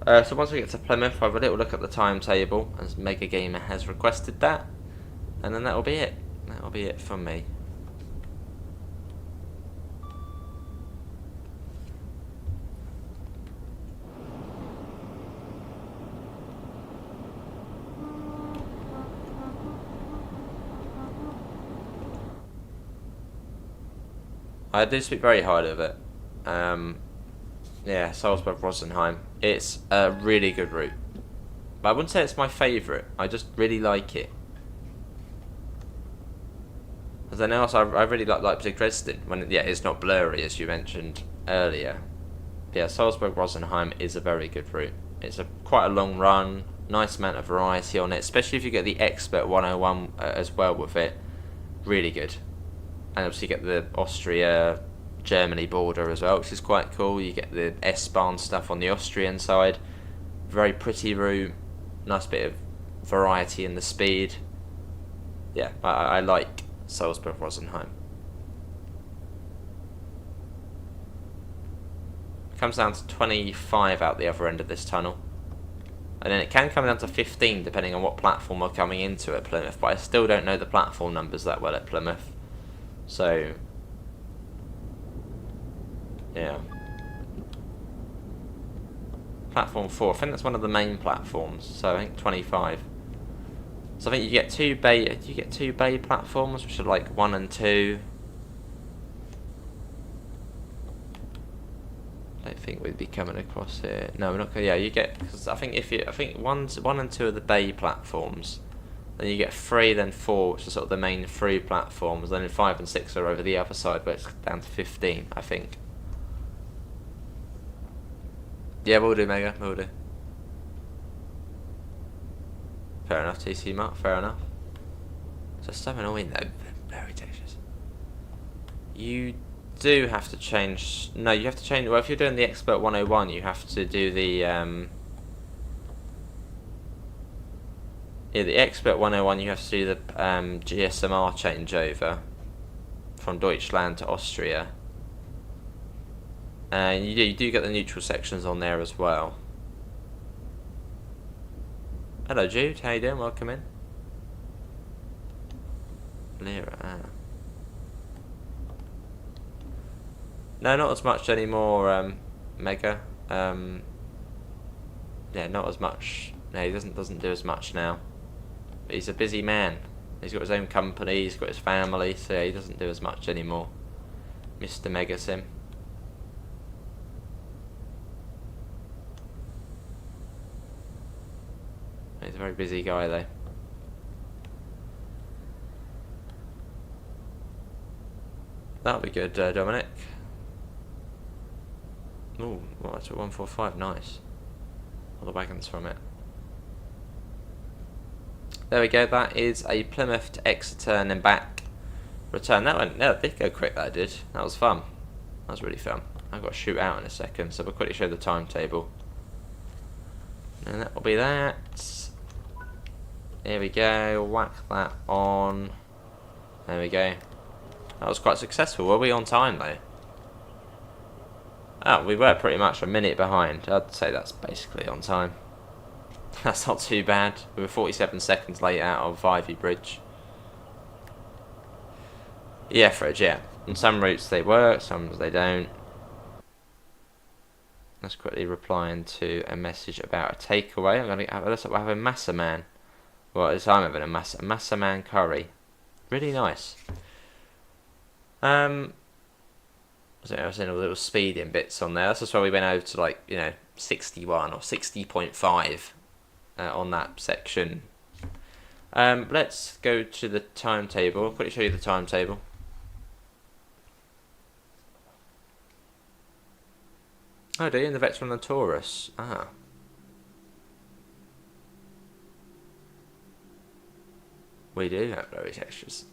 So once we get to Plymouth, I'll have a little look at the timetable, as Mega Gamer has requested that, and then that'll be it. That'll be it from me. I do speak very highly of it. Yeah, Salzburg-Rosenheim. It's a really good route. But I wouldn't say it's my favourite. I just really like it. And then also, I really like Leipzig-Dresden. It's not blurry, as you mentioned earlier. But yeah, Salzburg-Rosenheim is a very good route. It's quite a long run. Nice amount of variety on it. Especially if you get the Expert 101 as well with it. Really good. And obviously you get the Austria-Germany border as well, which is quite cool. You get the S-Bahn stuff on the Austrian side. Very pretty route. Nice bit of variety in the speed. Yeah, I like Salzburg-Rosenheim. Comes down to 25 out the other end of this tunnel. And then it can come down to 15 depending on what platform we're coming into at Plymouth. But I still don't know the platform numbers that well at Plymouth. So, yeah. Platform 4, I think that's one of the main platforms, so I think 25. So I think you get two bay platforms, which are like 1 and 2. I don't think we'd be coming across here. No, we're not going. Yeah, you get, because I think one and 2 are the bay platforms. Then you get 3, then 4, which are sort of the main 3 platforms. Then 5 and 6 are over the other side, where it's down to 15, I think. Yeah, we'll do, Mega, we'll do. Fair enough, TC Mark, fair enough. So so annoying though, very textures. You do have to change, no, you have to change, well if you're doing the Expert 101, you have to do the, yeah, the Expert 101, you have to do the GSMR changeover from Deutschland to Austria. And you do get the neutral sections on there as well. Hello Jude, how you doing? Welcome in. Lyra. No, not as much anymore, Mega. Yeah, not as much. No, he doesn't do as much now. But he's a busy man. He's got his own company, he's got his family, so he doesn't do as much anymore. Mr. Mega Sim. He's a very busy guy though. That'll be good, Dominic. Ooh, well, that's at 145, nice. All the wagons from it. There we go, that is a Plymouth to Exeter and then back return. That did go quick, that did. That was fun. That was really fun. I've got to shoot out in a second, so we'll quickly show the timetable. And that will be that. Here we go, whack that on. There we go. That was quite successful. Were we on time though? Oh, we were pretty much a minute behind. I'd say that's basically on time. That's not too bad. We were 47 seconds late out of Ivy Bridge. Yeah, Fred, yeah. On some routes they work, some they don't. Let's quickly replying to a message about a takeaway. I'm going to have a massa man. Well, this time I'm having a massa man curry. Really nice. I was in a little speeding bits on there. That's just why we went over to, like, you know, 61 or 60.5 on that section. Let's go to the timetable. I'll quickly show you the timetable. Oh, do you? In the Vector and the Taurus. Ah. We do have those extras.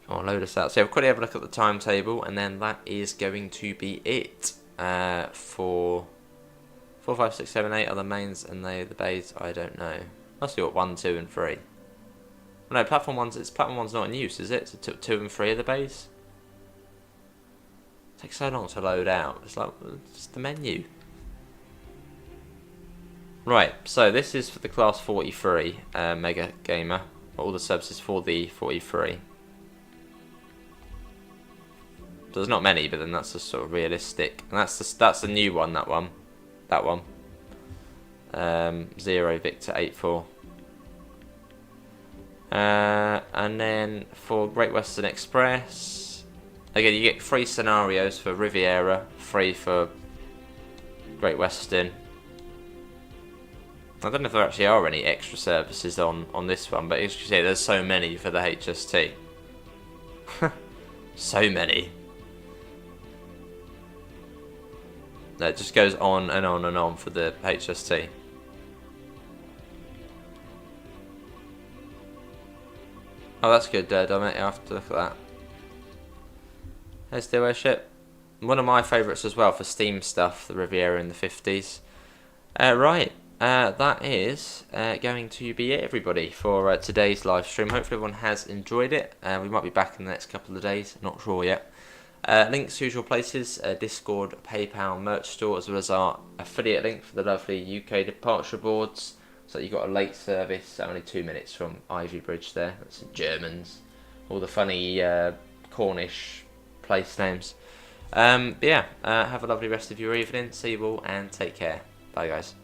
I'll load us out. So we'll quickly have a look at the timetable, and then that is going to be it for 4, 5, 6, 7, 8 are the mains, and the bays I don't know. Must be what 1, 2, and 3. No, platform 1's not in use, is it? So 2 and 3 are the bays. It takes so long to load out. It's like just the menu. Right, so this is for the class 43 Mega Gamer. All the services for the 43. So there's not many, but then that's just sort of realistic. And that's the new one. That one. 0 Victor 84. And then for Great Western Express, again you get 3 scenarios for Riviera, 3 for Great Western. I don't know if there actually are any extra services on this one, but as you say, there's so many for the HST. So many. It just goes on and on and on for the HST. Oh, that's good, Dominic. I have to look at that. There's the airship. One of my favourites as well for Steam stuff, the Riviera in the 50s. Right. That is going to be it, everybody, for today's live stream. Hopefully everyone has enjoyed it. We might be back in the next couple of days, not sure yet. Links, usual places, Discord, PayPal, merch store, as well as our affiliate link for the lovely UK departure boards. So you've got a late service, only 2 minutes from Ivy Bridge there. That's Germans. All the funny Cornish place names. But yeah, have a lovely rest of your evening. See you all and take care. Bye, guys.